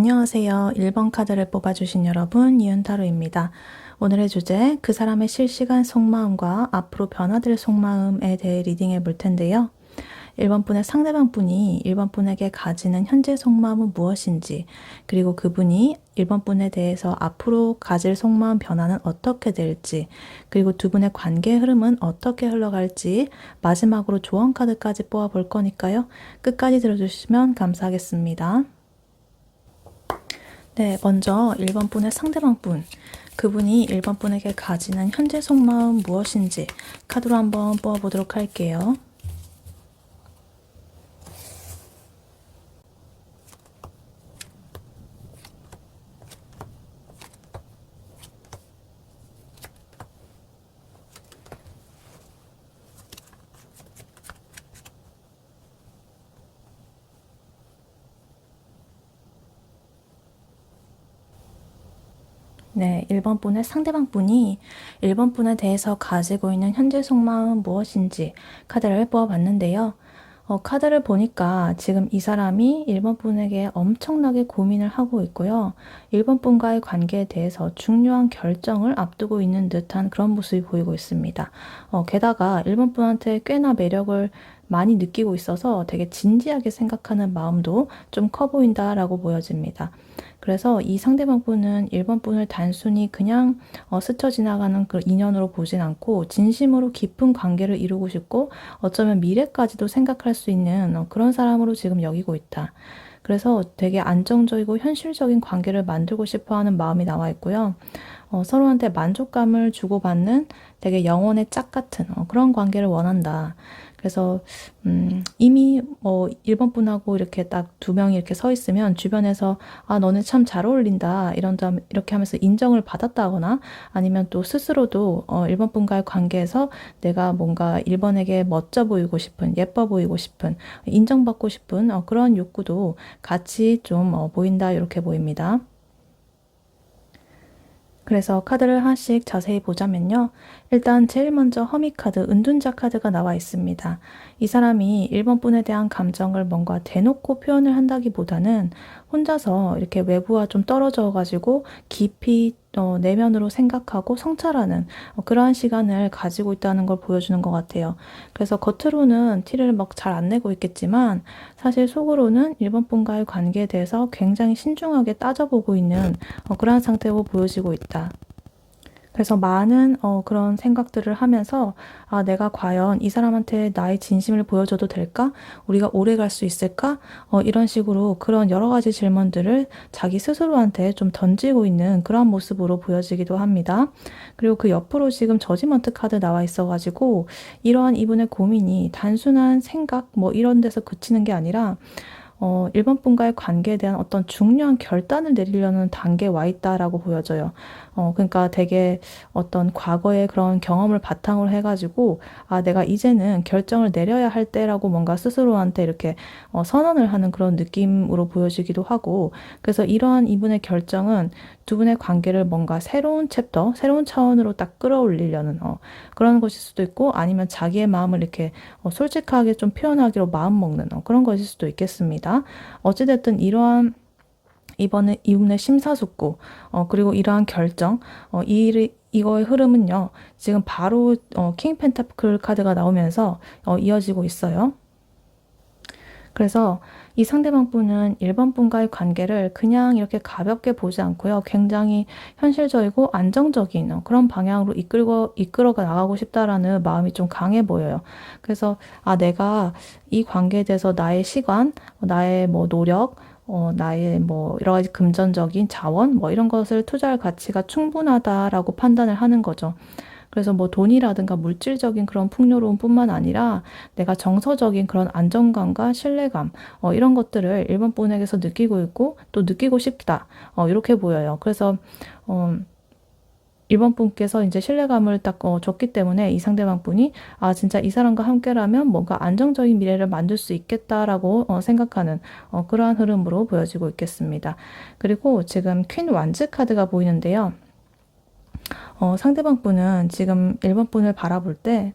안녕하세요. 1번 카드를 뽑아주신 여러분, 이은타로입니다. 오늘의 주제, 그 사람의 실시간 속마음과 앞으로 변화될 속마음에 대해 리딩해 볼 텐데요. 1번 분의 상대방 분이 1번 분에게 가지는 현재 속마음은 무엇인지, 그리고 그분이 1번 분에 대해서 앞으로 가질 속마음 변화는 어떻게 될지, 그리고 두 분의 관계의 흐름은 어떻게 흘러갈지, 마지막으로 조언 카드까지 뽑아 볼 거니까요. 끝까지 들어주시면 감사하겠습니다. 네, 먼저 1번 분의 상대방 분, 그분이 1번 분에게 가지는 현재 속마음 무엇인지 카드로 한번 뽑아보도록 할게요. 네, 1번 분의 상대방 분이 1번 분에 대해서 가지고 있는 현재 속마음은 무엇인지 카드를 뽑아봤는데요. 카드를 보니까 지금 이 사람이 1번 분에게 엄청나게 고민을 하고 있고요. 1번 분과의 관계에 대해서 중요한 결정을 앞두고 있는 듯한 그런 모습이 보이고 있습니다. 게다가 1번 분한테 꽤나 매력을 많이 느끼고 있어서 되게 진지하게 생각하는 마음도 좀 커 보인다라고 보여집니다. 그래서 이 상대방 분은 1번 분을 단순히 그냥 스쳐 지나가는 그런 인연으로 보진 않고 진심으로 깊은 관계를 이루고 싶고 어쩌면 미래까지도 생각할 수 있는 그런 사람으로 지금 여기고 있다. 그래서 되게 안정적이고 현실적인 관계를 만들고 싶어 하는 마음이 나와 있고요. 서로한테 만족감을 주고받는 되게 영혼의 짝 같은 그런 관계를 원한다. 그래서 이미 1번 분하고 이렇게 딱 두 명이 이렇게 서 있으면 주변에서 아, 너네 참 잘 어울린다 이렇게 하면서 인정을 받았다거나 아니면 또 스스로도 1번 분과의 관계에서 내가 뭔가 1번에게 멋져 보이고 싶은, 예뻐 보이고 싶은, 인정받고 싶은 그런 욕구도 같이 좀 보인다 이렇게 보입니다. 그래서 카드를 하나씩 자세히 보자면요. 일단 제일 먼저 허미 카드, 은둔자 카드가 나와 있습니다. 이 사람이 1번 분에 대한 감정을 뭔가 대놓고 표현을 한다기보다는 혼자서 이렇게 외부와 좀 떨어져 가지고 깊이 내면으로 생각하고 성찰하는 그러한 시간을 가지고 있다는 걸 보여주는 것 같아요. 그래서 겉으로는 티를 막 잘 안 내고 있겠지만 사실 속으로는 1번 분과의 관계에 대해서 굉장히 신중하게 따져보고 있는 그러한 상태로 보여지고 있다. 그래서 많은 그런 생각들을 하면서 아, 내가 과연 이 사람한테 나의 진심을 보여줘도 될까? 우리가 오래 갈 수 있을까? 이런 식으로 그런 여러 가지 질문들을 자기 스스로한테 좀 던지고 있는 그런 모습으로 보여지기도 합니다. 그리고 그 옆으로 지금 저지먼트 카드 나와 있어가지고 이러한 이분의 고민이 단순한 생각 뭐 이런 데서 그치는 게 아니라 1번 분과의 관계에 대한 어떤 중요한 결단을 내리려는 단계에 와 있다라고 보여져요. 그러니까 되게 어떤 과거의 그런 경험을 바탕으로 해가지고, 아, 내가 이제는 결정을 내려야 할 때라고 뭔가 스스로한테 이렇게 선언을 하는 그런 느낌으로 보여지기도 하고, 그래서 이러한 이분의 결정은 두 분의 관계를 뭔가 새로운 챕터, 새로운 차원으로 딱 끌어올리려는 그런 것일 수도 있고, 아니면 자기의 마음을 이렇게 솔직하게 좀 표현하기로 마음먹는 그런 것일 수도 있겠습니다. 어찌됐든 이러한 이번에 이분의 심사숙고, 그리고 이러한 결정, 이거의 흐름은요, 지금 바로 킹 펜타클 카드가 나오면서 이어지고 있어요. 그래서 이 상대방 분은 1번 분과의 관계를 그냥 이렇게 가볍게 보지 않고요. 굉장히 현실적이고 안정적인 그런 방향으로 이끌어가 나가고 싶다라는 마음이 좀 강해 보여요. 그래서 아, 내가 이 관계에 대해서 나의 시간, 나의 뭐 노력, 나의 뭐 여러 가지 금전적인 자원, 뭐 이런 것을 투자할 가치가 충분하다라고 판단을 하는 거죠. 그래서 뭐 돈이라든가 물질적인 그런 풍요로움뿐만 아니라 내가 정서적인 그런 안정감과 신뢰감, 이런 것들을 일본 분에게서 느끼고 있고 또 느끼고 싶다. 이렇게 보여요. 그래서 일본 분께서 이제 신뢰감을 딱 줬기 때문에 이 상대방 분이 아, 진짜 이 사람과 함께라면 뭔가 안정적인 미래를 만들 수 있겠다라고 생각하는 그러한 흐름으로 보여지고 있겠습니다. 그리고 지금 퀸 완즈 카드가 보이는데요. 상대방 분은 지금 1번 분을 바라볼 때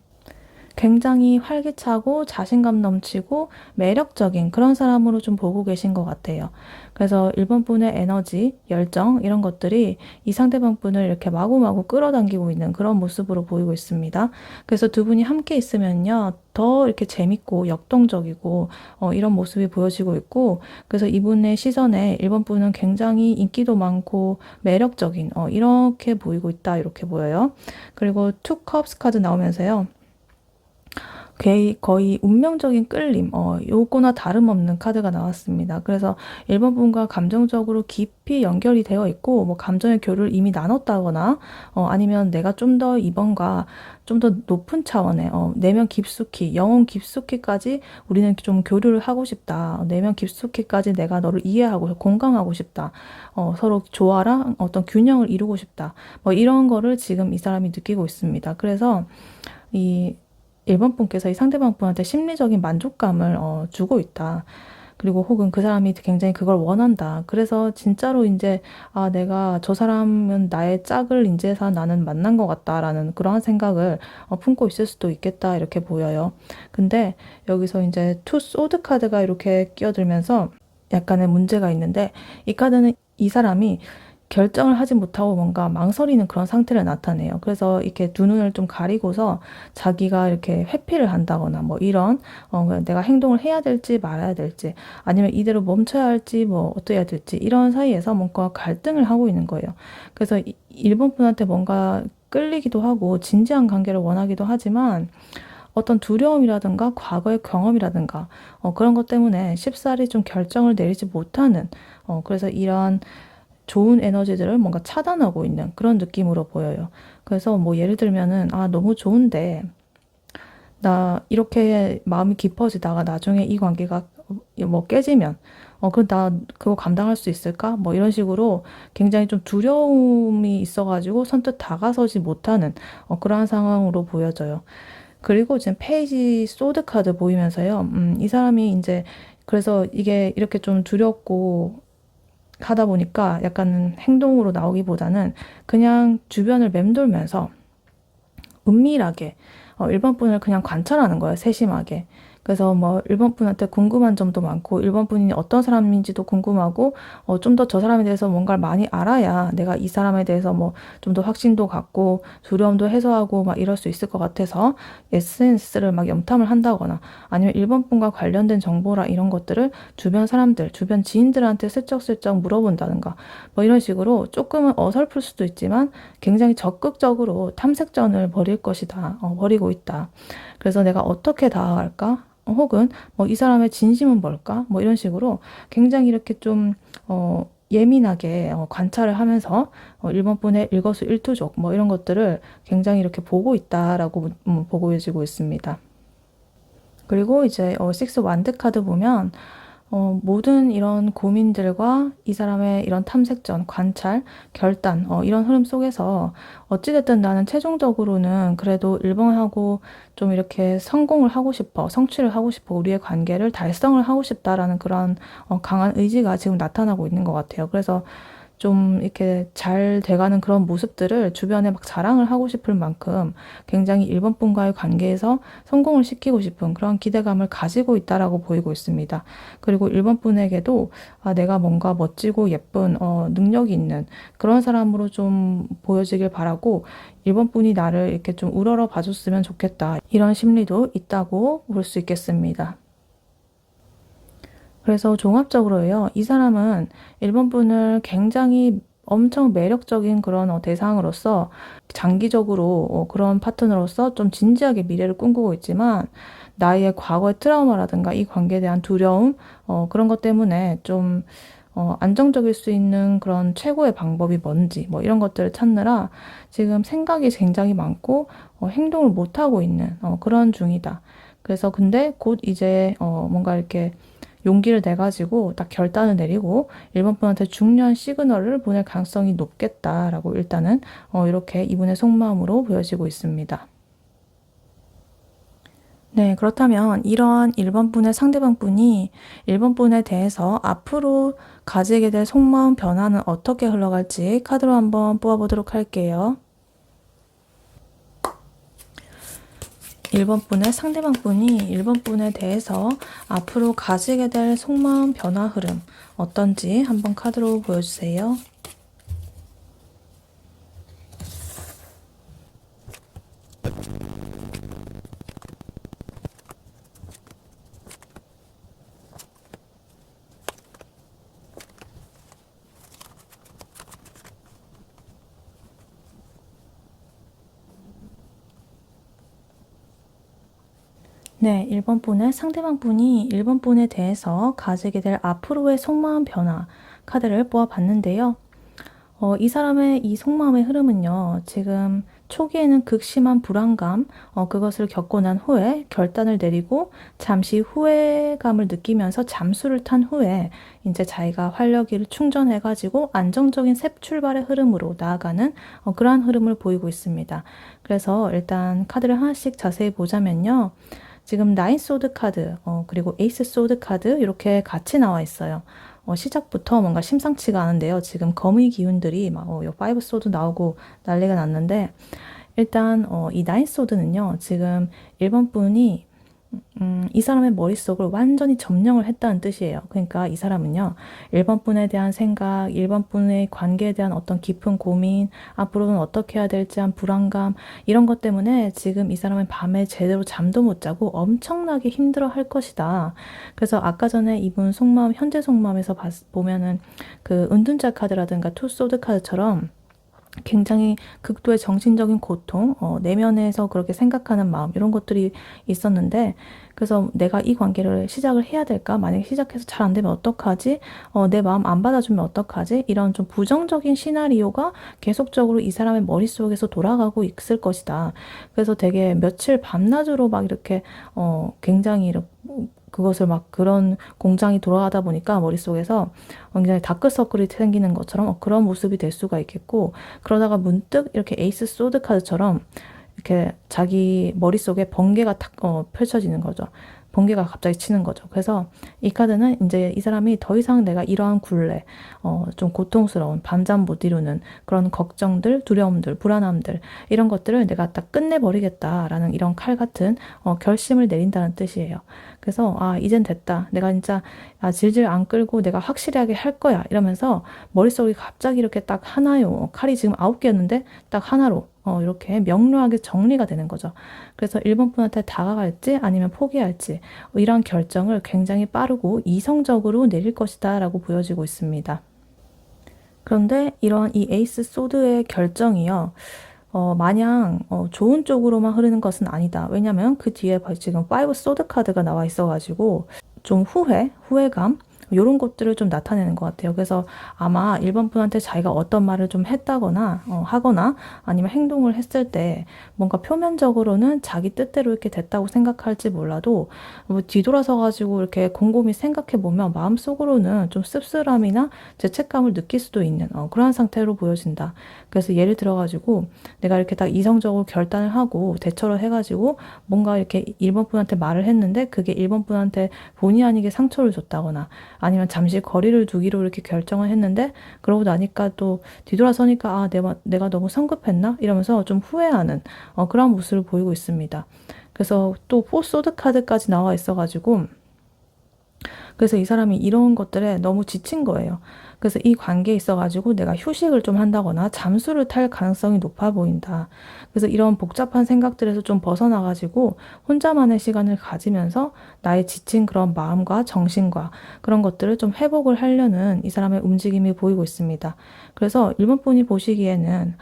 굉장히 활기차고 자신감 넘치고 매력적인 그런 사람으로 좀 보고 계신 것 같아요. 그래서 1번 분의 에너지, 열정 이런 것들이 이 상대방 분을 이렇게 마구마구 끌어당기고 있는 그런 모습으로 보이고 있습니다. 그래서 두 분이 함께 있으면요, 더 이렇게 재밌고 역동적이고 이런 모습이 보여지고 있고, 그래서 이분의 시선에 1번 분은 굉장히 인기도 많고 매력적인 이렇게 보이고 있다, 이렇게 보여요. 그리고 투 컵스 카드 나오면서요, 거의 운명적인 끌림, 요거나 다름없는 카드가 나왔습니다. 그래서 1번 분과 감정적으로 깊이 연결이 되어 있고, 뭐 감정의 교류를 이미 나눴다거나, 아니면 내가 좀 더 2번과 좀 더 높은 차원의, 내면 깊숙이, 영혼 깊숙이까지 우리는 좀 교류를 하고 싶다. 내면 깊숙이까지 내가 너를 이해하고 공감하고 싶다. 서로 조화랑 어떤 균형을 이루고 싶다. 뭐 이런 거를 지금 이 사람이 느끼고 있습니다. 그래서 이 1번 분께서 이 상대방 분한테 심리적인 만족감을 주고 있다. 그리고 혹은 그 사람이 굉장히 그걸 원한다. 그래서 진짜로 이제 내가 저 사람은 나의 짝을 이제서 나는 만난 것 같다라는 그러한 생각을 품고 있을 수도 있겠다 이렇게 보여요. 근데 여기서 이제 투 소드 카드가 이렇게 끼어들면서 약간의 문제가 있는데, 이 카드는 이 사람이 결정을 하지 못하고 뭔가 망설이는 그런 상태를 나타내요. 그래서 이렇게 두 눈을 좀 가리고서 자기가 이렇게 회피를 한다거나 뭐 이런 내가 행동을 해야 될지 말아야 될지, 아니면 이대로 멈춰야 할지 뭐 어떻게 해야 될지, 이런 사이에서 뭔가 갈등을 하고 있는 거예요. 그래서 1번 분한테 뭔가 끌리기도 하고 진지한 관계를 원하기도 하지만, 어떤 두려움이라든가 과거의 경험이라든가 그런 것 때문에 쉽사리 좀 결정을 내리지 못하는, 그래서 이런 좋은 에너지들을 뭔가 차단하고 있는 그런 느낌으로 보여요. 그래서 뭐 예를 들면은 너무 좋은데 나 이렇게 마음이 깊어지다가 나중에 이 관계가 뭐 깨지면 그럼 나 그거 감당할 수 있을까? 뭐 이런 식으로 굉장히 좀 두려움이 있어가지고 선뜻 다가서지 못하는 그러한 상황으로 보여져요. 그리고 지금 페이지 소드 카드 보이면서요, 이 사람이 이제 그래서 이게 이렇게 좀 두렵고 하다 보니까 약간 행동으로 나오기보다는 그냥 주변을 맴돌면서 은밀하게 1번 분을 그냥 관찰하는 거예요. 세심하게. 그래서 뭐 1번 분한테 궁금한 점도 많고, 1번 분이 어떤 사람인지도 궁금하고, 좀 더 저 사람에 대해서 뭔가를 많이 알아야 내가 이 사람에 대해서 뭐 좀 더 확신도 갖고 두려움도 해소하고 막 이럴 수 있을 것 같아서 SNS를 막 염탐을 한다거나, 아니면 1번 분과 관련된 정보라 이런 것들을 주변 사람들, 주변 지인들한테 슬쩍슬쩍 물어본다든가 뭐 이런 식으로 조금은 어설플 수도 있지만 굉장히 적극적으로 탐색전을 벌일 것이다. 벌이고 있다. 그래서 내가 어떻게 다가갈까? 혹은 뭐 이 사람의 진심은 뭘까? 뭐 이런 식으로 굉장히 이렇게 좀 예민하게 관찰을 하면서 1번 분의 일거수일투족 뭐 이런 것들을 굉장히 이렇게 보고 있다라고 보고해지고 있습니다. 그리고 이제 식스 완드 카드 보면 모든 이런 고민들과 이 사람의 이런 탐색전, 관찰, 결단, 이런 흐름 속에서 어찌됐든 나는 최종적으로는 그래도 1번하고 좀 이렇게 성공을 하고 싶어, 성취를 하고 싶어, 우리의 관계를 달성을 하고 싶다라는 그런 강한 의지가 지금 나타나고 있는 것 같아요. 그래서 좀 이렇게 잘 돼가는 그런 모습들을 주변에 막 자랑을 하고 싶을 만큼 굉장히 1번 분과의 관계에서 성공을 시키고 싶은 그런 기대감을 가지고 있다라고 보이고 있습니다. 그리고 1번 분에게도 내가 뭔가 멋지고 예쁜 능력이 있는 그런 사람으로 좀 보여지길 바라고 1번 분이 나를 이렇게 좀 우러러 봐줬으면 좋겠다. 이런 심리도 있다고 볼 수 있겠습니다. 그래서 종합적으로요, 이 사람은 1번 분을 굉장히 엄청 매력적인 그런 대상으로서 장기적으로 그런 파트너로서 좀 진지하게 미래를 꿈꾸고 있지만, 나의 과거의 트라우마라든가 이 관계에 대한 두려움, 그런 것 때문에 좀 안정적일 수 있는 그런 최고의 방법이 뭔지 뭐 이런 것들을 찾느라 지금 생각이 굉장히 많고 행동을 못하고 있는 그런 중이다. 그래서 근데 곧 이제 뭔가 이렇게 용기를 내가지고 딱 결단을 내리고 1번 분한테 중요한 시그널을 보낼 가능성이 높겠다라고 일단은 이렇게 이분의 속마음으로 보여지고 있습니다. 네, 그렇다면 이러한 1번 분의 상대방 분이 1번 분에 대해서 앞으로 가지게 될 속마음 변화는 어떻게 흘러갈지 카드로 한번 뽑아보도록 할게요. 1번 분의 상대방 분이 1번 분에 대해서 앞으로 가지게 될 속마음 변화 흐름 어떤지 한번 카드로 보여주세요. 네, 1번 분의 상대방 분이 1번 분에 대해서 가지게 될 앞으로의 속마음 변화 카드를 뽑아봤는데요. 이 사람의 이 속마음의 흐름은요, 지금 초기에는 극심한 불안감, 그것을 겪고 난 후에 결단을 내리고 잠시 후회감을 느끼면서 잠수를 탄 후에 이제 자기가 활력을 충전해가지고 안정적인 새 출발의 흐름으로 나아가는 그러한 흐름을 보이고 있습니다. 그래서 일단 카드를 하나씩 자세히 보자면요. 지금 나인 소드 카드, 그리고 에이스 소드 카드 이렇게 같이 나와 있어요. 시작부터 뭔가 심상치가 않은데요. 지금 거미 기운들이 막 파이브 소드 나오고 난리가 났는데 일단 이 나인 소드는요. 지금 1번 분이 이 사람의 머릿속을 완전히 점령을 했다는 뜻이에요. 그러니까 이 사람은요, 1번 분에 대한 생각, 1번 분의 관계에 대한 어떤 깊은 고민, 앞으로는 어떻게 해야 될지 한 불안감, 이런 것 때문에 지금 이 사람은 밤에 제대로 잠도 못 자고 엄청나게 힘들어 할 것이다. 그래서 아까 전에 이분 속마음, 현재 속마음에서 보면은 그 은둔자 카드라든가 투소드 카드처럼 굉장히 극도의 정신적인 고통, 내면에서 그렇게 생각하는 마음, 이런 것들이 있었는데, 그래서 내가 이 관계를 시작을 해야 될까? 만약에 시작해서 잘 안 되면 어떡하지? 내 마음 안 받아주면 어떡하지? 이런 좀 부정적인 시나리오가 계속적으로 이 사람의 머릿속에서 돌아가고 있을 것이다. 그래서 되게 며칠 밤낮으로 막 이렇게, 굉장히 이렇게 그것을 막 그런 공장이 돌아가다 보니까 머릿속에서 굉장히 다크서클이 생기는 것처럼 그런 모습이 될 수가 있겠고, 그러다가 문득 이렇게 에이스 소드 카드처럼 이렇게 자기 머릿속에 번개가 탁 펼쳐지는 거죠. 번개가 갑자기 치는 거죠. 그래서 이 카드는 이제 이 사람이 더 이상 내가 이러한 굴레, 좀 고통스러운 밤잠 못 이루는 그런 걱정들, 두려움들, 불안함들 이런 것들을 내가 딱 끝내버리겠다라는 이런 칼 같은 결심을 내린다는 뜻이에요. 그래서 이젠 됐다. 내가 진짜 질질 안 끌고 내가 확실하게 할 거야. 이러면서 머릿속이 갑자기 이렇게 딱 하나요. 칼이 지금 9개였는데 딱 하나로 이렇게 명료하게 정리가 되는 거죠. 그래서 1번 분한테 다가갈지 아니면 포기할지 이런 결정을 굉장히 빠르고 이성적으로 내릴 것이다 라고 보여지고 있습니다. 그런데 이런 이 에이스 소드의 결정이요. 마냥 좋은 쪽으로만 흐르는 것은 아니다. 왜냐면 그 뒤에 지금 5 소드 카드가 나와 있어가지고 좀 후회감 이런 것들을 좀 나타내는 것 같아요. 그래서 아마 1번 분한테 자기가 어떤 말을 좀 했다거나 하거나 아니면 행동을 했을 때 뭔가 표면적으로는 자기 뜻대로 이렇게 됐다고 생각할지 몰라도 뭐 뒤돌아서 가지고 이렇게 곰곰이 생각해 보면 마음속으로는 좀 씁쓸함이나 죄책감을 느낄 수도 있는 그러한 상태로 보여진다. 그래서 예를 들어 가지고 내가 이렇게 딱 이성적으로 결단을 하고 대처를 해가지고 뭔가 이렇게 1번 분한테 말을 했는데 그게 1번 분한테 본의 아니게 상처를 줬다거나 아니면 잠시 거리를 두기로 이렇게 결정을 했는데 그러고 나니까 또 뒤돌아서니까 내가 너무 성급했나? 이러면서 좀 후회하는 그런 모습을 보이고 있습니다. 그래서 또 포소드 카드까지 나와 있어가지고 그래서 이 사람이 이런 것들에 너무 지친 거예요. 그래서 이 관계에 있어가지고 내가 휴식을 좀 한다거나 잠수를 탈 가능성이 높아 보인다. 그래서 이런 복잡한 생각들에서 좀 벗어나가지고 혼자만의 시간을 가지면서 나의 지친 그런 마음과 정신과 그런 것들을 좀 회복을 하려는 이 사람의 움직임이 보이고 있습니다. 그래서 일본 분이 보시기에는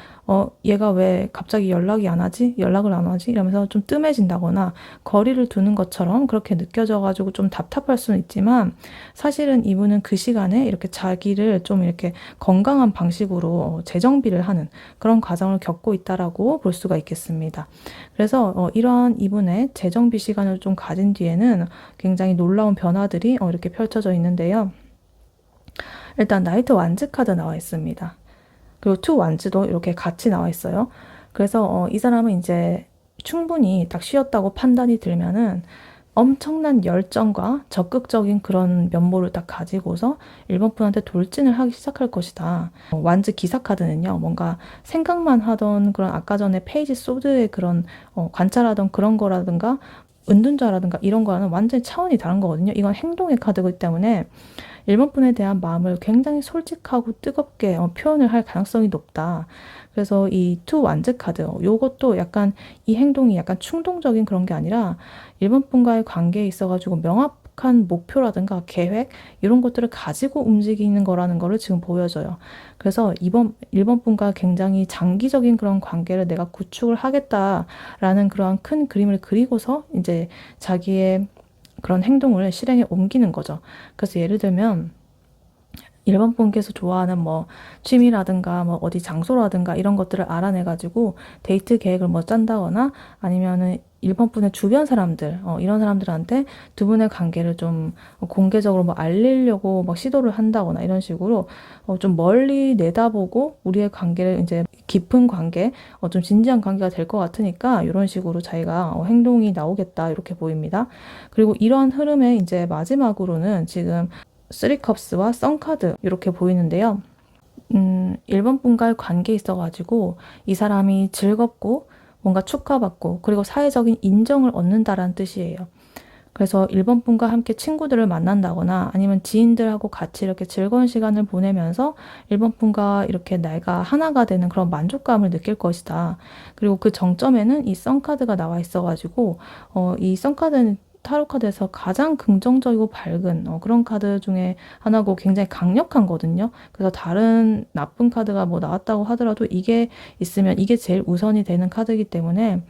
얘가 왜 갑자기 연락이 안 하지? 연락을 안 하지? 이러면서 좀 뜸해진다거나 거리를 두는 것처럼 그렇게 느껴져가지고 좀 답답할 수는 있지만 사실은 이분은 그 시간에 이렇게 자기를 좀 이렇게 건강한 방식으로 재정비를 하는 그런 과정을 겪고 있다라고 볼 수가 있겠습니다. 그래서 이러한 이분의 재정비 시간을 좀 가진 뒤에는 굉장히 놀라운 변화들이 이렇게 펼쳐져 있는데요. 일단 나이트 완즈 카드 나와 있습니다. 그리고 투 완즈도 이렇게 같이 나와 있어요. 그래서 이 사람은 이제 충분히 딱 쉬었다고 판단이 들면은 엄청난 열정과 적극적인 그런 면모를 딱 가지고서 일본 분한테 돌진을 하기 시작할 것이다. 완즈 기사 카드는요, 뭔가 생각만 하던 그런 아까 전에 페이지 소드의 그런 관찰하던 그런 거라든가 은둔자라든가 이런 거와는 완전히 차원이 다른 거거든요. 이건 행동의 카드이기 때문에 일본 분에 대한 마음을 굉장히 솔직하고 뜨겁게 표현을 할 가능성이 높다. 그래서 이 투 완즈 카드, 요것도 약간 이 행동이 약간 충동적인 그런 게 아니라 일본 분과의 관계에 있어가지고 명확한 목표라든가 계획 이런 것들을 가지고 움직이는 거라는 거를 지금 보여줘요. 그래서 이번 일본 분과 굉장히 장기적인 그런 관계를 내가 구축을 하겠다라는 그러한 큰 그림을 그리고서 이제 자기의 그런 행동을 실행에 옮기는 거죠. 그래서 예를 들면 일본 분께서 좋아하는 뭐 취미라든가 뭐 어디 장소라든가 이런 것들을 알아내가지고 데이트 계획을 뭐 짠다거나 아니면은 일본 분의 주변 사람들, 이런 사람들한테 두 분의 관계를 좀 공개적으로 뭐 알리려고 막 시도를 한다거나 이런 식으로 좀 멀리 내다보고 우리의 관계를 이제 깊은 관계, 좀 진지한 관계가 될 것 같으니까 이런 식으로 자기가 행동이 나오겠다 이렇게 보입니다. 그리고 이러한 흐름에 이제 마지막으로는 지금 쓰리컵스와 썬카드 이렇게 보이는데요. 일본 분과의 관계에 있어가지고 이 사람이 즐겁고 뭔가 축하받고 그리고 사회적인 인정을 얻는다라는 뜻이에요. 그래서 일본 분과 함께 친구들을 만난다거나 아니면 지인들하고 같이 이렇게 즐거운 시간을 보내면서 일본 분과 이렇게 내가 하나가 되는 그런 만족감을 느낄 것이다. 그리고 그 정점에는 이 썬카드가 나와 있어가지고 이 썬카드는 타로 카드에서 가장 긍정적이고 밝은 그런 카드 중에 하나고 굉장히 강력한 거든요. 그래서 다른 나쁜 카드가 뭐 나왔다고 하더라도 이게 있으면 이게 제일 우선이 되는 카드이기 때문에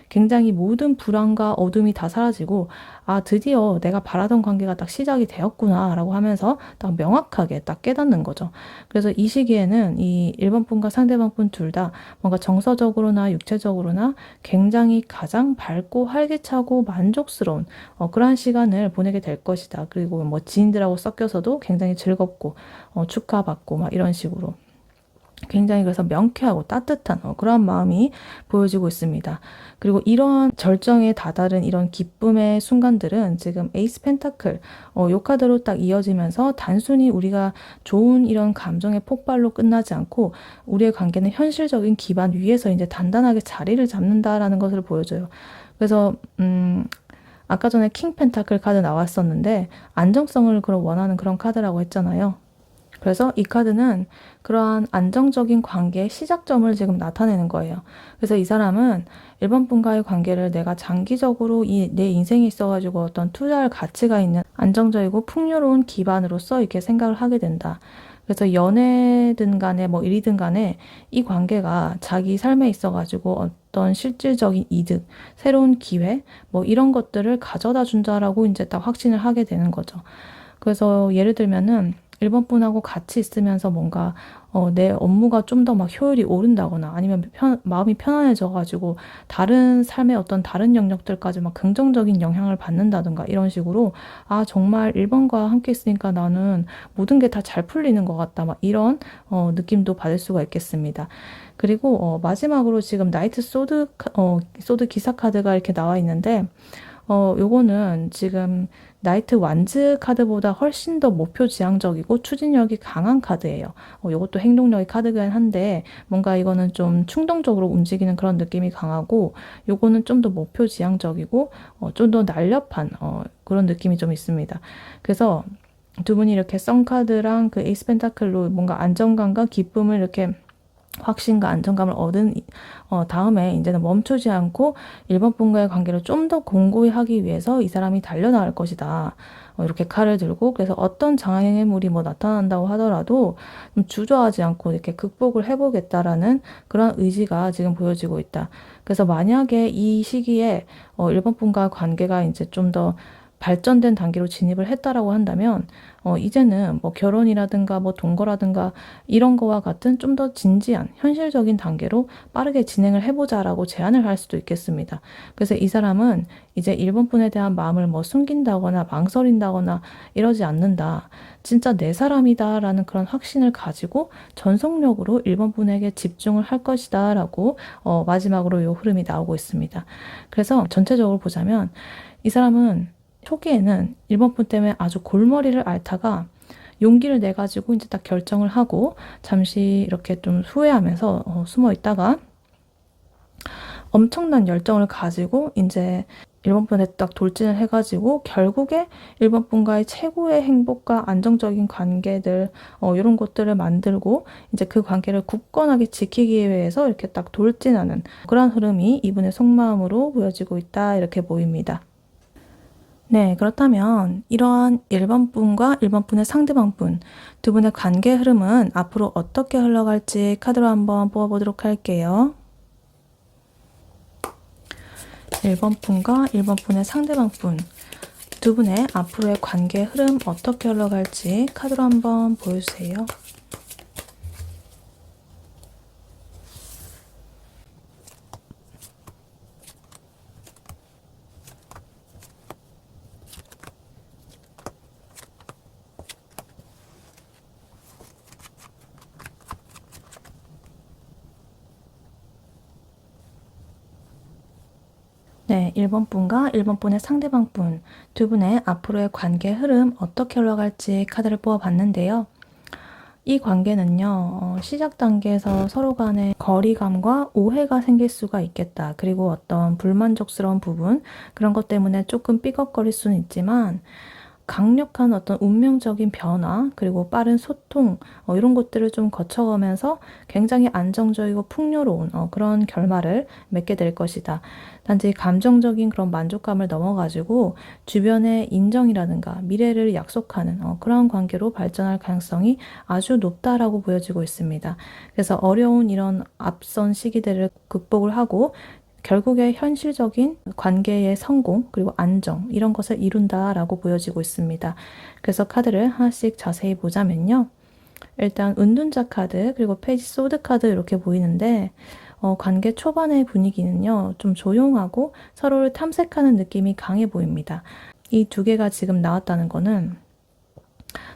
굉장히 모든 불안과 어둠이 다 사라지고 아 드디어 내가 바라던 관계가 딱 시작이 되었구나 라고 하면서 딱 명확하게 딱 깨닫는 거죠. 그래서 이 시기에는 이 1번 분과 상대방 분 둘 다 뭔가 정서적으로나 육체적으로나 굉장히 가장 밝고 활기차고 만족스러운 그러한 시간을 보내게 될 것이다. 그리고 뭐 지인들하고 섞여서도 굉장히 즐겁고 축하받고 막 이런 식으로 굉장히 그래서 명쾌하고 따뜻한 그런 마음이 보여지고 있습니다. 그리고 이러한 절정에 다다른 이런 기쁨의 순간들은 지금 에이스 펜타클 요 카드로 딱 이어지면서 단순히 우리가 좋은 이런 감정의 폭발로 끝나지 않고 우리의 관계는 현실적인 기반 위에서 이제 단단하게 자리를 잡는다라는 것을 보여줘요. 그래서 아까 전에 킹 펜타클 카드 나왔었는데 안정성을 그런 원하는 그런 카드라고 했잖아요. 그래서 이 카드는 그러한 안정적인 관계의 시작점을 지금 나타내는 거예요. 그래서 이 사람은 일본 분과의 관계를 내가 장기적으로 내 인생에 있어가지고 어떤 투자할 가치가 있는 안정적이고 풍요로운 기반으로서 이렇게 생각을 하게 된다. 그래서 연애든 간에 뭐 일이든 간에 이 관계가 자기 삶에 있어가지고 어떤 실질적인 이득, 새로운 기회, 뭐 이런 것들을 가져다 준다라고 이제 딱 확신을 하게 되는 거죠. 그래서 예를 들면은 일본 분하고 같이 있으면서 뭔가 내 업무가 좀 더 막 효율이 오른다거나 아니면 마음이 편안해져가지고 다른 삶의 어떤 다른 영역들까지 막 긍정적인 영향을 받는다든가 이런 식으로 아 정말 일본과 함께 있으니까 나는 모든 게 다 잘 풀리는 것 같다 막 이런 느낌도 받을 수가 있겠습니다. 그리고 마지막으로 지금 나이트 소드 기사 카드가 이렇게 나와 있는데 요거는 지금 나이트 완즈 카드보다 훨씬 더 목표 지향적이고 추진력이 강한 카드예요. 요것도 행동력의 카드긴 한데 뭔가 이거는 좀 충동적으로 움직이는 그런 느낌이 강하고 요거는 좀 더 목표 지향적이고 좀 더 날렵한 그런 느낌이 좀 있습니다. 그래서 두 분이 이렇게 썬카드랑 그 에이스 펜타클로 뭔가 안정감과 기쁨을 이렇게 확신과 안정감을 얻은 다음에 이제는 멈추지 않고 일본 분과의 관계를 좀 더 공고히 하기 위해서 이 사람이 달려나갈 것이다. 이렇게 칼을 들고 그래서 어떤 장애물이 뭐 나타난다고 하더라도 좀 주저하지 않고 이렇게 극복을 해보겠다라는 그런 의지가 지금 보여지고 있다. 그래서 만약에 이 시기에 일본 분과 관계가 이제 좀 더 발전된 단계로 진입을 했다라고 한다면 이제는 뭐 결혼이라든가 뭐 동거라든가 이런 거와 같은 좀 더 진지한 현실적인 단계로 빠르게 진행을 해보자라고 제안을 할 수도 있겠습니다. 그래서 이 사람은 이제 일본 분에 대한 마음을 뭐 숨긴다거나 망설인다거나 이러지 않는다. 진짜 내 사람이다라는 그런 확신을 가지고 전속력으로 일본 분에게 집중을 할 것이다라고 마지막으로 이 흐름이 나오고 있습니다. 그래서 전체적으로 보자면 이 사람은 초기에는 1번 분 때문에 아주 골머리를 앓다가 용기를 내가지고 이제 딱 결정을 하고 잠시 이렇게 좀 후회하면서 숨어 있다가 엄청난 열정을 가지고 이제 1번 분에 딱 돌진을 해가지고 결국에 1번 분과의 최고의 행복과 안정적인 관계들 이런 것들을 만들고 이제 그 관계를 굳건하게 지키기 위해서 이렇게 딱 돌진하는 그런 흐름이 이분의 속마음으로 보여지고 있다 이렇게 보입니다. 네, 그렇다면 이러한 1번 분과 1번 분의 상대방 분 두 분의 관계 흐름은 앞으로 어떻게 흘러갈지 카드로 한번 뽑아보도록 할게요. 1번 분과 1번 분의 상대방 분 두 분의 앞으로의 관계 흐름 어떻게 흘러갈지 카드로 한번 보여주세요. 네, 1번 분과 1번 분의 상대방 분 두 분의 앞으로의 관계 흐름 어떻게 흘러갈지 카드를 뽑아봤는데요. 이 관계는요, 시작 단계에서 서로 간의 거리감과 오해가 생길 수가 있겠다. 그리고 어떤 불만족스러운 부분, 그런 것 때문에 조금 삐걱거릴 수는 있지만, 강력한 어떤 운명적인 변화, 그리고 빠른 소통, 이런 것들을 좀 거쳐가면서 굉장히 안정적이고 풍요로운 그런 결말을 맺게 될 것이다. 단지 감정적인 그런 만족감을 넘어가지고 주변의 인정이라든가 미래를 약속하는 그런 관계로 발전할 가능성이 아주 높다라고 보여지고 있습니다. 그래서 어려운 이런 앞선 시기들을 극복을 하고 결국에 현실적인 관계의 성공 그리고 안정 이런 것을 이룬다라고 보여지고 있습니다. 그래서 카드를 하나씩 자세히 보자면요. 일단 은둔자 카드 그리고 페이지 소드 카드 이렇게 보이는데 관계 초반의 분위기는요. 좀 조용하고 서로를 탐색하는 느낌이 강해 보입니다. 이 두 개가 지금 나왔다는 거는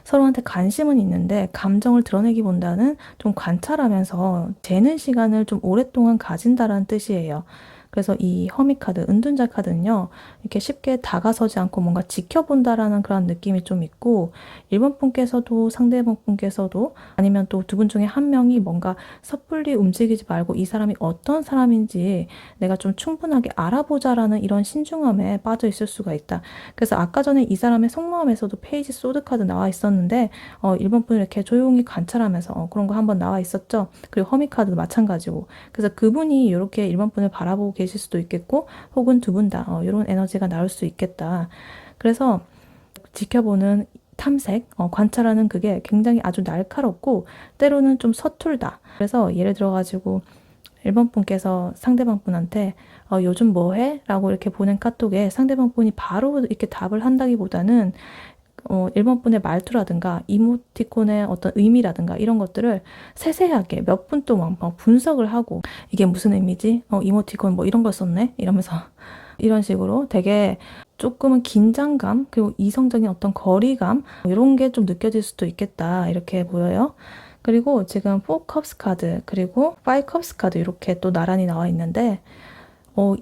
서로한테 관심은 있는데 감정을 드러내기보다는 좀 관찰하면서 재는 시간을 좀 오랫동안 가진다라는 뜻이에요. 그래서 이 허미 카드, 은둔자 카드는요, 이렇게 쉽게 다가서지 않고 뭔가 지켜본다라는 그런 느낌이 좀 있고, 1번 분께서도 상대방 분께서도 아니면 또 두 분 중에 한 명이 뭔가 섣불리 움직이지 말고 이 사람이 어떤 사람인지 내가 좀 충분하게 알아보자라는 이런 신중함에 빠져 있을 수가 있다. 그래서 아까 전에 이 사람의 속마음에서도 페이지 소드 카드 나와 있었는데, 1번 분을 이렇게 조용히 관찰하면서 그런 거 한번 나와 있었죠. 그리고 허미 카드도 마찬가지고. 그래서 그분이 이렇게 1번 분을 바라보고 계실 수도 있겠고 혹은 두 분 다 이런 에너지가 나올 수 있겠다. 그래서 지켜보는 탐색, 관찰하는 그게 굉장히 아주 날카롭고 때로는 좀 서툴다. 그래서 예를 들어가지고 1번 분께서 상대방 분한테 요즘 뭐 해? 라고 이렇게 보낸 카톡에 상대방 분이 바로 이렇게 답을 한다기보다는 1번 분의 말투라든가 이모티콘의 어떤 의미라든가 이런 것들을 세세하게 몇 분 동안 막 분석을 하고 이게 무슨 의미지? 이모티콘 뭐 이런 걸 썼네? 이러면서 이런 식으로 되게 조금은 긴장감 그리고 이성적인 어떤 거리감 이런 게 좀 느껴질 수도 있겠다 이렇게 보여요. 그리고 지금 4컵스 카드 그리고 5컵스 카드 이렇게 또 나란히 나와 있는데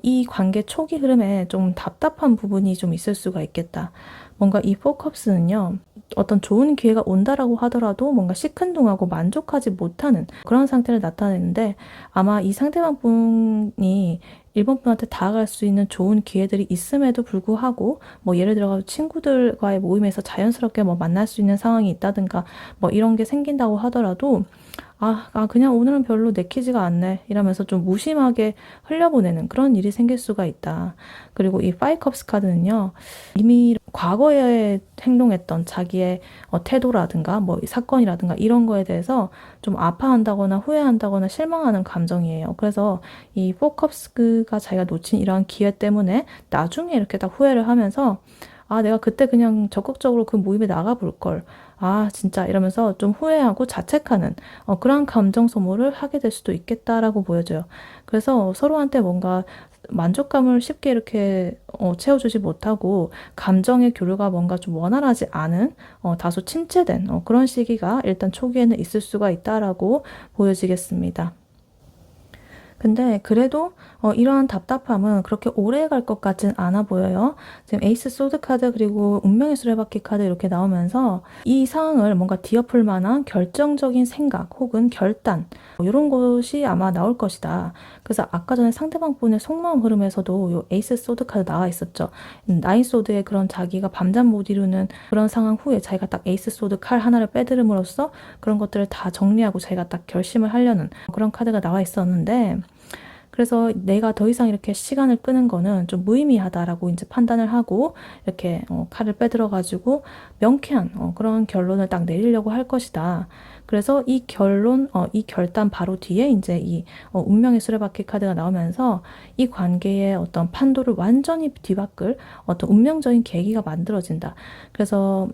이 관계 초기 흐름에 좀 답답한 부분이 좀 있을 수가 있겠다. 뭔가 이 4컵스는요, 어떤 좋은 기회가 온다라고 하더라도 뭔가 시큰둥하고 만족하지 못하는 그런 상태를 나타내는데 아마 이 상대방 분이 1번 분한테 다가갈 수 있는 좋은 기회들이 있음에도 불구하고 뭐 예를 들어 친구들과의 모임에서 자연스럽게 뭐 만날 수 있는 상황이 있다든가 뭐 이런 게 생긴다고 하더라도 그냥 오늘은 별로 내키지가 않네. 이러면서 좀 무심하게 흘려보내는 그런 일이 생길 수가 있다. 그리고 이 파이컵스 카드는요, 이미 과거에 행동했던 자기의 태도라든가 뭐 사건이라든가 이런 거에 대해서 좀 아파한다거나 후회한다거나 실망하는 감정이에요. 그래서 이 포컵스가 자기가 놓친 이러한 기회 때문에 나중에 이렇게 딱 후회를 하면서 내가 그때 그냥 적극적으로 그 모임에 나가볼 걸. 진짜 이러면서 좀 후회하고 자책하는 그런 감정 소모를 하게 될 수도 있겠다라고 보여져요. 그래서 서로한테 뭔가 만족감을 쉽게 이렇게 채워주지 못하고 감정의 교류가 뭔가 좀 원활하지 않은 다소 침체된 그런 시기가 일단 초기에는 있을 수가 있다라고 보여지겠습니다. 근데 그래도 이러한 답답함은 그렇게 오래 갈 것 같진 않아 보여요. 지금 에이스 소드 카드 그리고 운명의 수레바퀴 카드 이렇게 나오면서 이 상황을 뭔가 뒤엎을 만한 결정적인 생각 혹은 결단 이런 것이 아마 나올 것이다. 그래서 아까 전에 상대방 분의 속마음 흐름에서도 요 에이스 소드 카드 나와 있었죠. 나인 소드의 그런 자기가 밤잠 못 이루는 그런 상황 후에 자기가 딱 에이스 소드 칼 하나를 빼들음으로써 그런 것들을 다 정리하고 자기가 딱 결심을 하려는 그런 카드가 나와 있었는데 그래서 내가 더 이상 이렇게 시간을 끄는 거는 좀 무의미하다라고 이제 판단을 하고 이렇게 칼을 빼들어가지고 명쾌한 그런 결론을 딱 내리려고 할 것이다. 그래서 이 결론, 이 결단 바로 뒤에 이제 이 운명의 수레바퀴 카드가 나오면서 이 관계의 어떤 판도를 완전히 뒤바꿀 어떤 운명적인 계기가 만들어진다. 그래서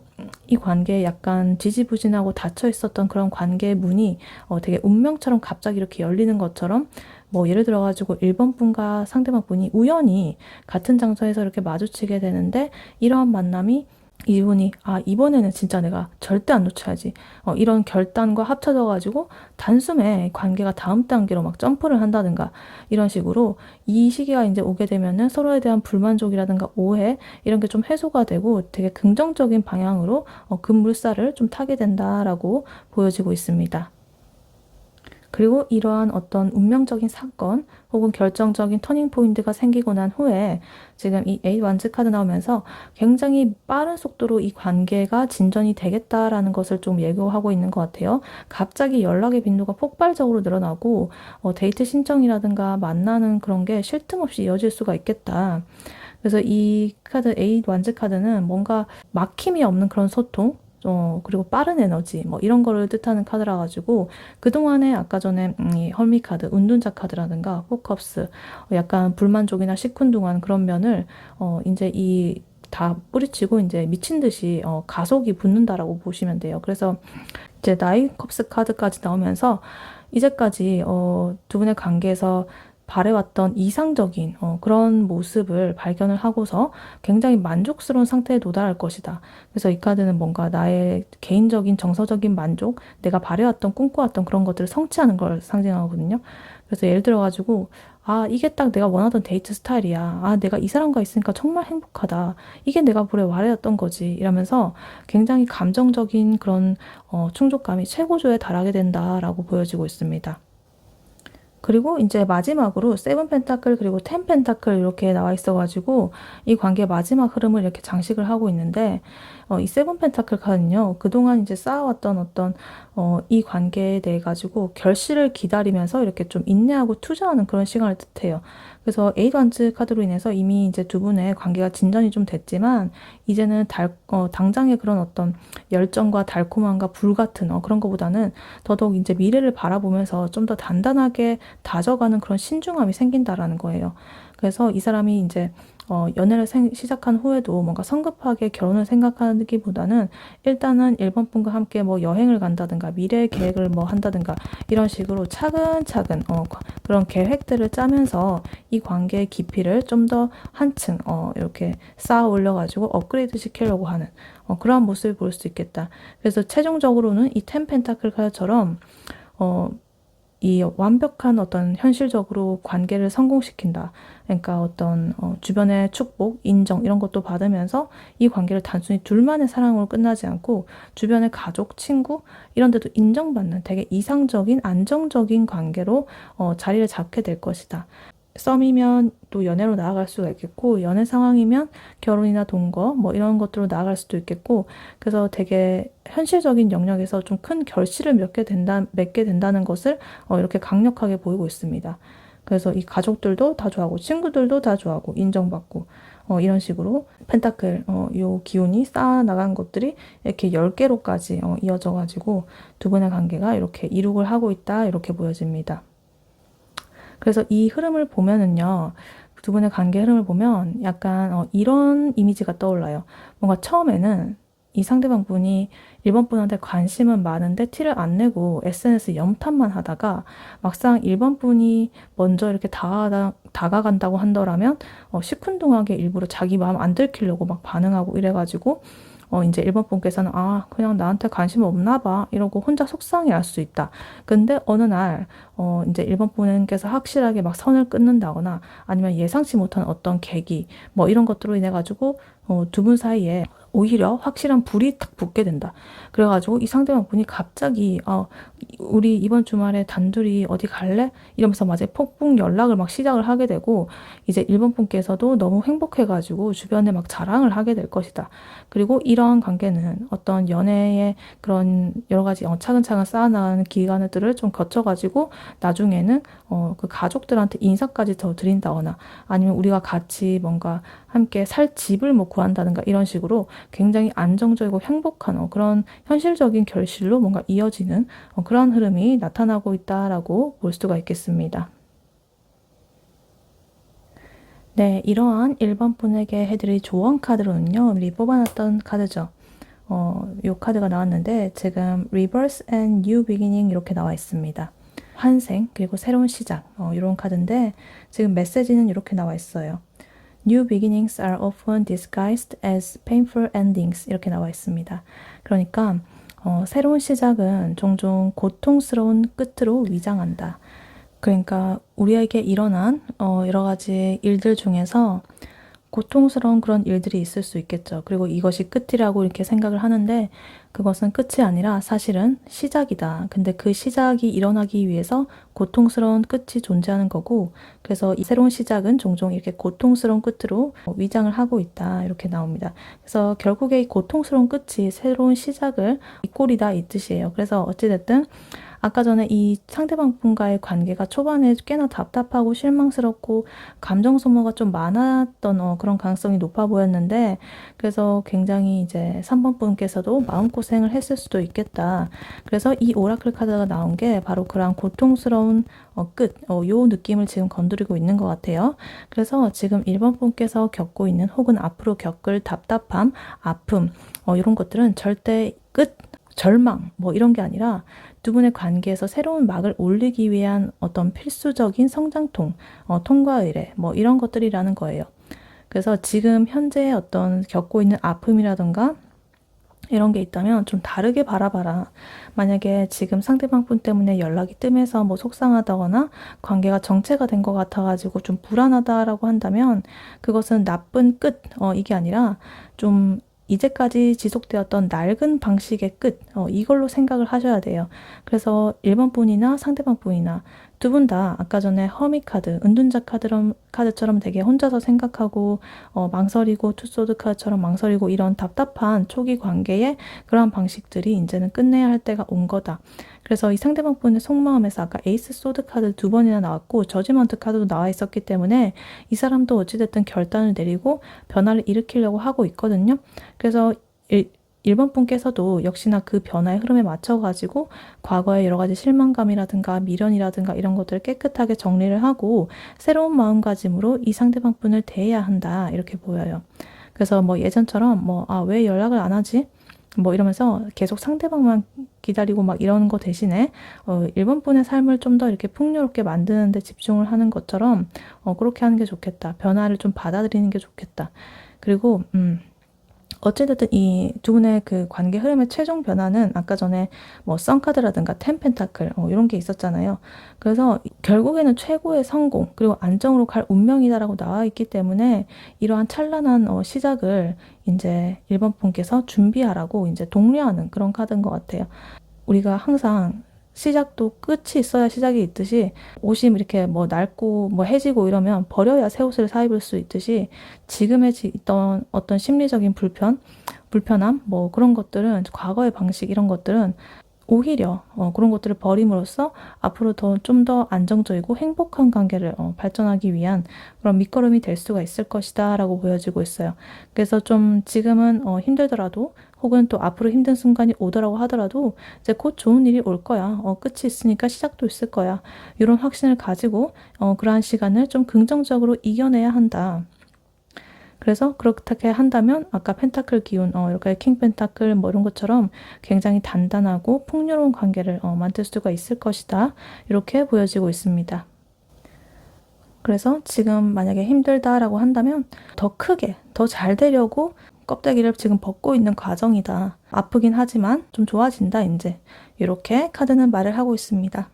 이 관계에 약간 지지부진하고 닫혀 있었던 그런 관계의 문이 되게 운명처럼 갑자기 이렇게 열리는 것처럼 뭐 예를 들어가지고 1번 분과 상대방 분이 우연히 같은 장소에서 이렇게 마주치게 되는데 이러한 만남이 이분이 이번에는 진짜 내가 절대 안 놓쳐야지 이런 결단과 합쳐져가지고 단숨에 관계가 다음 단계로 막 점프를 한다든가 이런 식으로 이 시기가 이제 오게 되면은 서로에 대한 불만족이라든가 오해 이런 게 좀 해소가 되고 되게 긍정적인 방향으로 급물살을 좀 타게 된다라고 보여지고 있습니다. 그리고 이러한 어떤 운명적인 사건 혹은 결정적인 터닝 포인트가 생기고 난 후에 지금 이 에잇 완즈 카드 나오면서 굉장히 빠른 속도로 이 관계가 진전이 되겠다라는 것을 좀 예고하고 있는 것 같아요. 갑자기 연락의 빈도가 폭발적으로 늘어나고 데이트 신청이라든가 만나는 그런 게 쉴 틈 없이 이어질 수가 있겠다. 그래서 이 카드 에잇 완즈 카드는 뭔가 막힘이 없는 그런 소통 그리고 빠른 에너지, 뭐 이런 거를 뜻하는 카드라 가지고, 그동안에 아까 전에 이 헐미 카드, 운둔자 카드라든가, 포컵스, 약간 불만족이나 시큰둥한 그런 면을, 이제 이 다 뿌리치고 이제 미친 듯이 가속이 붙는다라고 보시면 돼요. 그래서 이제 나인 컵스 카드까지 나오면서 이제까지 두 분의 관계에서 바래왔던 이상적인 그런 모습을 발견을 하고서 굉장히 만족스러운 상태에 도달할 것이다. 그래서 이 카드는 뭔가 나의 개인적인 정서적인 만족, 내가 바래왔던 꿈꿔왔던 그런 것들을 성취하는 걸 상징하거든요. 그래서 예를 들어가지고 이게 딱 내가 원하던 데이트 스타일이야. 내가 이 사람과 있으니까 정말 행복하다. 이게 내가 원래 바래왔던 거지. 이러면서 굉장히 감정적인 그런 충족감이 최고조에 달하게 된다라고 보여지고 있습니다. 그리고 이제 마지막으로 세븐 펜타클 그리고 텐 펜타클 이렇게 나와 있어가지고 이 관계의 마지막 흐름을 이렇게 장식을 하고 있는데 이 세븐 펜타클 카드는요 그동안 이제 쌓아왔던 어떤 이 관계에 대해 가지고 결실을 기다리면서 이렇게 좀 인내하고 투자하는 그런 시간을 뜻해요. 그래서 에잇 완즈 카드로 인해서 이미 이제 두 분의 관계가 진전이 좀 됐지만 이제는 당장의 그런 어떤 열정과 달콤함과 불 같은 그런 것보다는 더더욱 이제 미래를 바라보면서 좀 더 단단하게 다져가는 그런 신중함이 생긴다라는 거예요. 그래서 이 사람이 이제 연애를 시작한 후에도 뭔가 성급하게 결혼을 생각하기보다는 일단은 일본 분과 함께 뭐 여행을 간다든가 미래 계획을 뭐 한다든가 이런 식으로 차근차근 그런 계획들을 짜면서 이 관계의 깊이를 좀 더 한층 이렇게 쌓아 올려가지고 업그레이드 시키려고 하는 그러한 모습을 볼 수 있겠다. 그래서 최종적으로는 이 텐 펜타클 카드처럼 이 완벽한 어떤 현실적으로 관계를 성공시킨다. 그러니까 어떤 주변의 축복, 인정 이런 것도 받으면서 이 관계를 단순히 둘만의 사랑으로 끝나지 않고 주변의 가족, 친구 이런 데도 인정받는 되게 이상적인 안정적인 관계로 자리를 잡게 될 것이다. 썸이면 또 연애로 나아갈 수가 있겠고 연애 상황이면 결혼이나 동거 뭐 이런 것들로 나아갈 수도 있겠고 그래서 되게 현실적인 영역에서 좀 큰 결실을 맺게 된다는 것을 이렇게 강력하게 보이고 있습니다. 그래서 이 가족들도 다 좋아하고 친구들도 다 좋아하고 인정받고 이런 식으로 펜타클 요 기운이 쌓아 나간 것들이 이렇게 10개로까지 이어져 가지고 두 분의 관계가 이렇게 이룩을 하고 있다 이렇게 보여집니다. 그래서 이 흐름을 보면은요, 두 분의 관계 흐름을 보면 약간 이런 이미지가 떠올라요. 뭔가 처음에는 이 상대방 분이 일본 분한테 관심은 많은데 티를 안 내고 SNS 염탐만 하다가 막상 일본 분이 먼저 이렇게 다가간다고 한다면 시큰둥하게 일부러 자기 마음 안 들키려고 막 반응하고 이래가지고 이제 1번 분께서는 그냥 나한테 관심 없나 봐 이러고 혼자 속상해 할 수 있다. 근데 어느 날 이제 1번 분께서 확실하게 막 선을 끊는다거나 아니면 예상치 못한 어떤 계기 뭐 이런 것들로 인해 가지고 두 분 사이에 오히려 확실한 불이 탁 붙게 된다. 그래가지고 이 상대방 분이 갑자기 우리 이번 주말에 단둘이 어디 갈래? 이러면서 마치 폭풍 연락을 막 시작을 하게 되고 이제 1번 분께서도 너무 행복해가지고 주변에 막 자랑을 하게 될 것이다. 그리고 이러한 관계는 어떤 연애의 그런 여러 가지 차근차근 쌓아나가는 기간들을 좀 거쳐가지고 나중에는 그 가족들한테 인사까지 더 드린다거나 아니면 우리가 같이 뭔가 함께 살 집을 뭐 구한다든가 이런 식으로 굉장히 안정적이고 행복한 그런 현실적인 결실로 뭔가 이어지는 그런 흐름이 나타나고 있다라고 볼 수가 있겠습니다. 네, 이러한 1번 분에게 해드릴 조언 카드로는요, 미리 뽑아놨던 카드죠. 이 카드가 나왔는데 지금 Reverse and New Beginning 이렇게 나와 있습니다. 환생 그리고 새로운 시작 이런 카드인데 지금 메시지는 이렇게 나와 있어요. New beginnings are often disguised as painful endings 이렇게 나와 있습니다. 그러니까 새로운 시작은 종종 고통스러운 끝으로 위장한다. 그러니까 우리에게 일어난 여러 가지 일들 중에서 고통스러운 그런 일들이 있을 수 있겠죠. 그리고 이것이 끝이라고 이렇게 생각을 하는데 그것은 끝이 아니라 사실은 시작이다. 근데 그 시작이 일어나기 위해서 고통스러운 끝이 존재하는 거고 그래서 이 새로운 시작은 종종 이렇게 고통스러운 끝으로 위장을 하고 있다. 이렇게 나옵니다. 그래서 결국에 이 고통스러운 끝이 새로운 시작을 잇꼬리다 이 뜻이에요. 그래서 어찌됐든 아까 전에 이 상대방 분과의 관계가 초반에 꽤나 답답하고 실망스럽고 감정 소모가 좀 많았던 그런 가능성이 높아 보였는데 그래서 굉장히 이제 3번 분께서도 마음고생을 했을 수도 있겠다. 그래서 이 오라클 카드가 나온 게 바로 그런 고통스러운 끝, 요 느낌을 지금 건드리고 있는 것 같아요. 그래서 지금 1번 분께서 겪고 있는 혹은 앞으로 겪을 답답함, 아픔, 이런 것들은 절대 끝, 절망, 뭐 이런 게 아니라 두 분의 관계에서 새로운 막을 올리기 위한 어떤 필수적인 성장통, 통과 의례, 뭐 이런 것들이라는 거예요. 그래서 지금 현재 어떤 겪고 있는 아픔이라든가 이런 게 있다면 좀 다르게 바라봐라. 만약에 지금 상대방 분 때문에 연락이 뜸해서 뭐 속상하다거나 관계가 정체가 된 것 같아가지고 좀 불안하다라고 한다면 그것은 나쁜 끝, 이게 아니라 좀 이제까지 지속되었던 낡은 방식의 끝, 이걸로 생각을 하셔야 돼요. 그래서 1번 분이나 상대방 분이나 두 분 다 아까 전에 허미 카드, 은둔자 카드처럼 되게 혼자서 생각하고 망설이고 투소드 카드처럼 망설이고 이런 답답한 초기 관계의 그러한 방식들이 이제는 끝내야 할 때가 온 거다. 그래서 이 상대방 분의 속마음에서 아까 에이스 소드 카드 두 번이나 나왔고 저지먼트 카드도 나와 있었기 때문에 이 사람도 어찌됐든 결단을 내리고 변화를 일으키려고 하고 있거든요. 그래서 1번 분께서도 역시나 그 변화의 흐름에 맞춰가지고 과거의 여러 가지 실망감이라든가 미련이라든가 이런 것들을 깨끗하게 정리를 하고 새로운 마음가짐으로 이 상대방 분을 대해야 한다 이렇게 보여요. 그래서 뭐 예전처럼 왜 연락을 안 하지? 뭐 이러면서 계속 상대방만 기다리고 막 이러는 거 대신에 1번 분의 삶을 좀 더 이렇게 풍요롭게 만드는 데 집중을 하는 것처럼 그렇게 하는 게 좋겠다. 변화를 좀 받아들이는 게 좋겠다. 그리고 어찌됐든 이 두 분의 그 관계 흐름의 최종 변화는 아까 전에 뭐 썬카드라든가 텐펜타클 이런 게 있었잖아요. 그래서 결국에는 최고의 성공 그리고 안정으로 갈 운명이다라고 나와 있기 때문에 이러한 찬란한 시작을 이제 1번 분께서 준비하라고 이제 독려하는 그런 카드인 것 같아요. 우리가 항상 시작도 끝이 있어야 시작이 있듯이 옷이 이렇게 뭐 낡고 뭐 해지고 이러면 버려야 새 옷을 사 입을 수 있듯이 지금의 있던 어떤 심리적인 불편함 뭐 그런 것들은 과거의 방식 이런 것들은 오히려 그런 것들을 버림으로써 앞으로 좀 더 안정적이고 행복한 관계를 발전하기 위한 그런 밑거름이 될 수가 있을 것이다 라고 보여지고 있어요. 그래서 좀 지금은 힘들더라도 혹은 또 앞으로 힘든 순간이 오더라고 하더라도 이제 곧 좋은 일이 올 거야. 끝이 있으니까 시작도 있을 거야. 이런 확신을 가지고 그러한 시간을 좀 긍정적으로 이겨내야 한다. 그래서 그렇게 한다면 아까 펜타클 기운, 이렇게 킹 펜타클 뭐 이런 것처럼 굉장히 단단하고 풍요로운 관계를 만들 수가 있을 것이다. 이렇게 보여지고 있습니다. 그래서 지금 만약에 힘들다라고 한다면 더 크게, 더 잘 되려고 껍데기를 지금 벗고 있는 과정이다. 아프긴 하지만 좀 좋아진다 이제. 이렇게 카드는 말을 하고 있습니다.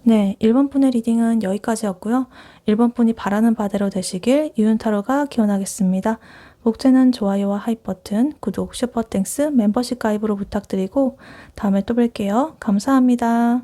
네, 1번 분의 리딩은 여기까지였고요. 1번 분이 바라는 바대로 되시길 유윤타로가 기원하겠습니다. 목재는 좋아요와 하이 버튼, 구독, 슈퍼땡스, 멤버십 가입으로 부탁드리고 다음에 또 뵐게요. 감사합니다.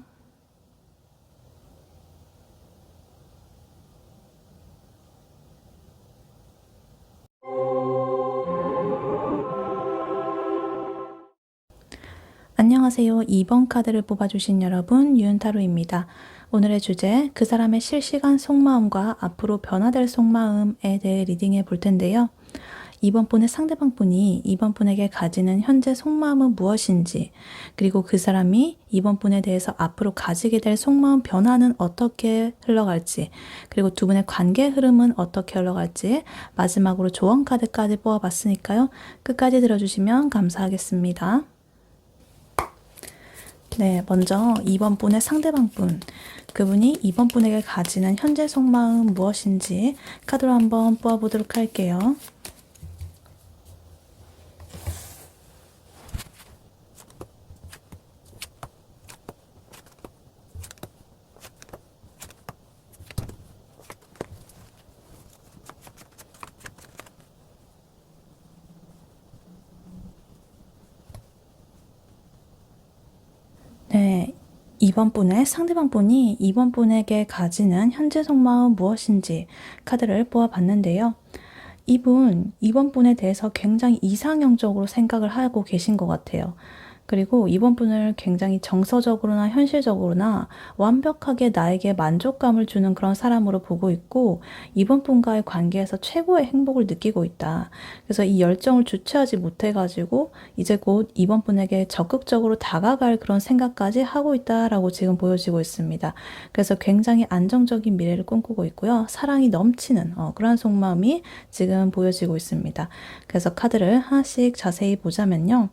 안녕하세요. 2번 카드를 뽑아주신 여러분, 유은타로입니다. 오늘의 주제, 그 사람의 실시간 속마음과 앞으로 변화될 속마음에 대해 리딩해 볼 텐데요. 2번 분의 상대방 분이 2번 분에게 가지는 현재 속마음은 무엇인지, 그리고 그 사람이 2번 분에 대해서 앞으로 가지게 될 속마음 변화는 어떻게 흘러갈지, 그리고 두 분의 관계 흐름은 어떻게 흘러갈지, 마지막으로 조언 카드까지 뽑아봤으니까요. 끝까지 들어주시면 감사하겠습니다. 네, 먼저 2번 분의 상대방 분, 그분이 2번 분에게 가지는 현재 속마음 무엇인지 카드로 한번 뽑아보도록 할게요. 네, 2번 분의 상대방 분이 2번 분에게 가지는 현재 속마음 무엇인지 카드를 뽑아봤는데요. 이분, 2번 분에 대해서 굉장히 이상형적으로 생각을 하고 계신 것 같아요. 그리고 이번 분을 굉장히 정서적으로나 현실적으로나 완벽하게 나에게 만족감을 주는 그런 사람으로 보고 있고, 이번 분과의 관계에서 최고의 행복을 느끼고 있다. 그래서 이 열정을 주체하지 못해가지고 이제 곧 이번 분에게 적극적으로 다가갈 그런 생각까지 하고 있다라고 지금 보여지고 있습니다. 그래서 굉장히 안정적인 미래를 꿈꾸고 있고요. 사랑이 넘치는 그런 속마음이 지금 보여지고 있습니다. 그래서 카드를 하나씩 자세히 보자면요.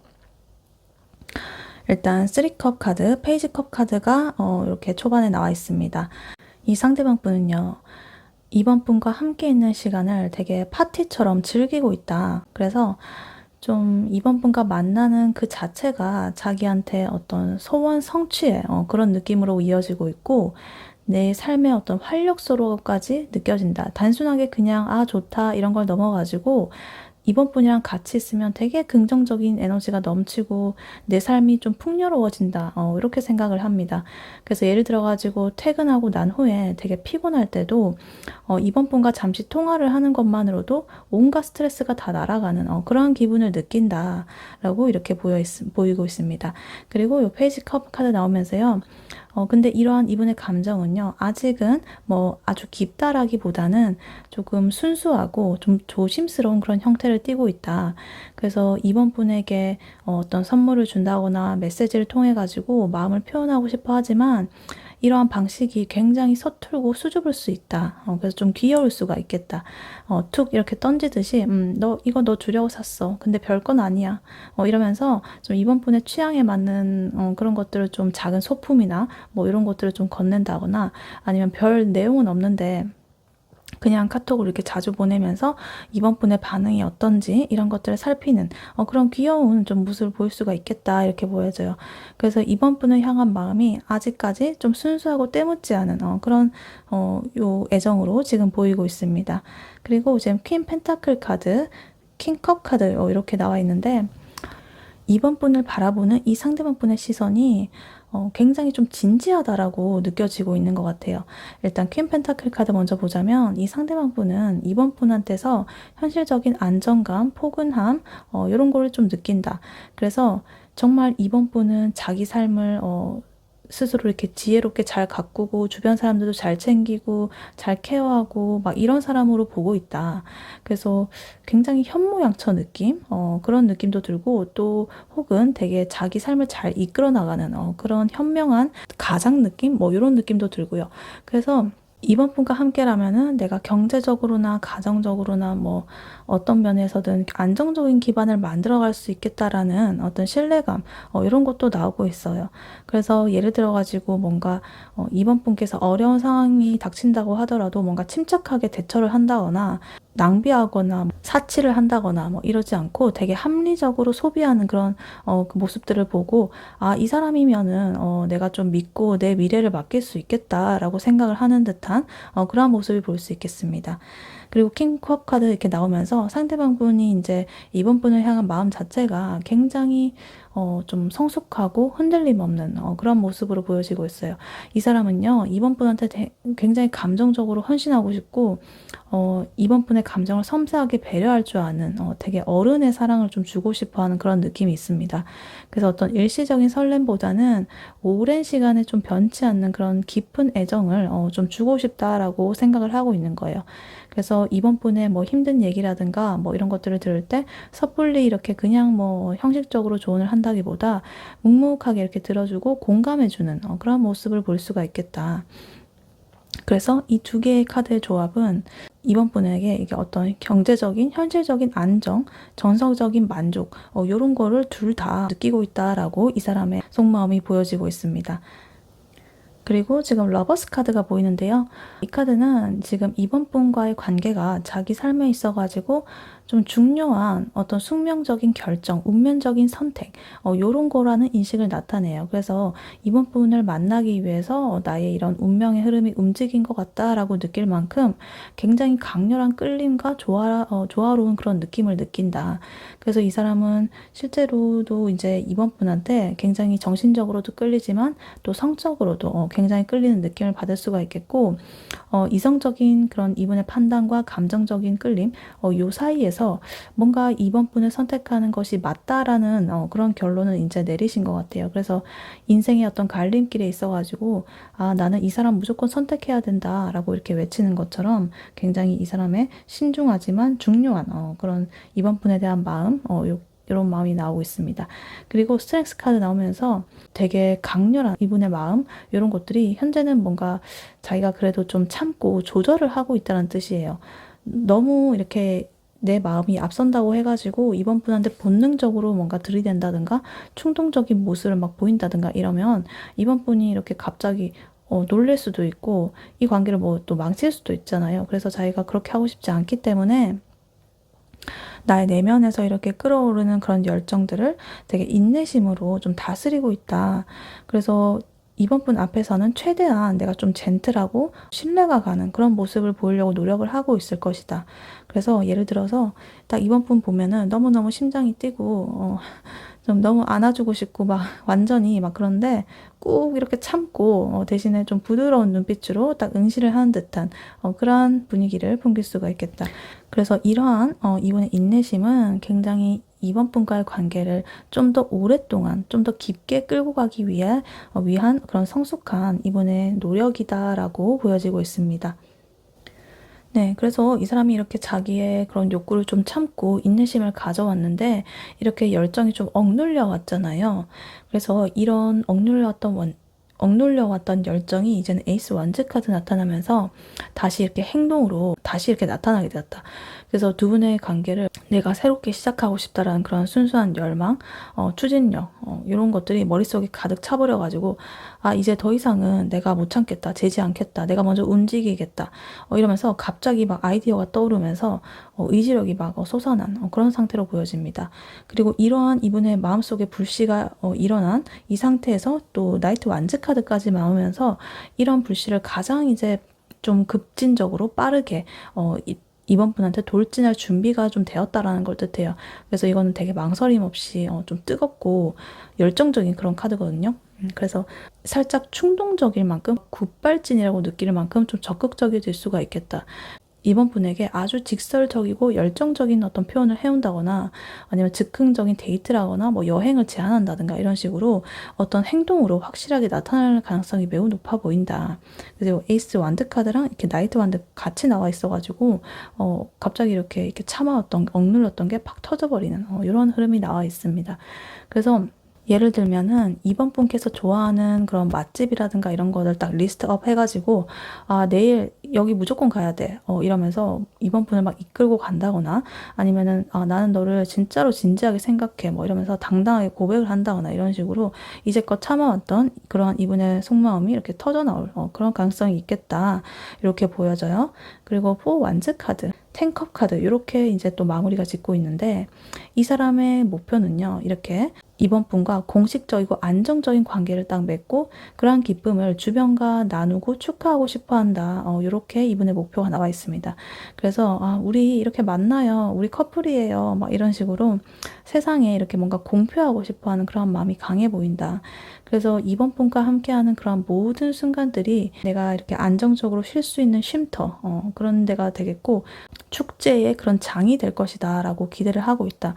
일단 3컵 카드, 페이지 컵 카드가 이렇게 초반에 나와 있습니다. 이 상대방 분은요, 이번 분과 함께 있는 시간을 되게 파티처럼 즐기고 있다. 그래서 좀 이번 분과 만나는 그 자체가 자기한테 어떤 소원 성취의 그런 느낌으로 이어지고 있고, 내 삶의 어떤 활력소로까지 느껴진다. 단순하게 그냥 아 좋다 이런 걸 넘어가지고 이번 분이랑 같이 있으면 되게 긍정적인 에너지가 넘치고 내 삶이 좀 풍요로워진다. 이렇게 생각을 합니다. 그래서 예를 들어가지고 퇴근하고 난 후에 되게 피곤할 때도 이번 분과 잠시 통화를 하는 것만으로도 온갖 스트레스가 다 날아가는 그런 기분을 느낀다라고 이렇게 보이고 있습니다. 그리고 이 페이지 컵 카드 나오면서요. 근데 이러한 이분의 감정은요, 아직은 뭐 아주 깊다라기보다는 조금 순수하고 좀 조심스러운 그런 형태를 띠고 있다. 그래서 이번 분에게 어떤 선물을 준다거나 메시지를 통해 가지고 마음을 표현하고 싶어 하지만 이러한 방식이 굉장히 서툴고 수줍을 수 있다. 그래서 좀 귀여울 수가 있겠다. 툭 이렇게 던지듯이 이거 너 주려고 샀어. 근데 별건 아니야. 이러면서 좀 이번 분의 취향에 맞는 그런 것들을 좀 작은 소품이나 뭐 이런 것들을 좀 건넨다거나 아니면 별 내용은 없는데 그냥 카톡을 이렇게 자주 보내면서 이번 분의 반응이 어떤지 이런 것들을 살피는 그런 귀여운 좀 모습을 보일 수가 있겠다 이렇게 보여져요. 그래서 이번 분을 향한 마음이 아직까지 좀 순수하고 때묻지 않은 그런 요 애정으로 지금 보이고 있습니다. 그리고 지금 퀸 펜타클 카드, 킹컵 카드 이렇게 나와 있는데 이번 분을 바라보는 이 상대방 분의 시선이 굉장히 좀 진지하다라고 느껴지고 있는 것 같아요. 일단 퀸 펜타클 카드 먼저 보자면 이 상대방 분은 이번 분한테서 현실적인 안정감, 포근함 이런 거를 좀 느낀다. 그래서 정말 이번 분은 자기 삶을 스스로 이렇게 지혜롭게 잘 가꾸고 주변 사람들도 잘 챙기고 잘 케어하고 막 이런 사람으로 보고 있다. 그래서 굉장히 현모양처 느낌? 그런 느낌도 들고 또 혹은 되게 자기 삶을 잘 이끌어 나가는 그런 현명한 가장 느낌? 뭐 이런 느낌도 들고요. 그래서 이번 분과 함께라면은 내가 경제적으로나 가정적으로나 뭐 어떤 면에서든 안정적인 기반을 만들어갈 수 있겠다라는 어떤 신뢰감 이런 것도 나오고 있어요. 그래서 예를 들어가지고 뭔가 이번 분께서 어려운 상황이 닥친다고 하더라도 뭔가 침착하게 대처를 한다거나 낭비하거나 사치를 한다거나 뭐 이러지 않고 되게 합리적으로 소비하는 그런 그 모습들을 보고 이 사람이면은 내가 좀 믿고 내 미래를 맡길 수 있겠다라고 생각을 하는 듯한 그러한 모습을 볼 수 있겠습니다. 그리고 킹컵 카드 이렇게 나오면서 상대방 분이 이제 이번 분을 향한 마음 자체가 굉장히 좀 성숙하고 흔들림 없는 그런 모습으로 보여지고 있어요. 이 사람은요, 이번 분한테 굉장히 감정적으로 헌신하고 싶고, 이번 분의 감정을 섬세하게 배려할 줄 아는 되게 어른의 사랑을 좀 주고 싶어 하는 그런 느낌이 있습니다. 그래서 어떤 일시적인 설렘보다는 오랜 시간에 좀 변치 않는 그런 깊은 애정을 좀 주고 싶다라고 생각을 하고 있는 거예요. 그래서 이번 분의 뭐 힘든 얘기라든가 뭐 이런 것들을 들을 때 섣불리 이렇게 그냥 뭐 형식적으로 조언을 한다기보다 묵묵하게 이렇게 들어주고 공감해주는 그런 모습을 볼 수가 있겠다. 그래서 이 두 개의 카드의 조합은 이번 분에게 이게 어떤 경제적인, 현실적인 안정, 정서적인 만족, 이런 거를 둘 다 느끼고 있다라고 이 사람의 속마음이 보여지고 있습니다. 그리고 지금 러버스 카드가 보이는데요. 이 카드는 지금 이번 분과의 관계가 자기 삶에 있어가지고 좀 중요한 어떤 숙명적인 결정, 운명적인 선택, 요런 거라는 인식을 나타내요. 그래서 이번 분을 만나기 위해서 나의 이런 운명의 흐름이 움직인 것 같다라고 느낄 만큼 굉장히 강렬한 끌림과 조화로운 그런 느낌을 느낀다. 그래서 이 사람은 실제로도 이제 이번 분한테 굉장히 정신적으로도 끌리지만 또 성적으로도 굉장히 끌리는 느낌을 받을 수가 있겠고, 이성적인 그런 이분의 판단과 감정적인 끌림, 요 사이에서 뭔가 이번 분을 선택하는 것이 맞다라는 그런 결론을 이제 내리신 것 같아요. 그래서 인생의 어떤 갈림길에 있어가지고 나는 이 사람 무조건 선택해야 된다라고 이렇게 외치는 것처럼 굉장히 이 사람의 신중하지만 중요한 그런 이번 분에 대한 마음, 이런 마음이 나오고 있습니다. 그리고 스트렝스 카드 나오면서 되게 강렬한 이분의 마음, 이런 것들이 현재는 뭔가 자기가 그래도 좀 참고 조절을 하고 있다는 뜻이에요. 너무 이렇게 내 마음이 앞선다고 해가지고 이번 분한테 본능적으로 뭔가 들이댄다든가 충동적인 모습을 막 보인다든가 이러면 이번 분이 이렇게 갑자기 놀랄 수도 있고 이 관계를 뭐 또 망칠 수도 있잖아요. 그래서 자기가 그렇게 하고 싶지 않기 때문에 나의 내면에서 이렇게 끌어오르는 그런 열정들을 되게 인내심으로 좀 다스리고 있다. 그래서 이번 분 앞에서는 최대한 내가 좀 젠틀하고 신뢰가 가는 그런 모습을 보이려고 노력을 하고 있을 것이다. 그래서 예를 들어서 딱 이번 분 보면은 너무너무 심장이 뛰고 좀 너무 안아주고 싶고 막 완전히 막 그런데 꾹 이렇게 참고 대신에 좀 부드러운 눈빛으로 딱 응시를 하는 듯한 그러한 분위기를 풍길 수가 있겠다. 그래서 이러한 이분의 인내심은 굉장히 이번 분과의 관계를 좀 더 오랫동안 좀 더 깊게 끌고 가기 위한 그런 성숙한 이분의 노력이다라고 보여지고 있습니다. 네, 그래서 이 사람이 이렇게 자기의 그런 욕구를 좀 참고 인내심을 가져왔는데 이렇게 열정이 좀 억눌려 왔잖아요. 그래서 이런 억눌려 왔던 열정이 이제는 에이스 원즈 카드 나타나면서 다시 이렇게 행동으로 다시 이렇게 나타나게 되었다. 그래서 두 분의 관계를 내가 새롭게 시작하고 싶다라는 그런 순수한 열망, 추진력, 이런 것들이 머릿속에 가득 차버려가지고 이제 더 이상은 내가 못 참겠다, 재지 않겠다, 내가 먼저 움직이겠다, 이러면서 갑자기 막 아이디어가 떠오르면서 의지력이 막 솟아난 그런 상태로 보여집니다. 그리고 이러한 이분의 마음속에 불씨가 일어난 이 상태에서 또 나이트 완즈 카드까지 나오면서 이런 불씨를 가장 이제 좀 급진적으로 빠르게 이번 분한테 돌진할 준비가 좀 되었다라는 걸 뜻해요. 그래서 이거는 되게 망설임 없이 좀 뜨겁고 열정적인 그런 카드거든요. 그래서 살짝 충동적일 만큼 급발진이라고 느낄 만큼 좀 적극적이될 수가 있겠다. 이번 분에게 아주 직설적이고 열정적인 어떤 표현을 해온다거나 아니면 즉흥적인 데이트라거나 뭐 여행을 제안한다든가 이런 식으로 어떤 행동으로 확실하게 나타날 가능성이 매우 높아 보인다. 그리고 에이스 완드 카드랑 이렇게 나이트 완드 같이 나와 있어가지고 갑자기 이렇게 참아왔던 억눌렀던 게 팍 터져버리는 이런 흐름이 나와 있습니다. 그래서 예를 들면은 이번 분께서 좋아하는 그런 맛집이라든가 이런 거를 딱 리스트업 해가지고 내일 여기 무조건 가야 돼 이러면서 이번 분을 막 이끌고 간다거나 아니면은 나는 너를 진짜로 진지하게 생각해 뭐 이러면서 당당하게 고백을 한다거나 이런 식으로 이제껏 참아왔던 그러한 이분의 속마음이 이렇게 터져 나올 그런 가능성이 있겠다 이렇게 보여져요. 그리고 포 완즈 카드 텐컵 카드 이렇게 이제 또 마무리가 짓고 있는데 이 사람의 목표는요. 이렇게 이번 분과 공식적이고 안정적인 관계를 딱 맺고 그러한 기쁨을 주변과 나누고 축하하고 싶어 한다. 이렇게 이분의 목표가 나와 있습니다. 그래서 우리 이렇게 만나요. 우리 커플이에요. 막 이런 식으로 세상에 이렇게 뭔가 공표하고 싶어 하는 그런 마음이 강해 보인다. 그래서 이번 분과 함께하는 그런 모든 순간들이 내가 이렇게 안정적으로 쉴 수 있는 쉼터 그런 데가 되겠고 축제의 그런 장이 될 것이다 라고 기대를 하고 있다.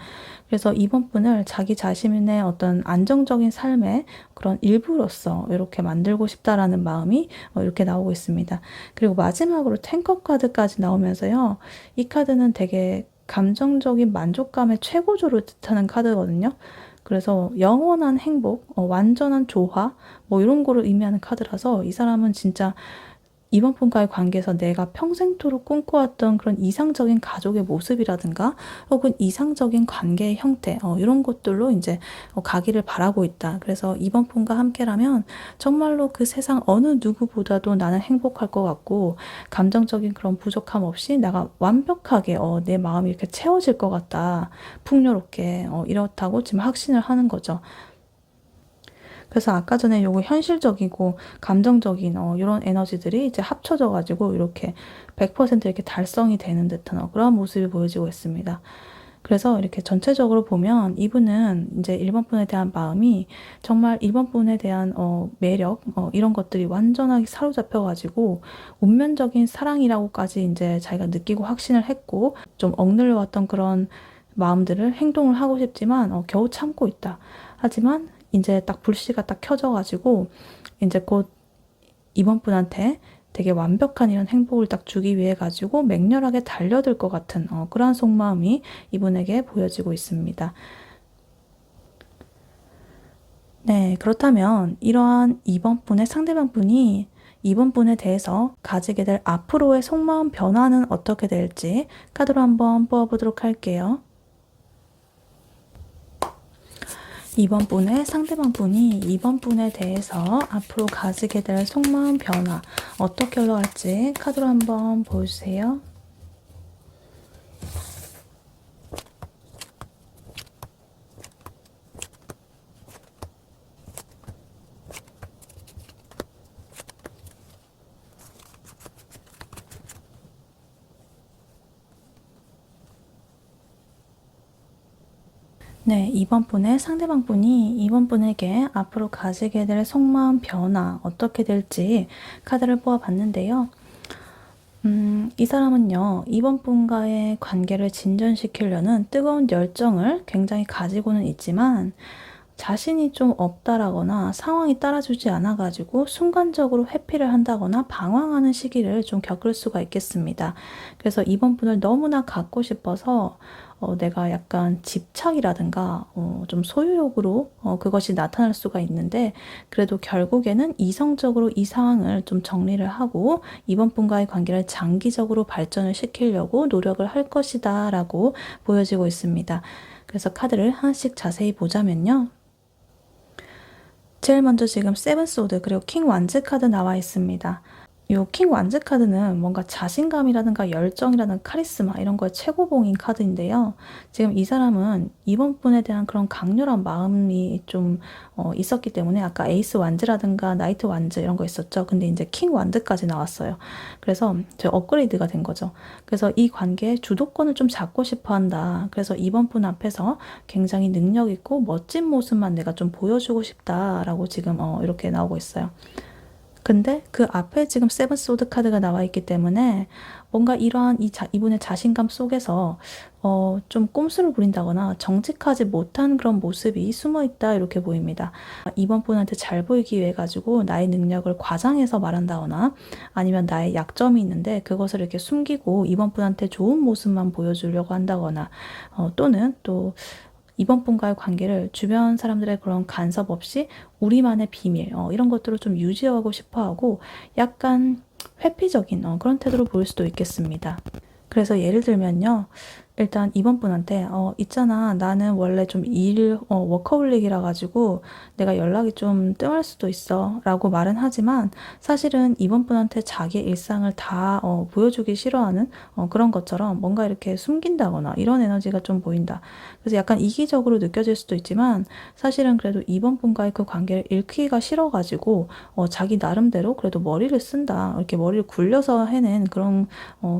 그래서 이번 분을 자기 자신의 어떤 안정적인 삶의 그런 일부로서 이렇게 만들고 싶다라는 마음이 이렇게 나오고 있습니다. 그리고 마지막으로 텐컵 카드까지 나오면서요. 이 카드는 되게 감정적인 만족감의 최고조를 뜻하는 카드거든요. 그래서 영원한 행복, 완전한 조화, 뭐 이런 거를 의미하는 카드라서 이 사람은 진짜 이번 분과의 관계에서 내가 평생토록 꿈꿔왔던 그런 이상적인 가족의 모습이라든가 혹은 이상적인 관계의 형태 이런 것들로 이제 가기를 바라고 있다. 그래서 이번 분과 함께라면 정말로 그 세상 어느 누구보다도 나는 행복할 것 같고 감정적인 그런 부족함 없이 내가 완벽하게 내 마음이 이렇게 채워질 것 같다. 풍요롭게 이렇다고 지금 확신을 하는 거죠. 그래서 아까 전에 요거 현실적이고 감정적인 이런 에너지들이 이제 합쳐져 가지고 이렇게 100% 이렇게 달성이 되는 듯한 그런 모습이 보여지고 있습니다. 그래서 이렇게 전체적으로 보면 이분은 이제 1번 분에 대한 마음이 정말 1번 분에 대한 매력 이런 것들이 완전하게 사로잡혀 가지고 운명적인 사랑이라고까지 이제 자기가 느끼고 확신을 했고 좀 억눌려 왔던 그런 마음들을 행동을 하고 싶지만 겨우 참고 있다. 하지만 이제 딱 불씨가 딱 켜져가지고 이제 곧 이번 분한테 되게 완벽한 이런 행복을 딱 주기 위해 가지고 맹렬하게 달려들 것 같은 그러한 속마음이 이분에게 보여지고 있습니다. 네, 그렇다면 이러한 이번 분의 상대방 분이 이번 분에 대해서 가지게 될 앞으로의 속마음 변화는 어떻게 될지 카드로 한번 뽑아보도록 할게요. 이번 분의 상대방 분이 이번 분에 대해서 앞으로 가지게 될 속마음 변화 어떻게 흘러갈지 카드로 한번 보여주세요. 네, 이번 분의 상대방 분이 이번 분에게 앞으로 가지게 될 속마음 변화 어떻게 될지 카드를 뽑아봤는데요. 이 사람은요, 이번 분과의 관계를 진전시키려는 뜨거운 열정을 굉장히 가지고는 있지만 자신이 좀 없다라거나 상황이 따라주지 않아가지고 순간적으로 회피를 한다거나 방황하는 시기를 좀 겪을 수가 있겠습니다. 그래서 이번 분을 너무나 갖고 싶어서 내가 약간 집착이라든가 좀 소유욕으로 그것이 나타날 수가 있는데 그래도 결국에는 이성적으로 이 상황을 좀 정리를 하고 이번 분과의 관계를 장기적으로 발전을 시키려고 노력을 할 것이다 라고 보여지고 있습니다. 그래서 카드를 하나씩 자세히 보자면요. 제일 먼저 지금 세븐 소드 그리고 킹 완즈 카드 나와 있습니다. 요 킹 완즈 카드는 뭔가 자신감이라든가 열정이라든가 카리스마 이런 거에 최고봉인 카드인데요. 지금 이 사람은 이번 분에 대한 그런 강렬한 마음이 좀 있었기 때문에 아까 에이스 완즈라든가 나이트 완즈 이런 거 있었죠. 근데 이제 킹 완즈까지 나왔어요. 그래서 저 업그레이드가 된 거죠. 그래서 이 관계의 주도권을 좀 잡고 싶어 한다. 그래서 이번 분 앞에서 굉장히 능력 있고 멋진 모습만 내가 좀 보여주고 싶다라고 지금 이렇게 나오고 있어요. 근데 그 앞에 지금 세븐 소드 카드가 나와 있기 때문에 뭔가 이러한 이분의 자신감 속에서 좀 꼼수를 부린다거나 정직하지 못한 그런 모습이 숨어 있다 이렇게 보입니다. 이번 분한테 잘 보이기 위해 가지고 나의 능력을 과장해서 말한다거나 아니면 나의 약점이 있는데 그것을 이렇게 숨기고 이번 분한테 좋은 모습만 보여주려고 한다거나 또는 또 이번 분과의 관계를 주변 사람들의 그런 간섭 없이 우리만의 비밀 이런 것들을 좀 유지하고 싶어하고 약간 회피적인 그런 태도를 보일 수도 있겠습니다. 그래서 예를 들면요. 일단 이번 분한테 있잖아, 나는 원래 좀 워커홀릭이라 가지고 내가 연락이 좀 뜸할 수도 있어 라고 말은 하지만 사실은 이번 분한테 자기의 일상을 다 보여주기 싫어하는 그런 것처럼 뭔가 이렇게 숨긴다거나 이런 에너지가 좀 보인다. 그래서 약간 이기적으로 느껴질 수도 있지만 사실은 그래도 이번 분과의 그 관계를 잃기가 싫어가지고 자기 나름대로 그래도 머리를 쓴다, 이렇게 머리를 굴려서 해낸 그런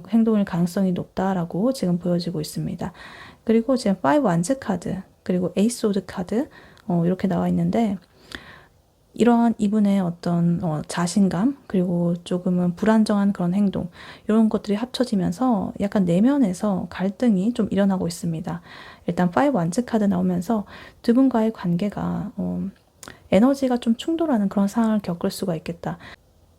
행동일 가능성이 높다라고 지금 보여지고 있습니다. 그리고 지금 5 완즈 카드, 그리고 에이스 오드 카드 이렇게 나와 있는데 이러한 이분의 어떤 자신감, 그리고 조금은 불안정한 그런 행동, 이런 것들이 합쳐지면서 약간 내면에서 갈등이 좀 일어나고 있습니다. 일단 5 완즈 카드 나오면서 두 분과의 관계가 에너지가 좀 충돌하는 그런 상황을 겪을 수가 있겠다.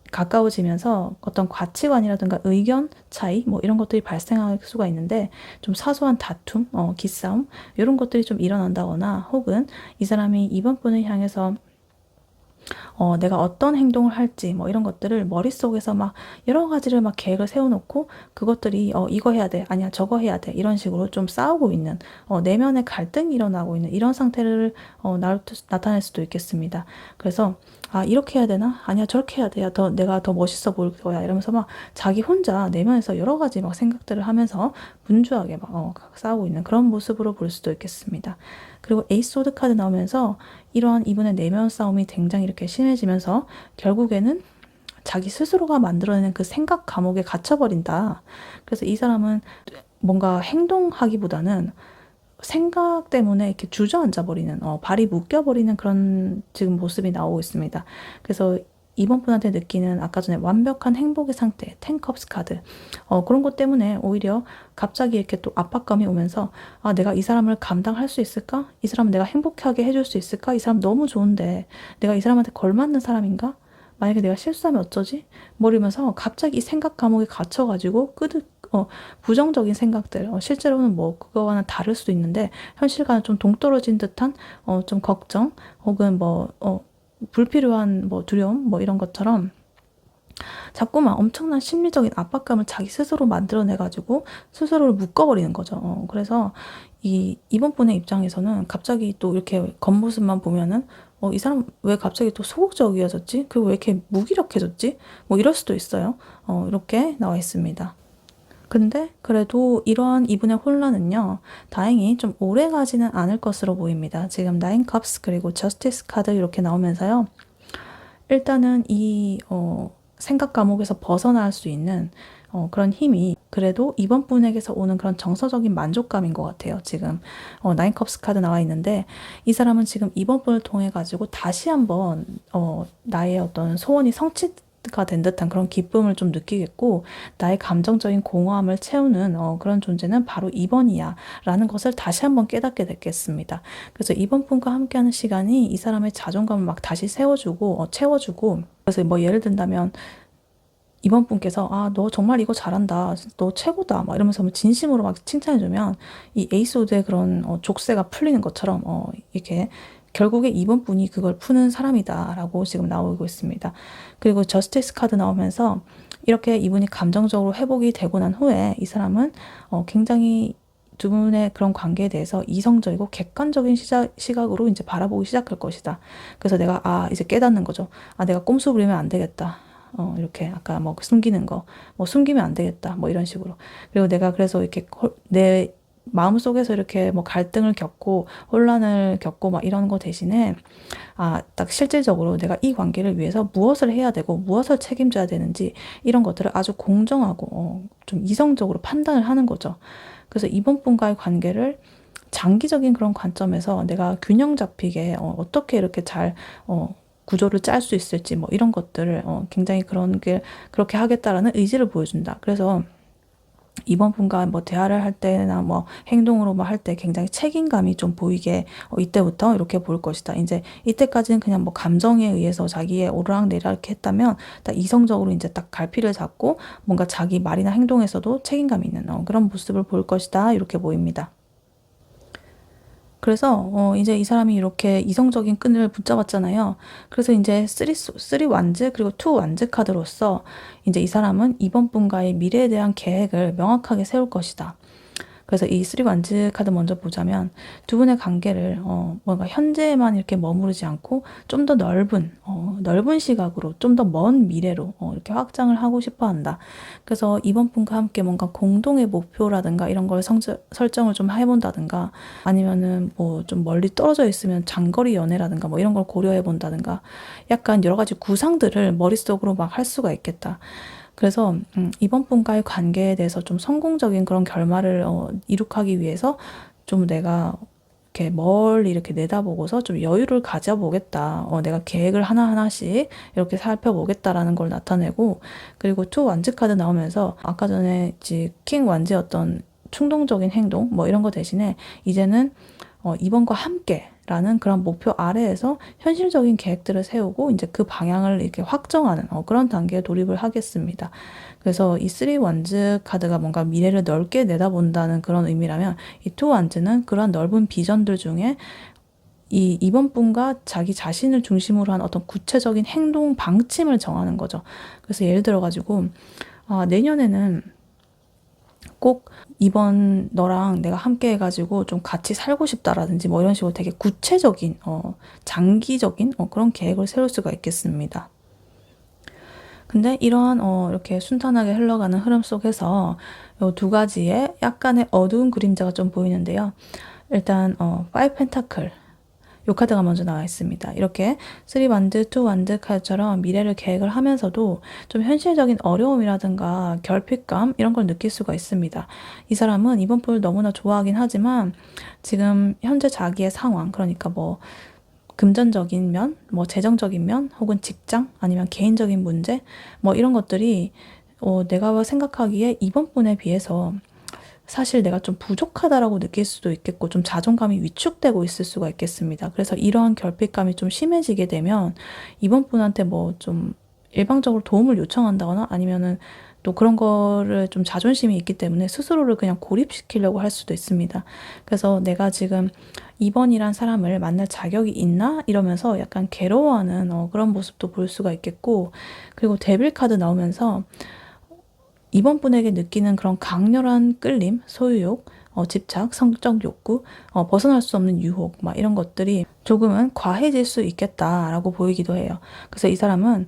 가까워지면서 어떤 가치관이라든가 의견 차이 뭐 이런 것들이 발생할 수가 있는데 좀 사소한 다툼, 기싸움 이런 것들이 좀 일어난다거나 혹은 이 사람이 이번 분을 향해서 내가 어떤 행동을 할지 뭐 이런 것들을 머릿속에서 막 여러 가지를 막 계획을 세워놓고 그것들이 이거 해야 돼, 아니야 저거 해야 돼, 이런 식으로 좀 싸우고 있는 내면의 갈등이 일어나고 있는 이런 상태를 나타낼 수도 있겠습니다. 그래서 이렇게 해야 되나? 아니야 저렇게 해야 돼. 야, 내가 더 멋있어 보일 거야. 이러면서 막 자기 혼자 내면에서 여러 가지 막 생각들을 하면서 분주하게 막 싸우고 있는 그런 모습으로 볼 수도 있겠습니다. 그리고 에이스 소드 카드 나오면서 이러한 이분의 내면 싸움이 굉장히 이렇게 심해지면서 결국에는 자기 스스로가 만들어내는 그 생각 감옥에 갇혀버린다. 그래서 이 사람은 뭔가 행동하기보다는 생각 때문에 이렇게 주저앉아 버리는, 발이 묶여버리는 그런 지금 모습이 나오고 있습니다. 그래서 이번 분한테 느끼는 아까 전에 완벽한 행복의 상태, 10컵스 카드, 그런 것 때문에 오히려 갑자기 이렇게 또 압박감이 오면서 내가 이 사람을 감당할 수 있을까? 이 사람 내가 행복하게 해줄 수 있을까? 이 사람 너무 좋은데 내가 이 사람한테 걸맞는 사람인가? 만약에 내가 실수하면 어쩌지? 뭐 이러면서 갑자기 이 생각 감옥에 갇혀가지고 부정적인 생각들, 실제로는 뭐 그거와는 다를 수도 있는데 현실과는 좀 동떨어진 듯한 좀 걱정 혹은 불필요한 두려움 뭐 이런 것처럼 자꾸만 엄청난 심리적인 압박감을 자기 스스로 만들어내가지고 스스로를 묶어버리는 거죠. 그래서 이번 분의 입장에서는 갑자기 또 이렇게 겉모습만 보면은 이 사람 왜 갑자기 또 소극적이어졌지? 그리고 왜 이렇게 무기력해졌지? 뭐 이럴 수도 있어요. 이렇게 나와 있습니다. 근데 그래도 이러한 이분의 혼란은요, 다행히 좀 오래 가지는 않을 것으로 보입니다. 지금 9 컵스 그리고 저스티스 카드 이렇게 나오면서요. 일단은 생각 감옥에서 벗어날 수 있는 그런 힘이 그래도 이번 분에게서 오는 그런 정서적인 만족감인 것 같아요. 지금 9 컵스 카드 나와 있는데 이 사람은 지금 이번 분을 통해 가지고 다시 한번 나의 어떤 소원이 성취가 된 듯한 그런 기쁨을 좀 느끼겠고 나의 감정적인 공허함을 채우는 그런 존재는 바로 2번이야 라는 것을 다시 한번 깨닫게 됐겠습니다. 그래서 이번 분과 함께하는 시간이 이 사람의 자존감을 막 다시 세워주고 채워주고, 그래서 뭐 예를 든다면 이번 분께서 너 정말 이거 잘한다, 너 최고다 막 이러면서 진심으로 막 칭찬해주면 이 에이소드의 그런 족쇄가 풀리는 것처럼 이렇게 결국에 이번 분이 그걸 푸는 사람이다 라고 지금 나오고 있습니다. 그리고 저스티스 카드 나오면서 이렇게 이분이 감정적으로 회복이 되고 난 후에 이 사람은 굉장히 두 분의 그런 관계에 대해서 이성적이고 객관적인 시각으로 이제 바라보기 시작할 것이다. 그래서 내가 이제 깨닫는 거죠. 내가 꼼수 부리면 안 되겠다. 이렇게 아까 숨기는 거, 숨기면 안 되겠다. 뭐 이런 식으로. 그리고 내가 그래서 이렇게 내 마음속에서 이렇게 갈등을 겪고 혼란을 겪고 막 이런 거 대신에 딱 실질적으로 내가 이 관계를 위해서 무엇을 해야 되고 무엇을 책임져야 되는지 이런 것들을 아주 공정하고 좀 이성적으로 판단을 하는 거죠. 그래서 이번 분과의 관계를 장기적인 그런 관점에서 내가 균형 잡히게 어떻게 이렇게 잘 구조를 짤 수 있을지 뭐 이런 것들을 굉장히 그렇게 하겠다라는 의지를 보여준다. 그래서 이번 분과 대화를 할 때나 행동으로 할 때 굉장히 책임감이 좀 보이게 이때부터 이렇게 볼 것이다. 이제 이때까지는 그냥 감정에 의해서 자기의 오르락내리락 했다면 딱 이성적으로 이제 딱 갈피를 잡고 뭔가 자기 말이나 행동에서도 책임감 있는 그런 모습을 볼 것이다. 이렇게 보입니다. 그래서 이제 이 사람이 이렇게 이성적인 끈을 붙잡았잖아요. 그래서 이제 3 완즈 그리고 2 완즈 카드로서 이제 이 사람은 이번 분과의 미래에 대한 계획을 명확하게 세울 것이다. 그래서 이 쓰리 완즈 카드 먼저 보자면 두 분의 관계를 뭔가 현재에만 이렇게 머무르지 않고 좀 더 넓은 시각으로 좀 더 먼 미래로 이렇게 확장을 하고 싶어 한다. 그래서 이번 분과 함께 뭔가 공동의 목표라든가 이런 걸 설정을 좀 해본다든가 아니면은 뭐 좀 멀리 떨어져 있으면 장거리 연애라든가 뭐 이런 걸 고려해 본다든가 약간 여러 가지 구상들을 머릿속으로 막 할 수가 있겠다. 그래서 이번 분과의 관계에 대해서 좀 성공적인 그런 결말을 이룩하기 위해서 좀 내가 이렇게 멀리 이렇게 내다보고서 좀 여유를 가져보겠다. 내가 계획을 하나하나씩 이렇게 살펴보겠다라는 걸 나타내고, 그리고 투 완즈 카드 나오면서 아까 전에 킹 완즈의 어떤 충동적인 행동 뭐 이런 거 대신에 이제는 이번과 함께 라는 그런 목표 아래에서 현실적인 계획들을 세우고 이제 그 방향을 이렇게 확정하는 그런 단계에 돌입을 하겠습니다. 그래서 이 쓰리 완즈 카드가 뭔가 미래를 넓게 내다본다는 그런 의미라면 이 투 완즈는 그런 넓은 비전들 중에 이번 분과 자기 자신을 중심으로 한 어떤 구체적인 행동 방침을 정하는 거죠. 그래서 예를 들어가지고 내년에는 꼭 이번 너랑 내가 함께 해가지고 좀 같이 살고 싶다라든지 뭐 이런 식으로 되게 구체적인 장기적인 그런 계획을 세울 수가 있겠습니다. 근데 이러한 이렇게 순탄하게 흘러가는 흐름 속에서 이 두 가지의 약간의 어두운 그림자가 좀 보이는데요. 일단 파이브 펜타클 이 카드가 먼저 나와 있습니다. 이렇게 3완드, 2완드 카드처럼 미래를 계획을 하면서도 좀 현실적인 어려움이라든가 결핍감 이런 걸 느낄 수가 있습니다. 이 사람은 이번 분을 너무나 좋아하긴 하지만 지금 현재 자기의 상황, 그러니까 뭐 금전적인 면, 뭐 재정적인 면, 혹은 직장, 아니면 개인적인 문제, 뭐 이런 것들이 내가 생각하기에 이번 분에 비해서 사실 내가 좀 부족하다라고 느낄 수도 있겠고 좀 자존감이 위축되고 있을 수가 있겠습니다. 그래서 이러한 결핍감이 좀 심해지게 되면 이번 분한테 뭐 좀 일방적으로 도움을 요청한다거나 아니면은 또 그런 거를 좀 자존심이 있기 때문에 스스로를 그냥 고립시키려고 할 수도 있습니다. 그래서 내가 지금 이번이란 사람을 만날 자격이 있나? 이러면서 약간 괴로워하는 그런 모습도 볼 수가 있겠고, 그리고 데빌 카드 나오면서 이번 분에게 느끼는 그런 강렬한 끌림, 소유욕, 집착, 성적 욕구, 벗어날 수 없는 유혹, 막 이런 것들이 조금은 과해질 수 있겠다라고 보이기도 해요. 그래서 이 사람은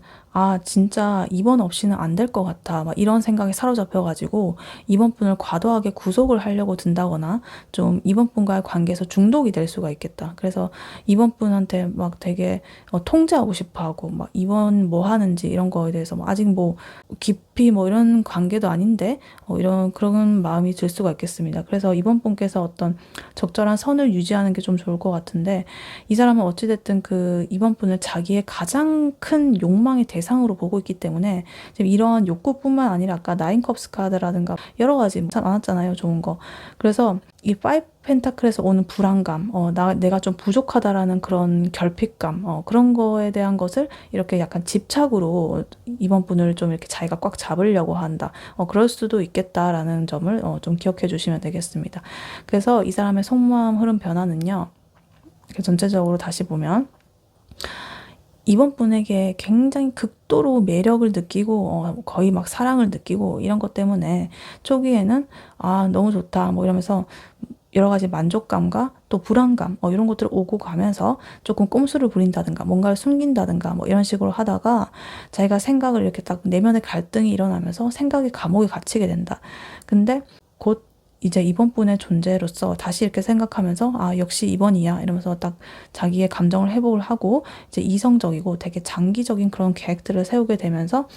진짜 이번 없이는 안 될 것 같아. 막 이런 생각에 사로잡혀가지고 이번 분을 과도하게 구속을 하려고 든다거나 좀 이번 분과의 관계에서 중독이 될 수가 있겠다. 그래서 이번 분한테 막 되게 통제하고 싶어 하고 막 이번 뭐 하는지 이런 거에 대해서 뭐 아직 뭐 깊이 뭐 이런 관계도 아닌데 이런 그런 마음이 들 수가 있겠습니다. 그래서 이번 분께서 어떤 적절한 선을 유지하는 게 좀 좋을 것 같은데 이 사람은 어찌됐든 그 이번 분을 자기의 가장 큰 욕망의 대상으로 보고 있기 때문에 지금 이러한 욕구뿐만 아니라 아까 나인컵스 카드라든가 여러 가지 많았잖아요. 좋은 거. 그래서 이 파이브 펜타클에서 오는 불안감, 내가 좀 부족하다라는 그런 결핍감, 그런 거에 대한 것을 이렇게 약간 집착으로 이번 분을 좀 이렇게 자기가 꽉 잡으려고 한다. 그럴 수도 있겠다라는 점을 좀 기억해 주시면 되겠습니다. 그래서 이 사람의 속마음 흐름 변화는요. 이렇게 전체적으로 다시 보면 이번 분에게 굉장히 극도로 매력을 느끼고 거의 막 사랑을 느끼고 이런 것 때문에 초기에는 너무 좋다 뭐 이러면서 여러 가지 만족감과 또 불안감 이런 것들을 오고 가면서 조금 꼼수를 부린다든가 뭔가를 숨긴다든가 뭐 이런 식으로 하다가 자기가 생각을 이렇게 딱 내면의 갈등이 일어나면서 생각의 감옥에 갇히게 된다. 근데 곧 이제 이번 분의 존재로서 다시 이렇게 생각하면서 역시 이번이야 이러면서 딱 자기의 감정을 회복을 하고 이제 이성적이고 되게 장기적인 그런 계획들을 세우게 되면서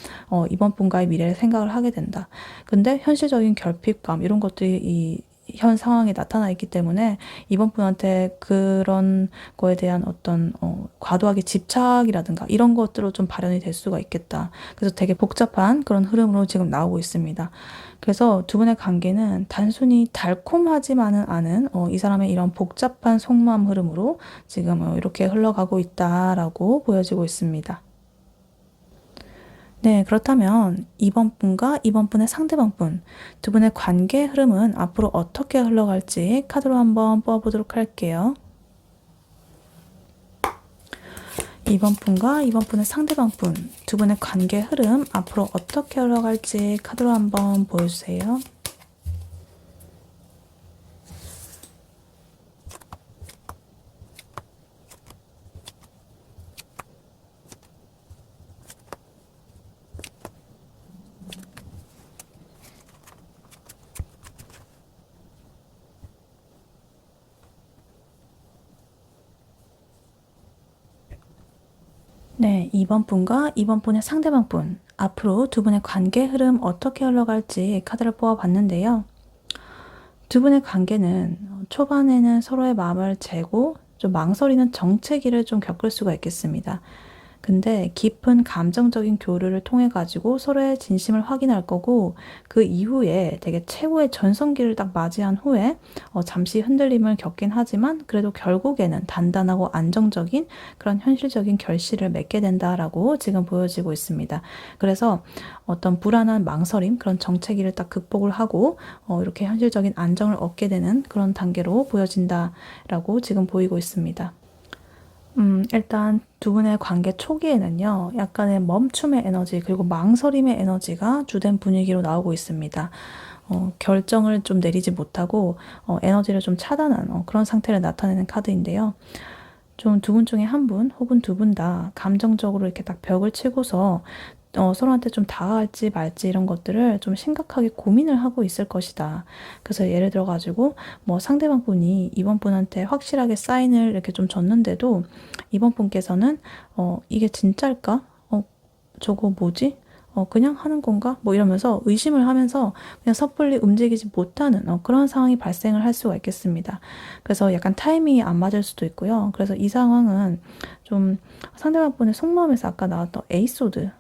이번 분과의 미래를 생각을 하게 된다. 근데 현실적인 결핍감 이런 것들이 이 현 상황에 나타나 있기 때문에 이번 분한테 그런 거에 대한 어떤 과도하게 집착이라든가 이런 것들로 좀 발현이 될 수가 있겠다. 그래서 되게 복잡한 그런 흐름으로 지금 나오고 있습니다. 그래서 두 분의 관계는 단순히 달콤하지만은 않은 이 사람의 이런 복잡한 속마음 흐름으로 지금 이렇게 흘러가고 있다라고 보여지고 있습니다. 네, 그렇다면 이번 분과 이번 분의 상대방 분, 두 분의 관계 흐름은 앞으로 어떻게 흘러갈지 카드로 한번 뽑아보도록 할게요. 이번 분과 이번 분의 상대방 분, 두 분의 관계 흐름 앞으로 어떻게 흘러갈지 카드로 한번 보여주세요. 네, 이번 분과 이번 분의 상대방 분, 앞으로 두 분의 관계 흐름 어떻게 흘러갈지 카드를 뽑아봤는데요. 두 분의 관계는 초반에는 서로의 마음을 재고 좀 망설이는 정체기를 좀 겪을 수가 있겠습니다. 근데 깊은 감정적인 교류를 통해 가지고 서로의 진심을 확인할 거고, 그 이후에 되게 최고의 전성기를 딱 맞이한 후에 잠시 흔들림을 겪긴 하지만 그래도 결국에는 단단하고 안정적인 그런 현실적인 결실을 맺게 된다라고 지금 보여지고 있습니다. 그래서 어떤 불안한 망설임, 그런 정체기를 딱 극복을 하고 이렇게 현실적인 안정을 얻게 되는 그런 단계로 보여진다라고 지금 보이고 있습니다. 일단 두 분의 관계 초기에는요, 약간의 멈춤의 에너지, 그리고 망설임의 에너지가 주된 분위기로 나오고 있습니다. 결정을 좀 내리지 못하고, 에너지를 좀 차단한 그런 상태를 나타내는 카드인데요. 좀 두 분 중에 한 분, 혹은 두 분 다 감정적으로 이렇게 딱 벽을 치고서 서로한테 좀 다가갈지 말지 이런 것들을 좀 심각하게 고민을 하고 있을 것이다. 그래서 예를 들어가지고 뭐 상대방 분이 이번 분한테 확실하게 사인을 이렇게 좀 줬는데도 이번 분께서는 이게 진짜일까? 저거 뭐지? 그냥 하는 건가? 뭐 이러면서 의심을 하면서 그냥 섣불리 움직이지 못하는 그런 상황이 발생을 할 수가 있겠습니다. 그래서 약간 타이밍이 안 맞을 수도 있고요. 그래서 이 상황은 좀 상대방 분의 속마음에서 아까 나왔던 에이소드,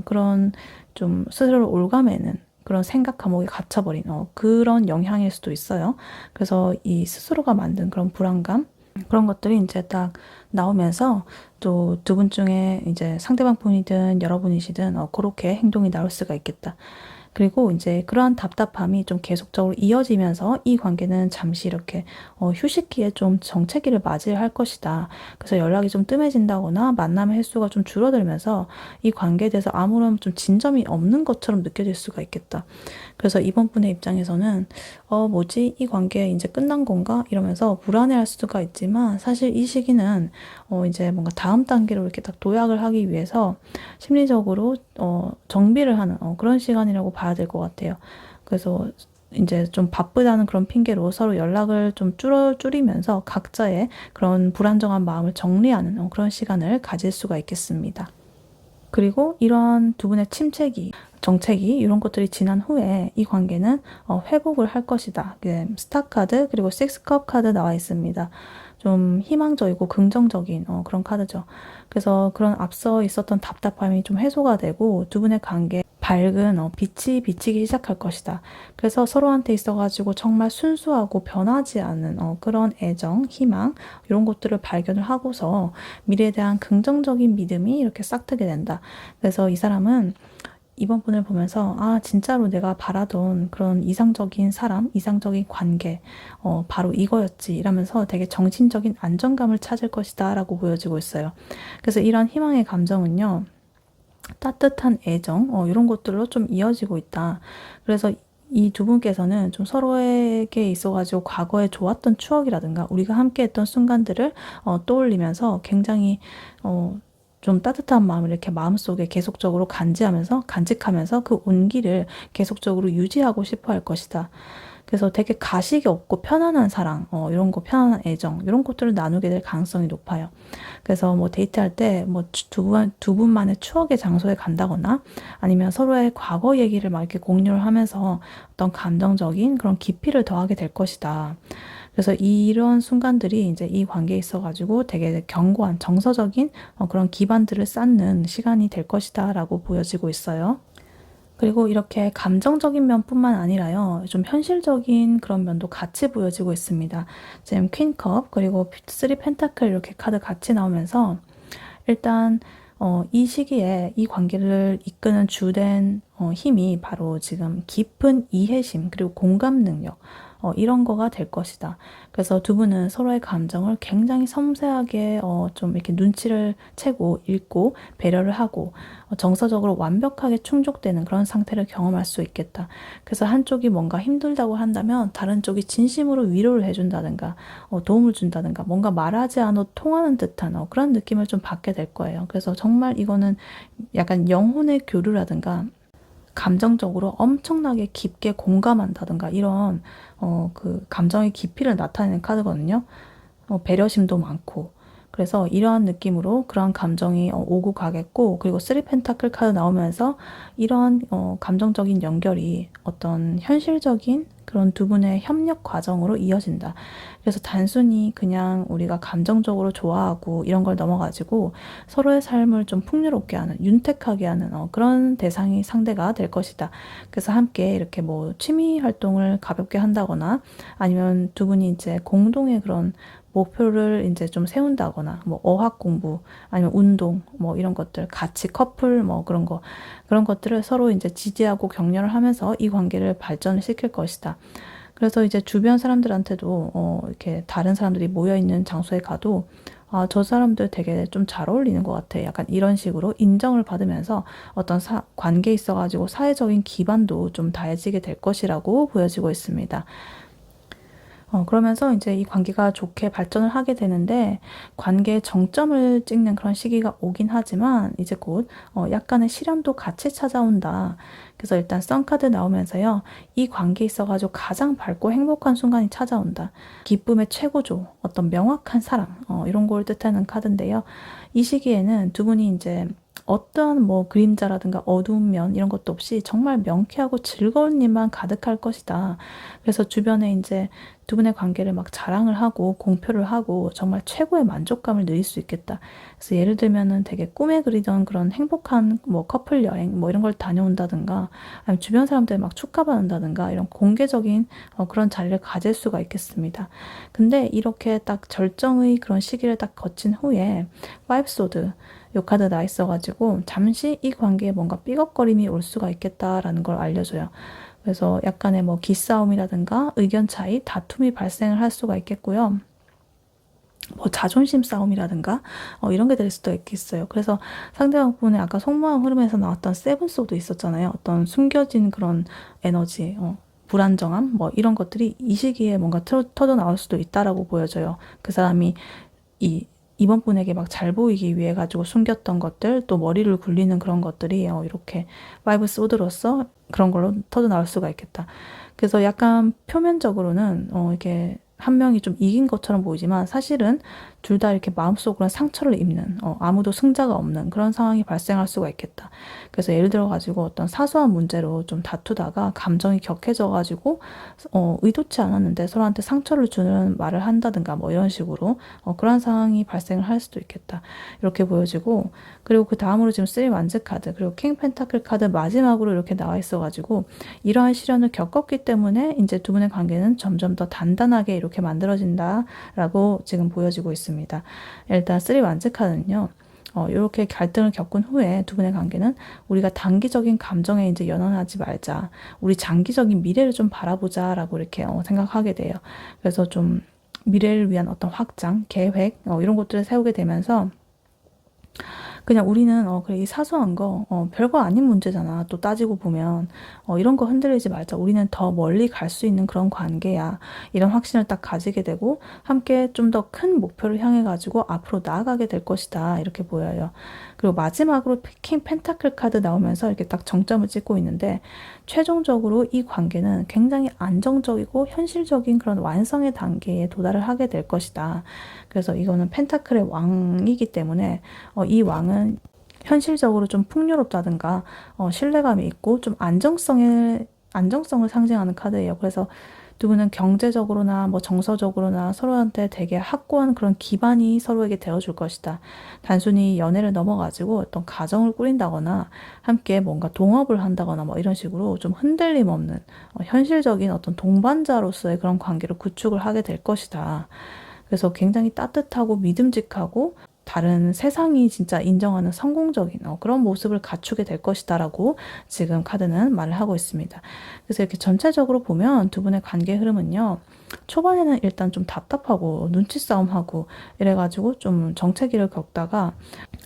그런 좀 스스로를 올가매는 그런 생각 감옥에 갇혀버린 그런 영향일 수도 있어요. 그래서 이 스스로가 만든 그런 불안감, 그런 것들이 이제 딱 나오면서 또 두 분 중에 이제 상대방 분이든 여러분이시든 그렇게 행동이 나올 수가 있겠다. 그리고 이제 그러한 답답함이 좀 계속적으로 이어지면서 이 관계는 잠시 이렇게 휴식기에 좀 정체기를 맞이할 것이다. 그래서 연락이 좀 뜸해진다거나 만남의 횟수가 좀 줄어들면서 이 관계에 대해서 아무런 좀 진전이 없는 것처럼 느껴질 수가 있겠다. 그래서 이번 분의 입장에서는 뭐지? 이 관계 이제 끝난 건가? 이러면서 불안해할 수가 있지만 사실 이 시기는 이제 뭔가 다음 단계로 이렇게 딱 도약을 하기 위해서 심리적으로 정비를 하는 그런 시간이라고 봐야 될 것 같아요. 그래서 이제 좀 바쁘다는 그런 핑계로 서로 연락을 좀 줄이면서 각자의 그런 불안정한 마음을 정리하는 그런 시간을 가질 수가 있겠습니다. 그리고 이러한 두 분의 침체기, 정체기 이런 것들이 지난 후에 이 관계는 회복을 할 것이다. 스타 카드 그리고 식스컵 카드 나와 있습니다. 좀 희망적이고 긍정적인 그런 카드죠. 그래서 그런 앞서 있었던 답답함이 좀 해소가 되고 두 분의 관계 밝은 빛이 비치기 시작할 것이다. 그래서 서로한테 있어가지고 정말 순수하고 변하지 않는 그런 애정, 희망 이런 것들을 발견을 하고서 미래에 대한 긍정적인 믿음이 이렇게 싹트게 된다. 그래서 이 사람은 이번 분을 보면서 진짜로 내가 바라던 그런 이상적인 사람, 이상적인 관계 바로 이거였지 이러면서 되게 정신적인 안정감을 찾을 것이다 라고 보여지고 있어요. 그래서 이런 희망의 감정은요, 따뜻한 애정 이런 것들로 좀 이어지고 있다. 그래서 이 두 분께서는 좀 서로에게 있어가지고 과거에 좋았던 추억이라든가 우리가 함께했던 순간들을 떠올리면서 굉장히 좀 따뜻한 마음을 이렇게 마음속에 계속적으로 간직하면서 그 온기를 계속적으로 유지하고 싶어 할 것이다. 그래서 되게 가식이 없고 편안한 사랑, 이런 거, 편안한 애정, 이런 것들을 나누게 될 가능성이 높아요. 그래서 뭐 데이트할 때 뭐 두 분만의 추억의 장소에 간다거나 아니면 서로의 과거 얘기를 막 이렇게 공유를 하면서 어떤 감정적인 그런 깊이를 더하게 될 것이다. 그래서 이런 순간들이 이제 이 관계에 있어가지고 되게 견고한 정서적인 그런 기반들을 쌓는 시간이 될 것이다 라고 보여지고 있어요. 그리고 이렇게 감정적인 면뿐만 아니라요, 좀 현실적인 그런 면도 같이 보여지고 있습니다. 지금 퀸컵, 그리고 3 펜타클 이렇게 카드 같이 나오면서 일단 이 시기에 이 관계를 이끄는 주된 힘이 바로 지금 깊은 이해심, 그리고 공감 능력, 이런 거가 될 것이다. 그래서 두 분은 서로의 감정을 굉장히 섬세하게 좀 이렇게 눈치를 채고 읽고 배려를 하고 정서적으로 완벽하게 충족되는 그런 상태를 경험할 수 있겠다. 그래서 한쪽이 뭔가 힘들다고 한다면 다른 쪽이 진심으로 위로를 해준다든가 도움을 준다든가 뭔가 말하지 않아도 통하는 듯한 그런 느낌을 좀 받게 될 거예요. 그래서 정말 이거는 약간 영혼의 교류라든가 감정적으로 엄청나게 깊게 공감한다든가 이런 그 감정의 깊이를 나타내는 카드거든요. 배려심도 많고 그래서 이러한 느낌으로 그러한 감정이 오고 가겠고, 그리고 3 펜타클 카드 나오면서 이러한 감정적인 연결이 어떤 현실적인 그런 두 분의 협력 과정으로 이어진다. 그래서 단순히 그냥 우리가 감정적으로 좋아하고 이런 걸 넘어가지고 서로의 삶을 좀 풍요롭게 하는, 윤택하게 하는 그런 대상이 상대가 될 것이다. 그래서 함께 이렇게 뭐 취미 활동을 가볍게 한다거나 아니면 두 분이 이제 공동의 그런 목표를 이제 좀 세운다거나 뭐 어학 공부 아니면 운동 뭐 이런 것들 같이 커플 뭐 그런 것들을 서로 이제 지지하고 격려를 하면서 이 관계를 발전을 시킬 것이다. 그래서 이제 주변 사람들한테도 이렇게 다른 사람들이 모여 있는 장소에 가도 아, 저 사람들 되게 좀 잘 어울리는 것 같아. 약간 이런 식으로 인정을 받으면서 어떤 관계에 있어가지고 사회적인 기반도 좀 다해지게 될 것이라고 보여지고 있습니다. 그러면서 이제 이 관계가 좋게 발전을 하게 되는데 관계의 정점을 찍는 그런 시기가 오긴 하지만 이제 곧 약간의 시련도 같이 찾아온다. 그래서 일단 썬카드 나오면서요. 이 관계에 있어가지고 가장 밝고 행복한 순간이 찾아온다. 기쁨의 최고조, 어떤 명확한 사랑, 이런 걸 뜻하는 카드인데요. 이 시기에는 두 분이 이제 어떠한 뭐 그림자라든가 어두운 면 이런 것도 없이 정말 명쾌하고 즐거운 일만 가득할 것이다. 그래서 주변에 이제 두 분의 관계를 막 자랑을 하고 공표를 하고 정말 최고의 만족감을 누릴 수 있겠다. 그래서 예를 들면은 되게 꿈에 그리던 그런 행복한 뭐 커플 여행 뭐 이런 걸 다녀온다든가 아니면 주변 사람들 막 축하받는다든가 이런 공개적인 그런 자리를 가질 수가 있겠습니다. 근데 이렇게 딱 절정의 그런 시기를 딱 거친 후에 파이브 소드 요 카드 나 있어가지고 잠시 이 관계에 뭔가 삐걱거림이 올 수가 있겠다라는 걸 알려줘요. 그래서 약간의 뭐 기싸움이라든가 의견 차이, 다툼이 발생을 할 수가 있겠고요. 뭐 자존심 싸움이라든가 이런 게 될 수도 있겠어요. 그래서 상대방 분의 아까 속마음 흐름에서 나왔던 세븐 소도 있었잖아요. 어떤 숨겨진 그런 에너지, 불안정함 뭐 이런 것들이 이 시기에 뭔가 터져 나올 수도 있다라고 보여져요. 그 사람이 이번 분에게 막 잘 보이기 위해 가지고 숨겼던 것들, 또 머리를 굴리는 그런 것들이 이렇게 파이브 소드로서 그런 걸로 터져 나올 수가 있겠다. 그래서 약간 표면적으로는 이렇게 한 명이 좀 이긴 것처럼 보이지만 사실은 둘 다 이렇게 마음속으로 상처를 입는 아무도 승자가 없는 그런 상황이 발생할 수가 있겠다. 그래서 예를 들어 가지고 어떤 사소한 문제로 좀 다투다가 감정이 격해져 가지고 의도치 않았는데 서로한테 상처를 주는 말을 한다든가 뭐 이런 식으로 그런 상황이 발생을 할 수도 있겠다. 이렇게 보여지고 그리고 그 다음으로 지금 3 완즈 카드 그리고 킹 펜타클 카드 마지막으로 이렇게 나와 있어 가지고 이러한 시련을 겪었기 때문에 이제 두 분의 관계는 점점 더 단단하게 이렇게 만들어진다라고 지금 보여지고 있습니다. 일단 3 완즈 카드는요. 이렇게 갈등을 겪은 후에 두 분의 관계는 우리가 단기적인 감정에 이제 연연하지 말자. 우리 장기적인 미래를 좀 바라보자라고 이렇게 생각하게 돼요. 그래서 좀 미래를 위한 어떤 확장, 계획 이런 것들을 세우게 되면서 그냥 우리는 그래 이 사소한 거 별거 아닌 문제잖아. 또 따지고 보면 이런 거 흔들리지 말자. 우리는 더 멀리 갈 수 있는 그런 관계야. 이런 확신을 딱 가지게 되고 함께 좀 더 큰 목표를 향해 가지고 앞으로 나아가게 될 것이다. 이렇게 보여요. 그리고 마지막으로 킹 펜타클 카드 나오면서 이렇게 딱 정점을 찍고 있는데 최종적으로 이 관계는 굉장히 안정적이고 현실적인 그런 완성의 단계에 도달을 하게 될 것이다. 그래서 이거는 펜타클의 왕이기 때문에 이 왕은 현실적으로 좀 풍요롭다든가 신뢰감이 있고 좀 안정성을 상징하는 카드예요. 그래서 두 분은 경제적으로나 뭐 정서적으로나 서로한테 되게 확고한 그런 기반이 서로에게 되어줄 것이다. 단순히 연애를 넘어가지고 어떤 가정을 꾸린다거나 함께 뭔가 동업을 한다거나 뭐 이런 식으로 좀 흔들림 없는 현실적인 어떤 동반자로서의 그런 관계를 구축을 하게 될 것이다. 그래서 굉장히 따뜻하고 믿음직하고 다른 세상이 진짜 인정하는 성공적인 그런 모습을 갖추게 될 것이다라고 지금 카드는 말을 하고 있습니다. 그래서 이렇게 전체적으로 보면 두 분의 관계 흐름은요. 초반에는 일단 좀 답답하고 눈치 싸움하고 이래가지고 좀 정체기를 겪다가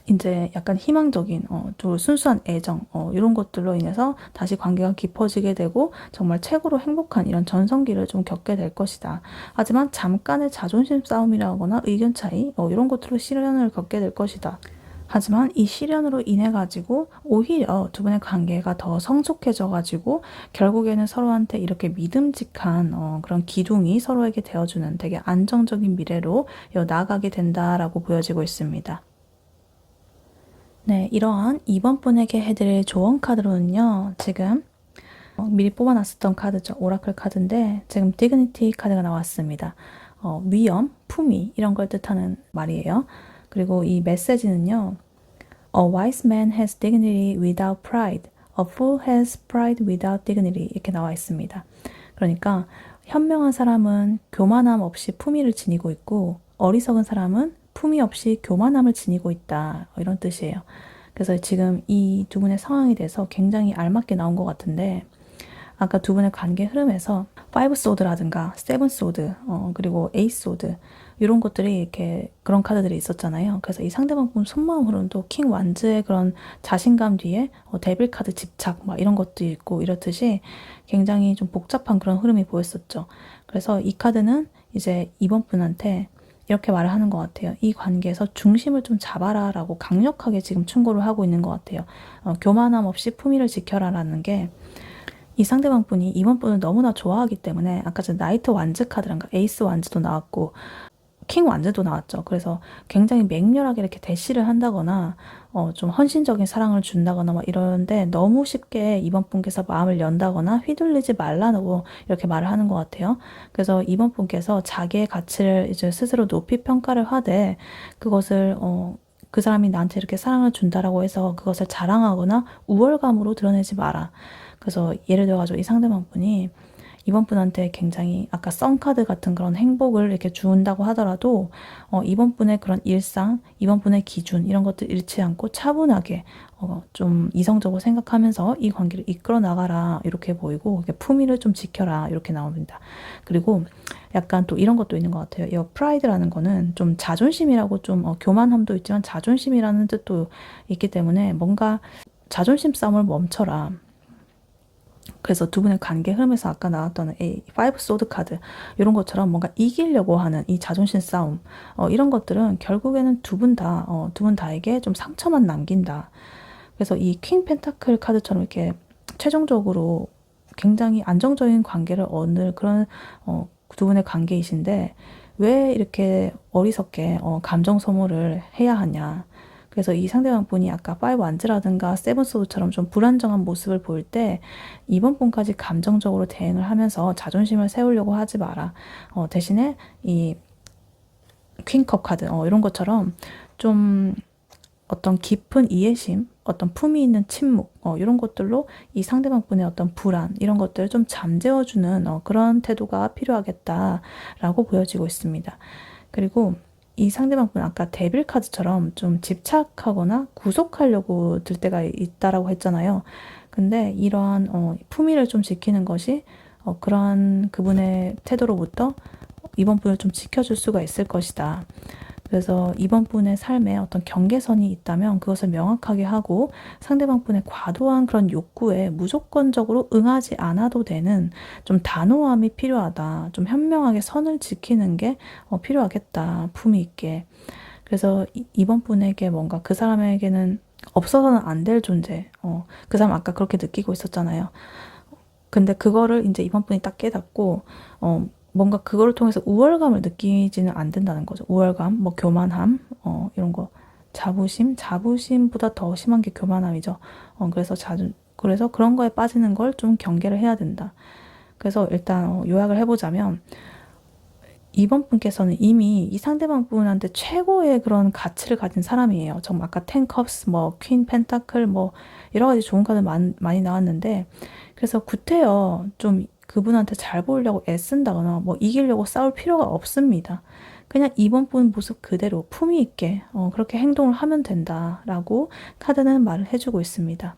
이제 약간 희망적인 좀 순수한 애정 이런 것들로 인해서 다시 관계가 깊어지게 되고 정말 최고로 행복한 이런 전성기를 좀 겪게 될 것이다. 하지만 잠깐의 자존심 싸움이라거나 의견 차이 이런 것들로 시련을 겪게 될 것이다. 하지만 이 시련으로 인해 가지고 오히려 두 분의 관계가 더 성숙해져 가지고 결국에는 서로한테 이렇게 믿음직한 그런 기둥이 서로에게 되어주는 되게 안정적인 미래로 나아가게 된다라고 보여지고 있습니다. 네, 이러한 2번 분에게 해드릴 조언 카드로는요, 지금 미리 뽑아놨었던 카드죠. 오라클 카드인데 지금 디그니티 카드가 나왔습니다. 위엄, 품위 이런 걸 뜻하는 말이에요. 그리고 이 메시지는요. A wise man has dignity without pride. A fool has pride without dignity. 이렇게 나와 있습니다. 그러니까 현명한 사람은 교만함 없이 품위를 지니고 있고 어리석은 사람은 품위 없이 교만함을 지니고 있다. 이런 뜻이에요. 그래서 지금 이 두 분의 상황에 대해서 굉장히 알맞게 나온 것 같은데 아까 두 분의 관계 흐름에서 5 소드라든가 7 소드 그리고 8 소드 이런 것들이 이렇게 그런 카드들이 있었잖아요. 그래서 이 상대방 분 속마음으로는 또 킹 완즈의 그런 자신감 뒤에 데빌 카드 집착 막 이런 것도 있고 이렇듯이 굉장히 좀 복잡한 그런 흐름이 보였었죠. 그래서 이 카드는 이제 이번 분한테 이렇게 말을 하는 것 같아요. 이 관계에서 중심을 좀 잡아라 라고 강력하게 지금 충고를 하고 있는 것 같아요. 교만함 없이 품위를 지켜라라는 게 이 상대방 분이 이번 분을 너무나 좋아하기 때문에 아까 전 나이트 완즈 카드란가 에이스 완즈도 나왔고 킹 완즈도 나왔죠. 그래서 굉장히 맹렬하게 이렇게 대시를 한다거나 좀 헌신적인 사랑을 준다거나 막 이러는데 너무 쉽게 이번 분께서 마음을 연다거나 휘둘리지 말라고 이렇게 말을 하는 것 같아요. 그래서 이번 분께서 자기의 가치를 이제 스스로 높이 평가를 하되 그것을 그 사람이 나한테 이렇게 사랑을 준다라고 해서 그것을 자랑하거나 우월감으로 드러내지 마라. 그래서 예를 들어가지고 이 상대방 분이 이번 분한테 굉장히 아까 썬카드 같은 그런 행복을 이렇게 준다고 하더라도 이번 분의 그런 일상, 이번 분의 기준 이런 것들 잃지 않고 차분하게 좀 이성적으로 생각하면서 이 관계를 이끌어 나가라 이렇게 보이고 품위를 좀 지켜라 이렇게 나옵니다. 그리고 약간 또 이런 것도 있는 것 같아요. 이 프라이드라는 거는 좀 자존심이라고 좀 교만함도 있지만 자존심이라는 뜻도 있기 때문에 뭔가 자존심 싸움을 멈춰라. 그래서 두 분의 관계 흐름에서 아까 나왔던 이 5 소드 카드 이런 것처럼 뭔가 이기려고 하는 이 자존심 싸움 이런 것들은 결국에는 두 분 다에게 좀 상처만 남긴다. 그래서 이 퀸 펜타클 카드처럼 이렇게 최종적으로 굉장히 안정적인 관계를 얻는 그런 두 분의 관계이신데 왜 이렇게 어리석게 감정 소모를 해야 하냐. 그래서 이 상대방 분이 아까 5 완즈라든가 7 소드처럼 좀 불안정한 모습을 보일 때 이번 분까지 감정적으로 대응을 하면서 자존심을 세우려고 하지 마라. 대신에 이 퀸컵 카드 이런 것처럼 좀 어떤 깊은 이해심, 어떤 품위 있는 침묵 이런 것들로 이 상대방 분의 어떤 불안 이런 것들을 좀 잠재워주는 그런 태도가 필요하겠다라고 보여지고 있습니다. 그리고 이 상대방 분 아까 데빌 카드처럼 좀 집착하거나 구속하려고 들 때가 있다라고 했잖아요. 근데 이러한 품위를 좀 지키는 것이 그러한 그분의 태도로부터 이번 분을 좀 지켜줄 수가 있을 것이다. 그래서 이번 분의 삶에 어떤 경계선이 있다면 그것을 명확하게 하고 상대방 분의 과도한 그런 욕구에 무조건적으로 응하지 않아도 되는 좀 단호함이 필요하다. 좀 현명하게 선을 지키는 게 필요하겠다. 품위 있게. 그래서 이번 분에게 뭔가 그 사람에게는 없어서는 안 될 존재. 그 사람 아까 그렇게 느끼고 있었잖아요. 근데 그거를 이제 이번 분이 딱 깨닫고 뭔가 그거를 통해서 우월감을 느끼지는 안 된다는 거죠. 우월감, 뭐 교만함, 이런 거. 자부심보다 더 심한 게 교만함이죠. 그래서 그런 거에 빠지는 걸 좀 경계를 해야 된다. 그래서 일단 요약을 해보자면 이번 분께서는 이미 이 상대방 분한테 최고의 그런 가치를 가진 사람이에요. 정말 아까 10 컵스, 뭐 퀸 펜타클, 뭐 여러 가지 좋은 카드 많이 나왔는데 그래서 구태여 좀 그분한테 잘 보이려고 애쓴다거나 뭐 이기려고 싸울 필요가 없습니다. 그냥 이번 분 모습 그대로 품위 있게 그렇게 행동을 하면 된다라고 카드는 말을 해주고 있습니다.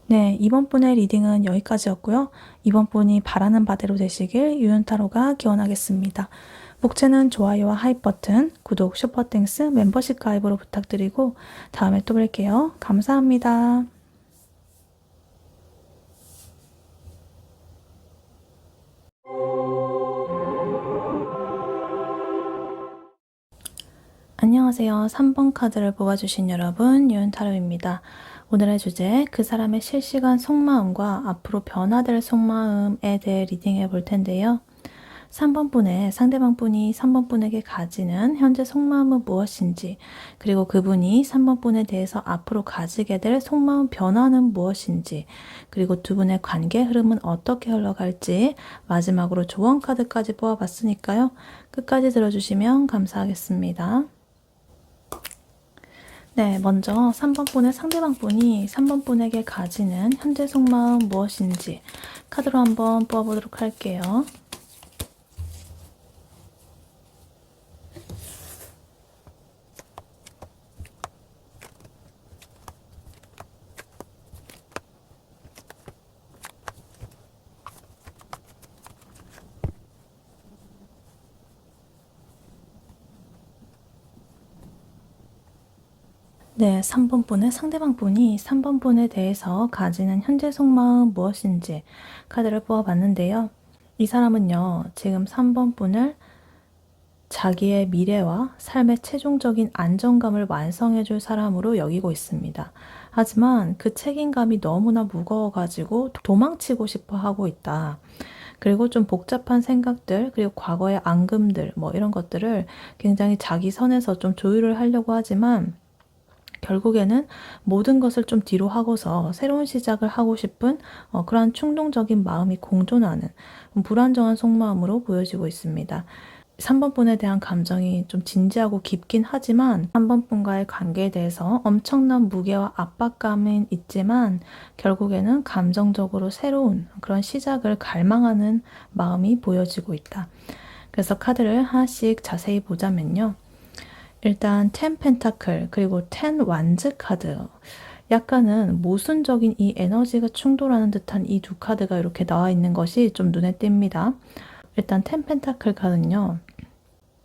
네, 이번 분의 리딩은 여기까지였고요. 이번 분이 바라는 바대로 되시길 유연타로가 기원하겠습니다. 목차는 좋아요와 하이 버튼, 구독, 슈퍼땡스, 멤버십 가입으로 부탁드리고 다음에 또 뵐게요. 감사합니다. 안녕하세요. 3번 카드를 뽑아주신 여러분, 윤타로입니다. 오늘의 주제, 그 사람의 실시간 속마음과 앞으로 변화될 속마음에 대해 리딩해 볼 텐데요. 3번 분의 상대방 분이 3번 분에게 가지는 현재 속마음은 무엇인지, 그리고 그분이 3번 분에 대해서 앞으로 가지게 될 속마음 변화는 무엇인지, 그리고 두 분의 관계 흐름은 어떻게 흘러갈지, 마지막으로 조언 카드까지 뽑아봤으니까요. 끝까지 들어주시면 감사하겠습니다. 네, 먼저 3번 분의 상대방 분이 3번 분에게 가지는 현재 속마음 무엇인지 카드로 한번 뽑아보도록 할게요. 네, 3번 분의 상대방 분이 3번 분에 대해서 가지는 현재 속마음 무엇인지 카드를 뽑아봤는데요. 이 사람은요, 지금 3번 분을 자기의 미래와 삶의 최종적인 안정감을 완성해줄 사람으로 여기고 있습니다. 하지만 그 책임감이 너무나 무거워가지고 도망치고 싶어 하고 있다. 그리고 좀 복잡한 생각들, 그리고 과거의 앙금들, 뭐 이런 것들을 굉장히 자기 선에서 좀 조율을 하려고 하지만 결국에는 모든 것을 좀 뒤로 하고서 새로운 시작을 하고 싶은 그러한 충동적인 마음이 공존하는 불안정한 속마음으로 보여지고 있습니다. 3번 분에 대한 감정이 좀 진지하고 깊긴 하지만 3번 분과의 관계에 대해서 엄청난 무게와 압박감은 있지만 결국에는 감정적으로 새로운 그런 시작을 갈망하는 마음이 보여지고 있다. 그래서 카드를 하나씩 자세히 보자면요. 일단 10 펜타클 그리고 10 완즈 카드, 약간은 모순적인 이 에너지가 충돌하는 듯한 이 두 카드가 이렇게 나와 있는 것이 좀 눈에 띕니다. 일단 10 펜타클 카드는요,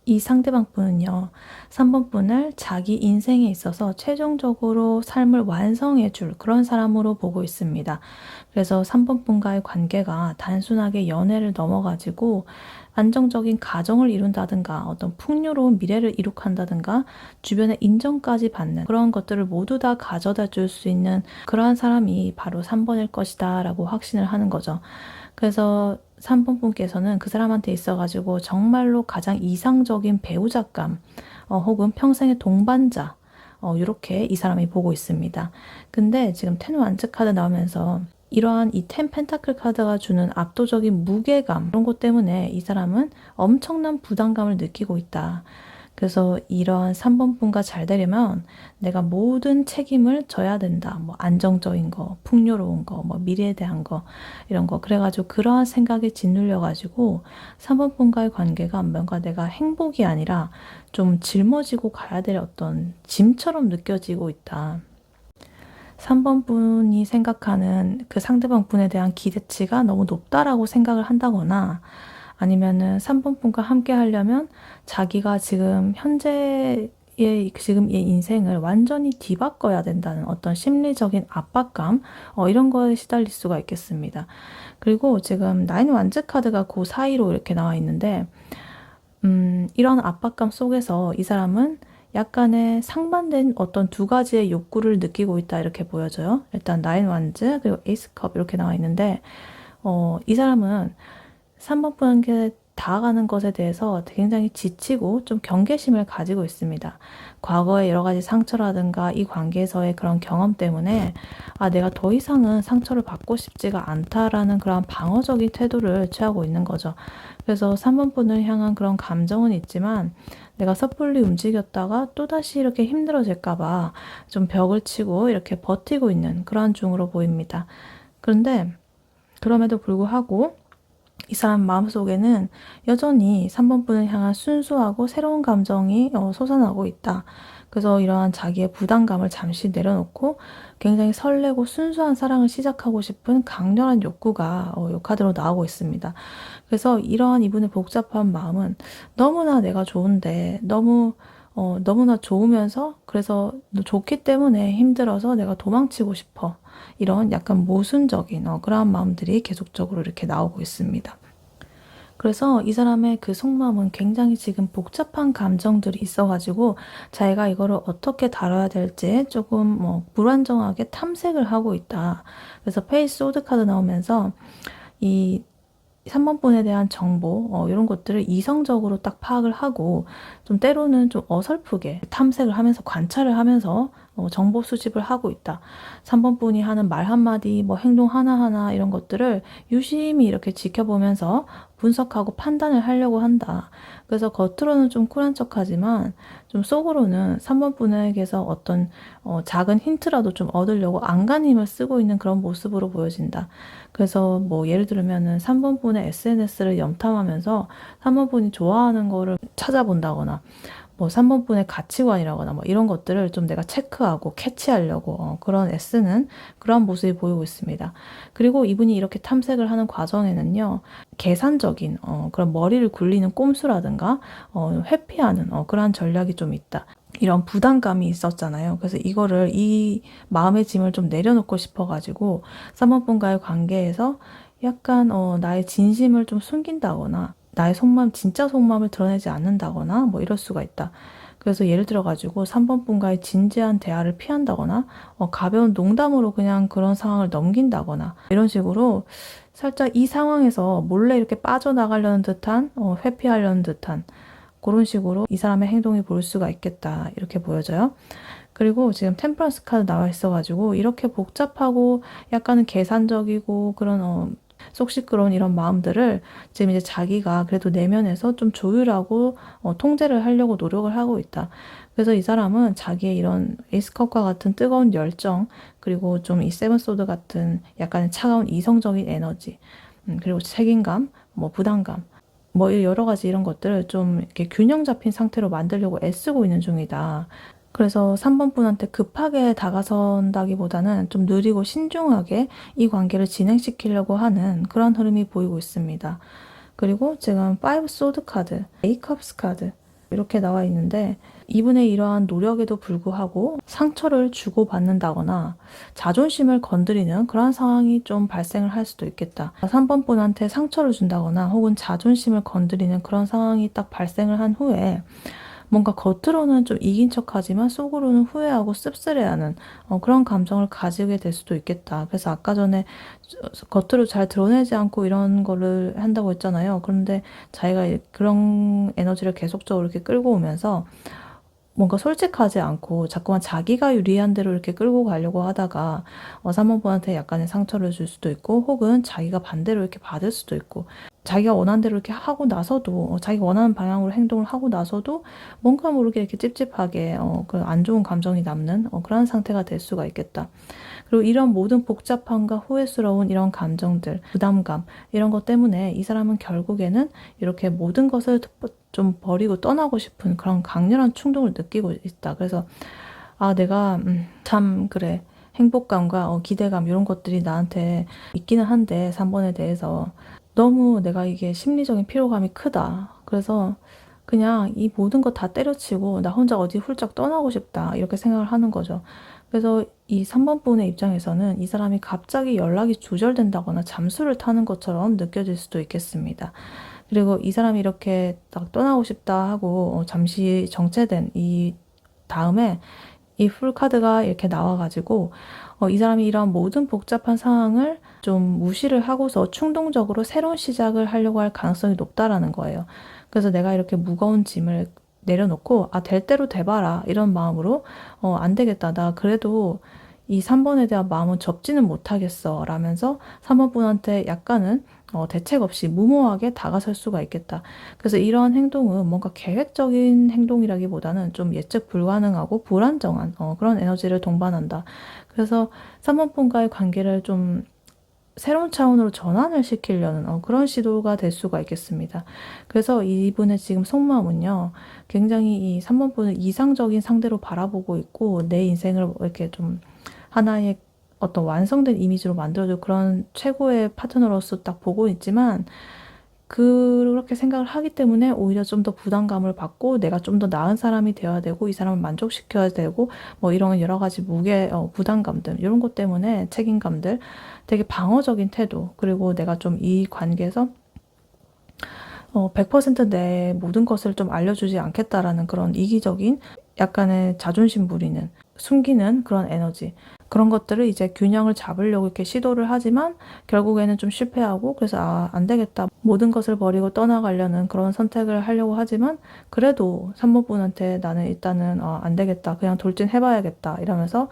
이 상대방 분은요, 3번 분을 자기 인생에 있어서 최종적으로 삶을 완성해 줄 그런 사람으로 보고 있습니다. 그래서 3번 분과의 관계가 단순하게 연애를 넘어가지고 안정적인 가정을 이룬다든가 어떤 풍요로운 미래를 이룩한다든가 주변의 인정까지 받는 그런 것들을 모두 다 가져다 줄 수 있는 그러한 사람이 바로 3번일 것이다 라고 확신을 하는 거죠. 그래서 3번 분께서는 그 사람한테 있어가지고 정말로 가장 이상적인 배우자감 혹은 평생의 동반자 이렇게 이 사람이 보고 있습니다. 근데 지금 텐 완즈 카드 나오면서 이러한 이 텐 펜타클 카드가 주는 압도적인 무게감 그런 것 때문에 이 사람은 엄청난 부담감을 느끼고 있다. 그래서 이러한 3번 분과 잘 되려면 내가 모든 책임을 져야 된다. 뭐 안정적인 거, 풍요로운 거, 뭐 미래에 대한 거 이런 거. 그래가지고 그러한 생각에 짓눌려가지고 3번 분과의 관계가 뭔가 내가 행복이 아니라 좀 짊어지고 가야 될 어떤 짐처럼 느껴지고 있다. 3번 분이 생각하는 그 상대방 분에 대한 기대치가 너무 높다라고 생각을 한다거나 아니면은 3번 분과 함께 하려면 자기가 지금 현재의 지금 이 인생을 완전히 뒤바꿔야 된다는 어떤 심리적인 압박감 이런 거에 시달릴 수가 있겠습니다. 그리고 지금 나인 완즈 카드가 그 사이로 이렇게 나와 있는데 이런 압박감 속에서 이 사람은 약간의 상반된 어떤 두 가지의 욕구를 느끼고 있다 이렇게 보여져요. 일단 나인 완즈 그리고 에이스 컵 이렇게 나와 있는데 이 사람은 3번 분에게 다가가는 것에 대해서 굉장히 지치고 좀 경계심을 가지고 있습니다. 과거의 여러 가지 상처라든가 이 관계에서의 그런 경험 때문에 내가 더 이상은 상처를 받고 싶지가 않다라는 그런 방어적인 태도를 취하고 있는 거죠. 그래서 3번 분을 향한 그런 감정은 있지만 내가 섣불리 움직였다가 또다시 이렇게 힘들어질까봐 좀 벽을 치고 이렇게 버티고 있는 그러한 중으로 보입니다. 그런데 그럼에도 불구하고 이 사람 마음속에는 여전히 3번 분을 향한 순수하고 새로운 감정이 솟아나고 있다. 그래서 이러한 자기의 부담감을 잠시 내려놓고 굉장히 설레고 순수한 사랑을 시작하고 싶은 강렬한 욕구가 이 카드로 나오고 있습니다. 그래서 이러한 이분의 복잡한 마음은 너무나 내가 좋은데 너무나 좋으면서 그래서 좋기 때문에 힘들어서 내가 도망치고 싶어. 이런 약간 모순적인 그러한 마음들이 계속적으로 이렇게 나오고 있습니다. 그래서 이 사람의 그 속마음은 굉장히 지금 복잡한 감정들이 있어가지고 자기가 이거를 어떻게 다뤄야 될지 조금 불안정하게 탐색을 하고 있다. 그래서 페이스 소드 카드 나오면서 이 3번 분에 대한 정보 이런 것들을 이성적으로 딱 파악을 하고 좀 때로는 좀 어설프게 탐색을 하면서 관찰을 하면서 정보 수집을 하고 있다. 3번 분이 하는 말 한마디, 행동 하나하나 이런 것들을 유심히 이렇게 지켜보면서 분석하고 판단을 하려고 한다. 그래서 겉으로는 좀 쿨한 척하지만 좀 속으로는 3번 분에게서 어떤 작은 힌트라도 좀 얻으려고 안간힘을 쓰고 있는 그런 모습으로 보여진다. 그래서 예를 들면은 3번 분의 SNS를 염탐하면서 3번 분이 좋아하는 거를 찾아본다거나 3번 분의 가치관이라거나 이런 것들을 좀 내가 체크하고 캐치하려고 그런 애쓰는 그런 모습이 보이고 있습니다. 그리고 이분이 이렇게 탐색을 하는 과정에는요, 계산적인 그런 머리를 굴리는 꼼수라든가 회피하는 그러한 전략이 좀 있다. 이런 부담감이 있었잖아요. 그래서 이거를 이 마음의 짐을 좀 내려놓고 싶어가지고 3번 분과의 관계에서 약간 나의 진심을 좀 숨긴다거나 나의 속마음, 진짜 속마음을 드러내지 않는다거나 이럴 수가 있다. 그래서 예를 들어가지고 3번 분과의 진지한 대화를 피한다거나 가벼운 농담으로 그냥 그런 상황을 넘긴다거나 이런 식으로 살짝 이 상황에서 몰래 이렇게 빠져나가려는 듯한 회피하려는 듯한 그런 식으로 이 사람의 행동이 보일 수가 있겠다. 이렇게 보여져요. 그리고 지금 템퍼런스 카드 나와 있어가지고 이렇게 복잡하고 약간은 계산적이고 그런 속 시끄러운 이런 마음들을 지금 이제 자기가 그래도 내면에서 좀 조율하고 통제를 하려고 노력을 하고 있다. 그래서 이 사람은 자기의 이런 에이스컵과 같은 뜨거운 열정, 그리고 좀 이 세븐 소드 같은 약간 차가운 이성적인 에너지, 그리고 책임감, 부담감, 여러 가지 이런 것들을 좀 이렇게 균형 잡힌 상태로 만들려고 애쓰고 있는 중이다. 그래서 3번 분한테 급하게 다가선다기보다는 좀 느리고 신중하게 이 관계를 진행시키려고 하는 그런 흐름이 보이고 있습니다. 그리고 지금 5 소드 카드, 8 컵스 카드 이렇게 나와 있는데 이분의 이러한 노력에도 불구하고 상처를 주고받는다거나 자존심을 건드리는 그런 상황이 좀 발생을 할 수도 있겠다. 3번 분한테 상처를 준다거나 혹은 자존심을 건드리는 그런 상황이 딱 발생을 한 후에 뭔가 겉으로는 좀 이긴 척하지만 속으로는 후회하고 씁쓸해하는 그런 감정을 가지게 될 수도 있겠다. 그래서 아까 전에 겉으로 잘 드러내지 않고 이런 거를 한다고 했잖아요. 그런데 자기가 그런 에너지를 계속적으로 이렇게 끌고 오면서 뭔가 솔직하지 않고 자꾸만 자기가 유리한 대로 이렇게 끌고 가려고 하다가 3번 분한테 약간의 상처를 줄 수도 있고 혹은 자기가 반대로 이렇게 받을 수도 있고 자기가 원하는 대로 이렇게 하고 나서도 자기가 원하는 방향으로 행동을 하고 나서도 뭔가 모르게 이렇게 찝찝하게 그 안 좋은 감정이 남는 그런 상태가 될 수가 있겠다. 그리고 이런 모든 복잡함과 후회스러운 이런 감정들, 부담감 이런 것 때문에 이 사람은 결국에는 이렇게 모든 것을 좀 버리고 떠나고 싶은 그런 강렬한 충동을 느끼고 있다. 그래서 내가 참 그래. 행복감과 기대감 이런 것들이 나한테 있기는 한데 3번에 대해서 너무 내가 이게 심리적인 피로감이 크다. 그래서 그냥 이 모든 거 다 때려치고 나 혼자 어디 훌쩍 떠나고 싶다. 이렇게 생각을 하는 거죠. 그래서 이 3번 분의 입장에서는 이 사람이 갑자기 연락이 두절된다거나 잠수를 타는 것처럼 느껴질 수도 있겠습니다. 그리고 이 사람이 이렇게 딱 떠나고 싶다 하고 잠시 정체된 이 다음에 이 풀카드가 이렇게 나와가지고 이 사람이 이런 모든 복잡한 상황을 좀 무시를 하고서 충동적으로 새로운 시작을 하려고 할 가능성이 높다라는 거예요. 그래서 내가 이렇게 무거운 짐을 내려놓고 될 대로 돼봐라 이런 마음으로 안 되겠다. 나 그래도 이 3번에 대한 마음은 접지는 못하겠어 라면서 3번 분한테 약간은 대책 없이 무모하게 다가설 수가 있겠다. 그래서 이러한 행동은 뭔가 계획적인 행동이라기보다는 좀 예측 불가능하고 불안정한 그런 에너지를 동반한다. 그래서 3번 분과의 관계를 좀 새로운 차원으로 전환을 시키려는 그런 시도가 될 수가 있겠습니다. 그래서 이분의 지금 속마음은요, 굉장히 이 3번 분을 이상적인 상대로 바라보고 있고 내 인생을 이렇게 좀 하나의 어떤 완성된 이미지로 만들어줄 그런 최고의 파트너로서 딱 보고 있지만 그렇게 생각을 하기 때문에 오히려 좀 더 부담감을 받고 내가 좀 더 나은 사람이 되어야 되고 이 사람을 만족시켜야 되고 이런 여러 가지 무게 부담감들 이런 것 때문에 책임감들 되게 방어적인 태도 그리고 내가 좀 이 관계에서 100%내 모든 것을 좀 알려주지 않겠다라는 그런 이기적인 약간의 자존심 부리는 숨기는 그런 에너지, 그런 것들을 이제 균형을 잡으려고 이렇게 시도를 하지만 결국에는 좀 실패하고, 그래서 안 되겠다, 모든 것을 버리고 떠나가려는 그런 선택을 하려고 하지만 그래도 3번 분한테 나는 일단은 안 되겠다, 그냥 돌진해봐야겠다 이러면서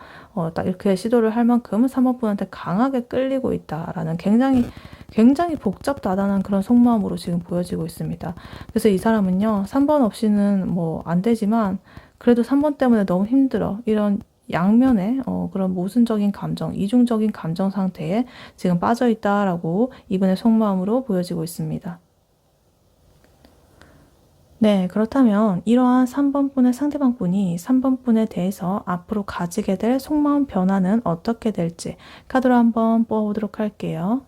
딱 이렇게 시도를 할 만큼 3번 분한테 강하게 끌리고 있다라는 굉장히 복잡다단한 그런 속마음으로 지금 보여지고 있습니다. 그래서 이 사람은요, 3번 없이는 뭐 안 되지만 그래도 3번 때문에 너무 힘들어, 이런 양면의 그런 모순적인 감정, 이중적인 감정 상태에 지금 빠져 있다라고 이분의 속마음으로 보여지고 있습니다. 네, 그렇다면 이러한 3번 분의 상대방 분이 3번 분에 대해서 앞으로 가지게 될 속마음 변화는 어떻게 될지 카드로 한번 뽑아보도록 할게요.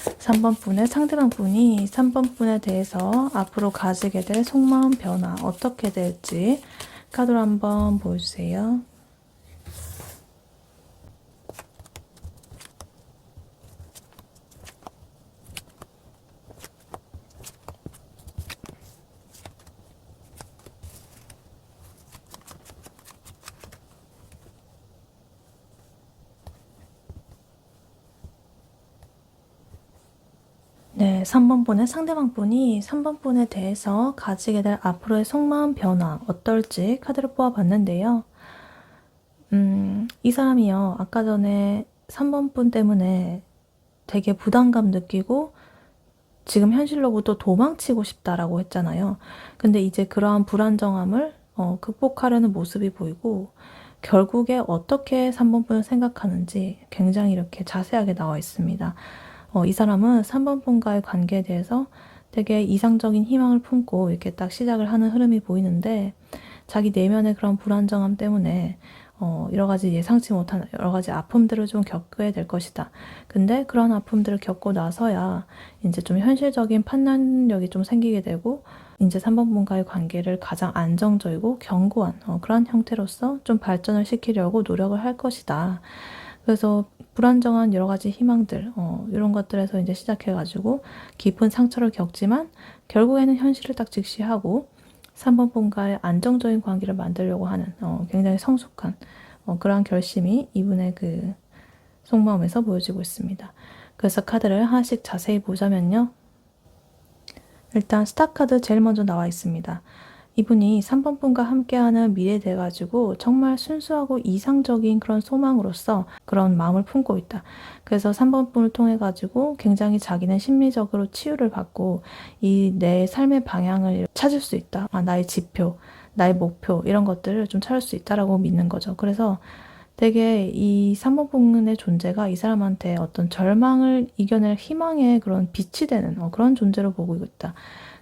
3번 분의 상대방 분이 3번 분에 대해서 앞으로 가지게 될 속마음 변화 어떻게 될지 카드로 한번 보여주세요. 네, 3번 분의 상대방 분이 3번 분에 대해서 가지게 될 앞으로의 속마음 변화 어떨지 카드를 뽑아봤는데요. 이 사람이요, 아까 전에 3번 분 때문에 되게 부담감 느끼고 지금 현실로부터 도망치고 싶다라고 했잖아요. 근데 이제 그러한 불안정함을 극복하려는 모습이 보이고, 결국에 어떻게 3번 분을 생각하는지 굉장히 이렇게 자세하게 나와 있습니다. 이 사람은 3번 분과의 관계에 대해서 되게 이상적인 희망을 품고 이렇게 딱 시작을 하는 흐름이 보이는데, 자기 내면의 그런 불안정함 때문에 여러 가지 예상치 못한 여러 가지 아픔들을 좀 겪게 될 것이다. 근데 그런 아픔들을 겪고 나서야 이제 좀 현실적인 판단력이 좀 생기게 되고, 이제 3번 분과의 관계를 가장 안정적이고 견고한 그런 형태로서 좀 발전을 시키려고 노력을 할 것이다. 그래서 불안정한 여러 가지 희망들, 이런 것들에서 이제 시작해가지고 깊은 상처를 겪지만 결국에는 현실을 딱 직시하고 3번 분과의 안정적인 관계를 만들려고 하는 굉장히 성숙한 그러한 결심이 이분의 그 속마음에서 보여지고 있습니다. 그래서 카드를 하나씩 자세히 보자면요. 일단 스타 카드 제일 먼저 나와 있습니다. 이분이 3번 분과 함께하는 미래에 대해 가지고 정말 순수하고 이상적인 그런 소망으로서 그런 마음을 품고 있다. 그래서 3번 분을 통해 가지고 굉장히 자기는 심리적으로 치유를 받고 이 내 삶의 방향을 찾을 수 있다. 나의 지표, 나의 목표 이런 것들을 좀 찾을 수 있다라고 믿는 거죠. 그래서 되게 이 3번 분의 존재가 이 사람한테 어떤 절망을 이겨낼 희망의 그런 빛이 되는 그런 존재로 보고 있다.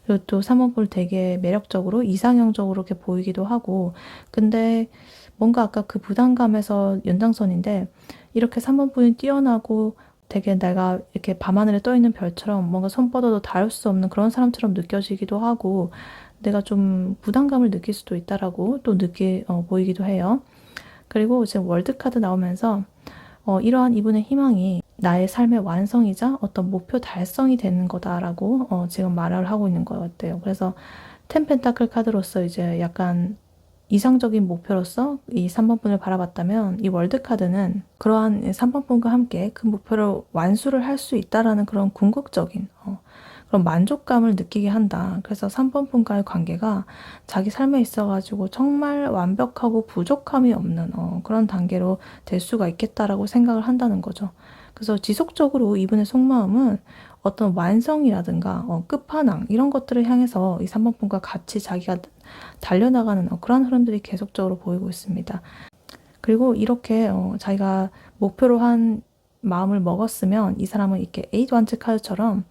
그리고 또 3번 분을 되게 매력적으로 이상형적으로 이렇게 보이기도 하고, 근데 뭔가 아까 그 부담감에서 연장선인데 이렇게 3번 분이 뛰어나고 되게 내가 이렇게 밤하늘에 떠 있는 별처럼 뭔가 손 뻗어도 닿을 수 없는 그런 사람처럼 느껴지기도 하고, 내가 좀 부담감을 느낄 수도 있다라고 또 보이기도 해요. 그리고 지금 월드카드 나오면서 이러한 이분의 희망이 나의 삶의 완성이자 어떤 목표 달성이 되는 거다라고 지금 말을 하고 있는 것 같아요. 그래서 템펜타클 카드로서 이제 약간 이상적인 목표로서 이 3번 분을 바라봤다면, 이 월드카드는 그러한 3번 분과 함께 그 목표를 완수를 할 수 있다라는 그런 궁극적인 그런 만족감을 느끼게 한다. 그래서 3번 분과의 관계가 자기 삶에 있어가지고 정말 완벽하고 부족함이 없는 그런 단계로 될 수가 있겠다라고 생각을 한다는 거죠. 그래서 지속적으로 이분의 속마음은 어떤 완성이라든가 끝판왕 이런 것들을 향해서 이 3번 분과 같이 자기가 달려나가는 그런 흐름들이 계속적으로 보이고 있습니다. 그리고 이렇게 자기가 목표로 한 마음을 먹었으면 이 사람은 이렇게 에이트 완츠 카드처럼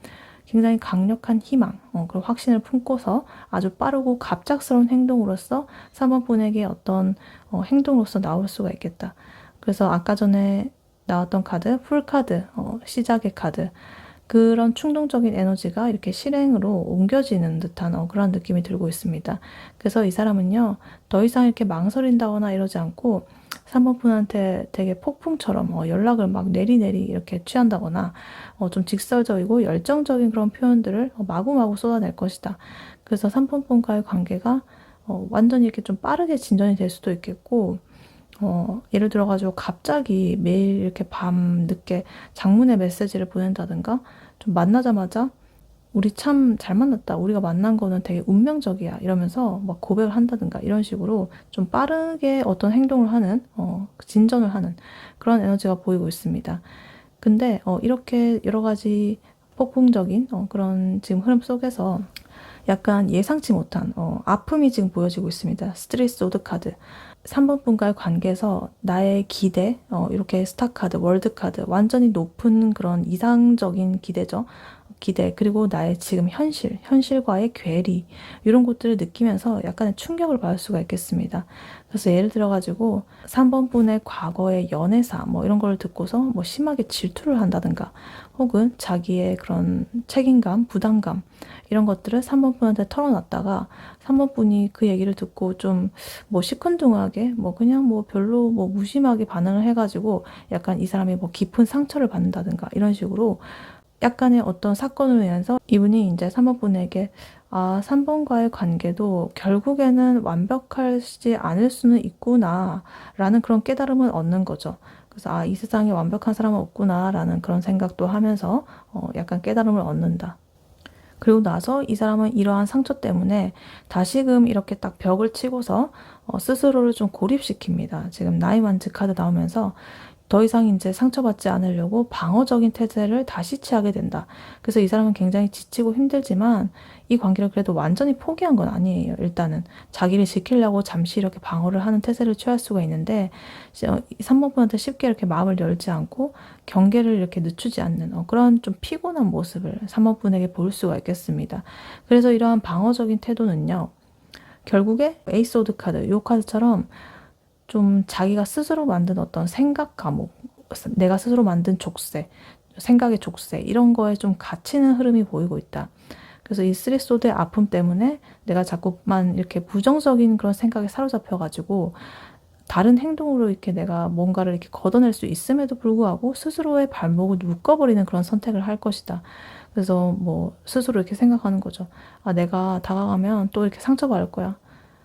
굉장히 강력한 희망, 그런 확신을 품고서 아주 빠르고 갑작스러운 행동으로서 3번 분에게 어떤 행동으로서 나올 수가 있겠다. 그래서 아까 전에 나왔던 카드, 풀 카드, 시작의 카드. 그런 충동적인 에너지가 이렇게 실행으로 옮겨지는 듯한 그런 느낌이 들고 있습니다. 그래서 이 사람은요, 더 이상 이렇게 망설인다거나 이러지 않고 3번 분한테 되게 폭풍처럼 연락을 막 내리내리 이렇게 취한다거나 좀 직설적이고 열정적인 그런 표현들을 마구마구 쏟아낼 것이다. 그래서 3번 분과의 관계가 완전히 이렇게 좀 빠르게 진전이 될 수도 있겠고, 예를 들어가지고 갑자기 매일 이렇게 밤 늦게 장문의 메시지를 보낸다든가, 좀 만나자마자 우리 참 잘 만났다. 우리가 만난 거는 되게 운명적이야. 이러면서 막 고백을 한다든가 이런 식으로 좀 빠르게 어떤 행동을 하는, 진전을 하는 그런 에너지가 보이고 있습니다. 근데 이렇게 여러 가지 폭풍적인 그런 지금 흐름 속에서 약간 예상치 못한 아픔이 지금 보여지고 있습니다. 스트레스 오드 카드. 3번 분과의 관계에서 나의 기대, 이렇게 스타 카드, 월드 카드, 완전히 높은 그런 이상적인 기대죠. 기대, 그리고 나의 지금 현실과의 괴리, 이런 것들을 느끼면서 약간의 충격을 받을 수가 있겠습니다. 그래서 예를 들어가지고 3번 분의 과거의 연애사, 뭐 이런 걸 듣고서 뭐 심하게 질투를 한다든가, 혹은 자기의 그런 책임감, 부담감, 이런 것들을 3번 분한테 털어놨다가 3번 분이 그 얘기를 듣고 좀 뭐 시큰둥하게 뭐 그냥 뭐 별로 뭐 무심하게 반응을 해가지고 약간 이 사람이 뭐 깊은 상처를 받는다든가 이런 식으로 약간의 어떤 사건으로 인해서 이분이 이제 3번 분에게 3번과의 관계도 결국에는 완벽하지 않을 수는 있구나 라는 그런 깨달음을 얻는 거죠. 그래서 이 세상에 완벽한 사람은 없구나 라는 그런 생각도 하면서 약간 깨달음을 얻는다. 그리고 나서 이 사람은 이러한 상처 때문에 다시금 이렇게 딱 벽을 치고서 스스로를 좀 고립시킵니다. 지금 나이만즈 카드 나오면서 더 이상 이제 상처받지 않으려고 방어적인 태세를 다시 취하게 된다. 그래서 이 사람은 굉장히 지치고 힘들지만 이 관계를 그래도 완전히 포기한 건 아니에요. 일단은 자기를 지키려고 잠시 이렇게 방어를 하는 태세를 취할 수가 있는데 3번분한테 쉽게 이렇게 마음을 열지 않고 경계를 이렇게 늦추지 않는 그런 좀 피곤한 모습을 3번분에게 볼 수가 있겠습니다. 그래서 이러한 방어적인 태도는요. 결국에 에이스 오드 카드, 이 카드처럼 좀 자기가 스스로 만든 어떤 생각 감옥, 내가 스스로 만든 족쇄, 생각의 족쇄, 이런 거에 좀 갇히는 흐름이 보이고 있다. 그래서 이 스트레스의 아픔 때문에 내가 자꾸만 이렇게 부정적인 그런 생각에 사로잡혀가지고 다른 행동으로 이렇게 내가 뭔가를 이렇게 걷어낼 수 있음에도 불구하고 스스로의 발목을 묶어버리는 그런 선택을 할 것이다. 그래서 뭐 스스로 이렇게 생각하는 거죠. 내가 다가가면 또 이렇게 상처받을 거야.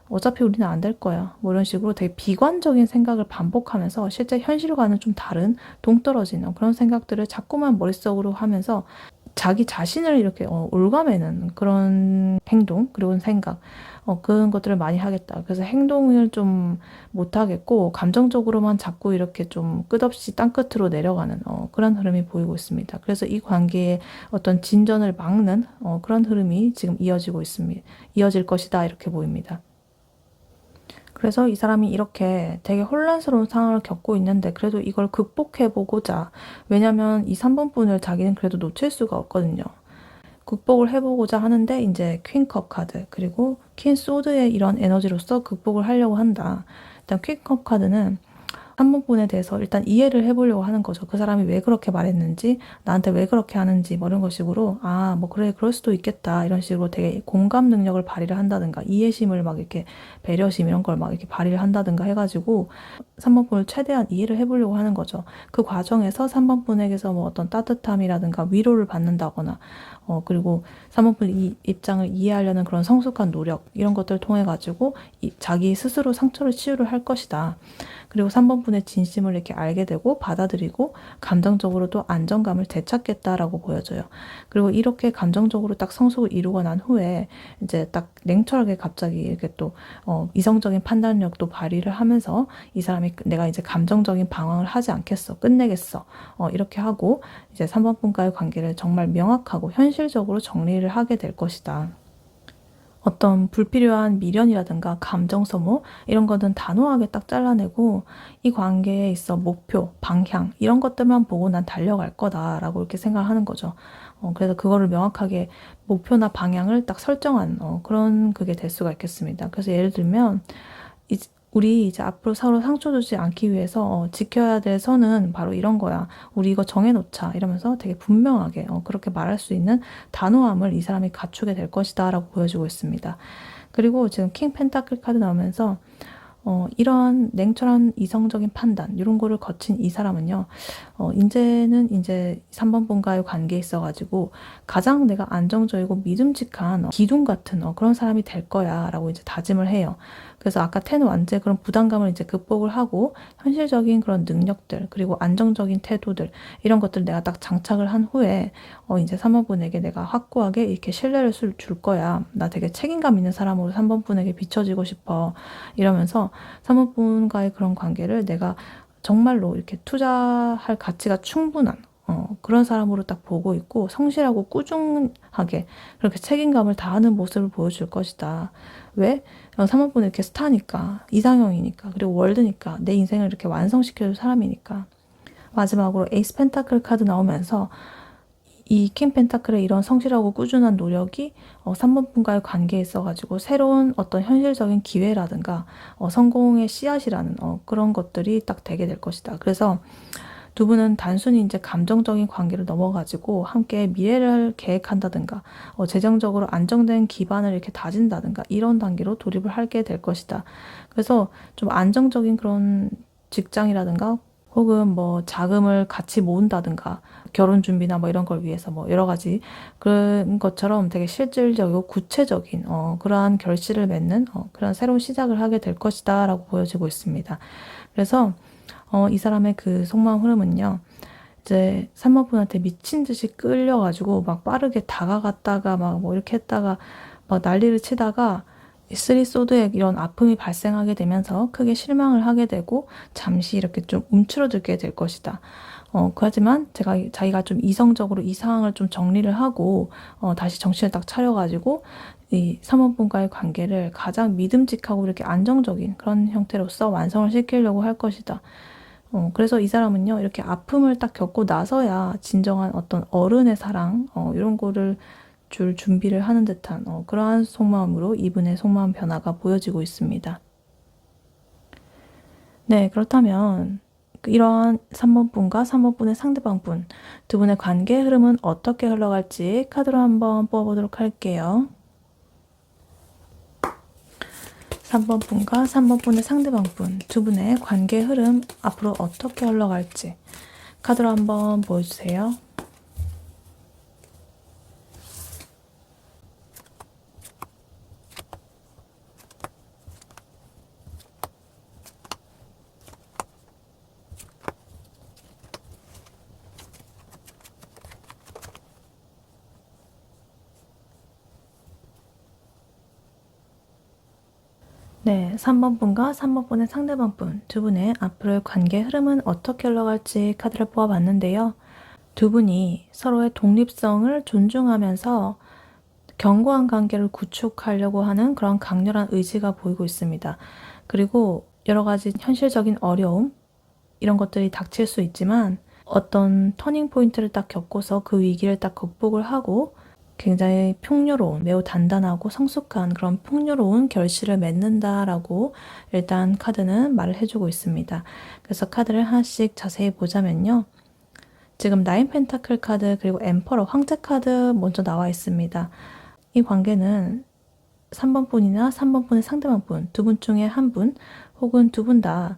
어차피 우리는 안 될 거야. 뭐 이런 식으로 되게 비관적인 생각을 반복하면서 실제 현실과는 좀 다른 동떨어지는 그런 생각들을 자꾸만 머릿속으로 하면서 자기 자신을 이렇게 올가매는 그런 행동, 그리고 생각, 그런 것들을 많이 하겠다. 그래서 행동을 좀 못하겠고, 감정적으로만 자꾸 이렇게 좀 끝없이 땅끝으로 내려가는 그런 흐름이 보이고 있습니다. 그래서 이 관계의 어떤 진전을 막는 그런 흐름이 지금 이어지고 있습니다. 이어질 것이다. 이렇게 보입니다. 그래서 이 사람이 이렇게 되게 혼란스러운 상황을 겪고 있는데 그래도 이걸 극복해보고자, 왜냐면 이 3번 분을 자기는 그래도 놓칠 수가 없거든요. 극복을 해보고자 하는데 이제 퀸컵 카드 그리고 퀸 소드의 이런 에너지로서 극복을 하려고 한다. 일단 퀸컵 카드는 3번 분에 대해서 일단 이해를 해보려고 하는 거죠. 그 사람이 왜 그렇게 말했는지, 나한테 왜 그렇게 하는지, 뭐 이런 것식으로, 뭐 그래, 그럴 수도 있겠다. 이런 식으로 되게 공감 능력을 발휘를 한다든가, 이해심을 막 이렇게, 배려심 이런 걸 막 이렇게 발휘를 한다든가 해가지고, 3번 분을 최대한 이해를 해보려고 하는 거죠. 그 과정에서 3번 분에게서 뭐 어떤 따뜻함이라든가 위로를 받는다거나, 그리고 3번 분 입장을 이해하려는 그런 성숙한 노력, 이런 것들을 통해가지고, 자기 스스로 상처를 치유를 할 것이다. 그리고 3번 분의 진심을 이렇게 알게 되고 받아들이고 감정적으로도 안정감을 되찾겠다라고 보여져요. 그리고 이렇게 감정적으로 딱 성숙을 이루고 난 후에 이제 딱 냉철하게 갑자기 이렇게 또 이성적인 판단력도 발휘를 하면서 이 사람이 내가 이제 감정적인 방황을 하지 않겠어. 끝내겠어. 이렇게 하고 이제 3번 분과의 관계를 정말 명확하고 현실적으로 정리를 하게 될 것이다. 어떤 불필요한 미련이라든가 감정 소모 이런 거는 단호하게 딱 잘라내고 이 관계에 있어 목표, 방향 이런 것들만 보고 난 달려갈 거다라고 이렇게 생각하는 거죠. 그래서 그거를 명확하게 목표나 방향을 딱 설정한 그런 그게 될 수가 있겠습니다. 그래서 예를 들면 우리 이제 앞으로 서로 상처 주지 않기 위해서 지켜야 될 선은 바로 이런 거야. 우리 이거 정해놓자. 이러면서 되게 분명하게 그렇게 말할 수 있는 단호함을 이 사람이 갖추게 될 것이다 라고 보여주고 있습니다. 그리고 지금 킹 펜타클 카드 나오면서 이런 냉철한 이성적인 판단, 이런 거를 거친 이 사람은요, 이제는 이제 3번 분과의 관계에 있어가지고 가장 내가 안정적이고 믿음직한 기둥 같은 그런 사람이 될 거야 라고 이제 다짐을 해요. 그래서 아까 텐 완제 그런 부담감을 이제 극복을 하고 현실적인 그런 능력들, 그리고 안정적인 태도들, 이런 것들 내가 딱 장착을 한 후에 이제 3번 분에게 내가 확고하게 이렇게 신뢰를 줄 거야. 나 되게 책임감 있는 사람으로 3번 분에게 비춰지고 싶어. 이러면서 3번 분과의 그런 관계를 내가 정말로 이렇게 투자할 가치가 충분한 그런 사람으로 딱 보고 있고 성실하고 꾸준하게 그렇게 책임감을 다하는 모습을 보여줄 것이다. 왜? 3번 분은 이렇게 스타니까, 이상형이니까, 그리고 월드니까, 내 인생을 이렇게 완성시켜줄 사람이니까. 마지막으로 에이스 펜타클 카드 나오면서 이 킹 펜타클의 이런 성실하고 꾸준한 노력이 3번 분과의 관계에 있어가지고 새로운 어떤 현실적인 기회라든가 성공의 씨앗이라는 그런 것들이 딱 되게 될 것이다. 그래서 두 분은 단순히 이제 감정적인 관계를 넘어가지고 함께 미래를 계획한다든가 재정적으로 안정된 기반을 이렇게 다진다든가 이런 단계로 돌입을 하게 될 것이다. 그래서 좀 안정적인 그런 직장이라든가 혹은 뭐 자금을 같이 모은다든가 결혼 준비나 뭐 이런 걸 위해서 뭐 여러 가지 그런 것처럼 되게 실질적이고 구체적인 그러한 결실을 맺는 그런 새로운 시작을 하게 될 것이다 라고 보여지고 있습니다. 그래서 이 사람의 그 속마음 흐름은요, 이제 3번 분한테 미친 듯이 끌려가지고 막 빠르게 다가갔다가 막 뭐 이렇게 했다가 막 난리를 치다가 쓰리 소드에 이런 아픔이 발생하게 되면서 크게 실망을 하게 되고 잠시 이렇게 좀 움츠러들게 될 것이다. 하지만 자기가 좀 이성적으로 이 상황을 좀 정리를 하고 다시 정신을 딱 차려가지고 이 3번 분과의 관계를 가장 믿음직하고 이렇게 안정적인 그런 형태로서 완성을 시키려고 할 것이다. 그래서 이 사람은요, 이렇게 아픔을 딱 겪고 나서야 진정한 어떤 어른의 사랑, 이런 거를 줄 준비를 하는 듯한 그러한 속마음으로 이분의 속마음 변화가 보여지고 있습니다. 네, 그렇다면 이러한 3번 분과 3번 분의 상대방 분, 두 분의 관계 흐름은 어떻게 흘러갈지 카드로 한번 뽑아보도록 할게요. 3번 분과 3번 분의 상대방 분, 두 분의 관계 흐름 앞으로 어떻게 흘러갈지 카드로 한번 보여주세요. 네, 3번 분과 3번 분의 상대방 분, 두 분의 앞으로의 관계 흐름은 어떻게 흘러갈지 카드를 뽑아봤는데요. 두 분이 서로의 독립성을 존중하면서 견고한 관계를 구축하려고 하는 그런 강렬한 의지가 보이고 있습니다. 그리고 여러 가지 현실적인 어려움, 이런 것들이 닥칠 수 있지만 어떤 터닝 포인트를 딱 겪고서 그 위기를 딱 극복을 하고 굉장히 풍요로운, 매우 단단하고 성숙한 그런 풍요로운 결실을 맺는다라고 일단 카드는 말을 해주고 있습니다. 그래서 카드를 하나씩 자세히 보자면요. 지금 나인 펜타클 카드 그리고 엠퍼러 황제 카드 먼저 나와 있습니다. 이 관계는 3번 분이나 3번 분의 상대방 분, 두 분 중에 한 분 혹은 두 분 다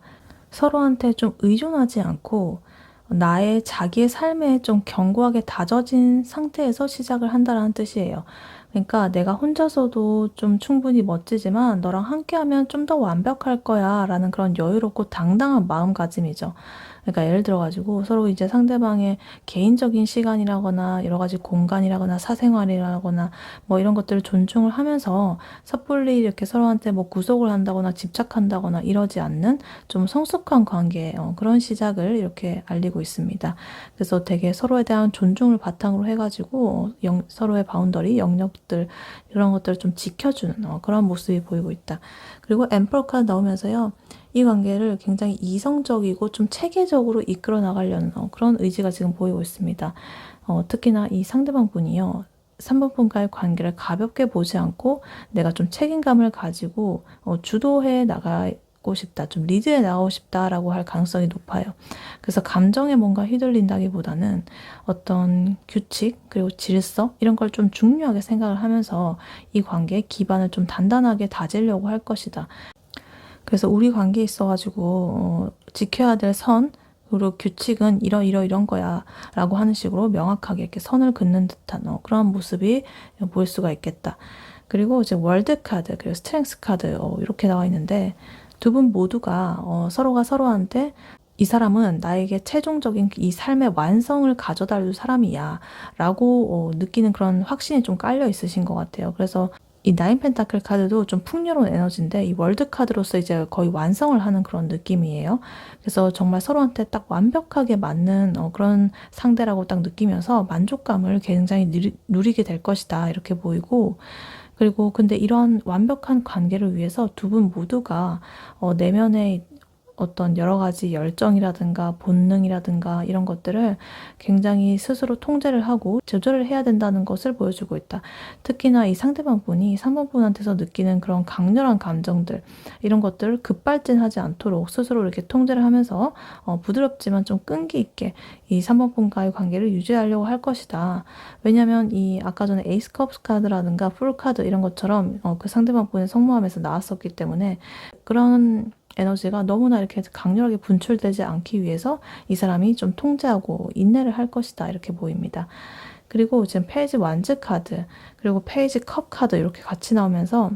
서로한테 좀 의존하지 않고 나의 자기의 삶에 좀 견고하게 다져진 상태에서 시작을 한다는 뜻이에요. 그러니까 내가 혼자서도 좀 충분히 멋지지만 너랑 함께하면 좀 더 완벽할 거야 라는 그런 여유롭고 당당한 마음가짐이죠. 그러니까 예를 들어가지고 서로 이제 상대방의 개인적인 시간이라거나 여러 가지 공간이라거나 사생활이라거나 뭐 이런 것들을 존중을 하면서 섣불리 이렇게 서로한테 뭐 구속을 한다거나 집착한다거나 이러지 않는 좀 성숙한 관계, 그런 시작을 이렇게 알리고 있습니다. 그래서 되게 서로에 대한 존중을 바탕으로 해가지고 서로의 바운더리, 영역들 이런 것들을 좀 지켜주는 그런 모습이 보이고 있다. 그리고 엠퍼 카드 나오면서요. 이 관계를 굉장히 이성적이고 좀 체계적으로 이끌어 나가려는 그런 의지가 지금 보이고 있습니다. 특히나 이 상대방 분이요. 3번 분과의 관계를 가볍게 보지 않고 내가 좀 책임감을 가지고 주도해 나가고 맡고 싶다, 좀 리드에 나오고 싶다라고 할 가능성이 높아요. 그래서 감정에 뭔가 휘둘린다기보다는 어떤 규칙 그리고 질서 이런 걸 좀 중요하게 생각을 하면서 이 관계의 기반을 좀 단단하게 다지려고 할 것이다. 그래서 우리 관계에 있어가지고 지켜야 될 선, 그리고 규칙은 이런 거야 라고 하는 식으로 명확하게 이렇게 선을 긋는 듯한 그런 모습이 보일 수가 있겠다. 그리고 이제 월드 카드, 그리고 스트렝스 카드 이렇게 나와 있는데 두 분 모두가 서로가 서로한테 이 사람은 나에게 최종적인 이 삶의 완성을 가져다 줄 사람이야 라고 느끼는 그런 확신이 좀 깔려 있으신 것 같아요. 그래서 이 나인 펜타클 카드도 좀 풍요로운 에너지인데 이 월드 카드로서 이제 거의 완성을 하는 그런 느낌이에요. 그래서 정말 서로한테 딱 완벽하게 맞는 그런 상대라고 딱 느끼면서 만족감을 굉장히 누리게 될 것이다 이렇게 보이고, 그리고 근데 이런 완벽한 관계를 위해서 두 분 모두가 내면의 어떤 여러 가지 열정이라든가 본능이라든가 이런 것들을 굉장히 스스로 통제를 하고 조절을 해야 된다는 것을 보여주고 있다. 특히나 이 상대방 분이 3번 분한테서 느끼는 그런 강렬한 감정들, 이런 것들을 급발진하지 않도록 스스로 이렇게 통제를 하면서 부드럽지만 좀 끈기 있게 이 3번 분과의 관계를 유지하려고 할 것이다. 왜냐하면 이 아까 전에 에이스 컵스 카드라든가 풀 카드 이런 것처럼 그 상대방 분의 성모함에서 나왔었기 때문에 그런 에너지가 너무나 이렇게 강렬하게 분출되지 않기 위해서 이 사람이 좀 통제하고 인내를 할 것이다 이렇게 보입니다. 그리고 지금 페이지 완즈 카드 그리고 페이지 컵 카드 이렇게 같이 나오면서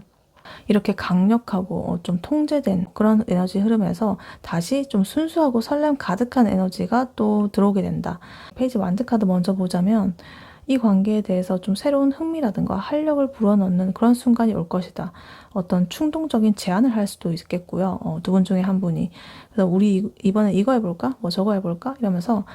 이렇게 강력하고 좀 통제된 그런 에너지 흐름에서 다시 좀 순수하고 설렘 가득한 에너지가 또 들어오게 된다. 페이지 완즈 카드 먼저 보자면 이 관계에 대해서 좀 새로운 흥미라든가 활력을 불어넣는 그런 순간이 올 것이다. 어떤 충동적인 제안을 할 수도 있겠고요. 두 분 중에 한 분이. 그래서 우리 이번에 이거 해볼까? 뭐 저거 해볼까? 이러면서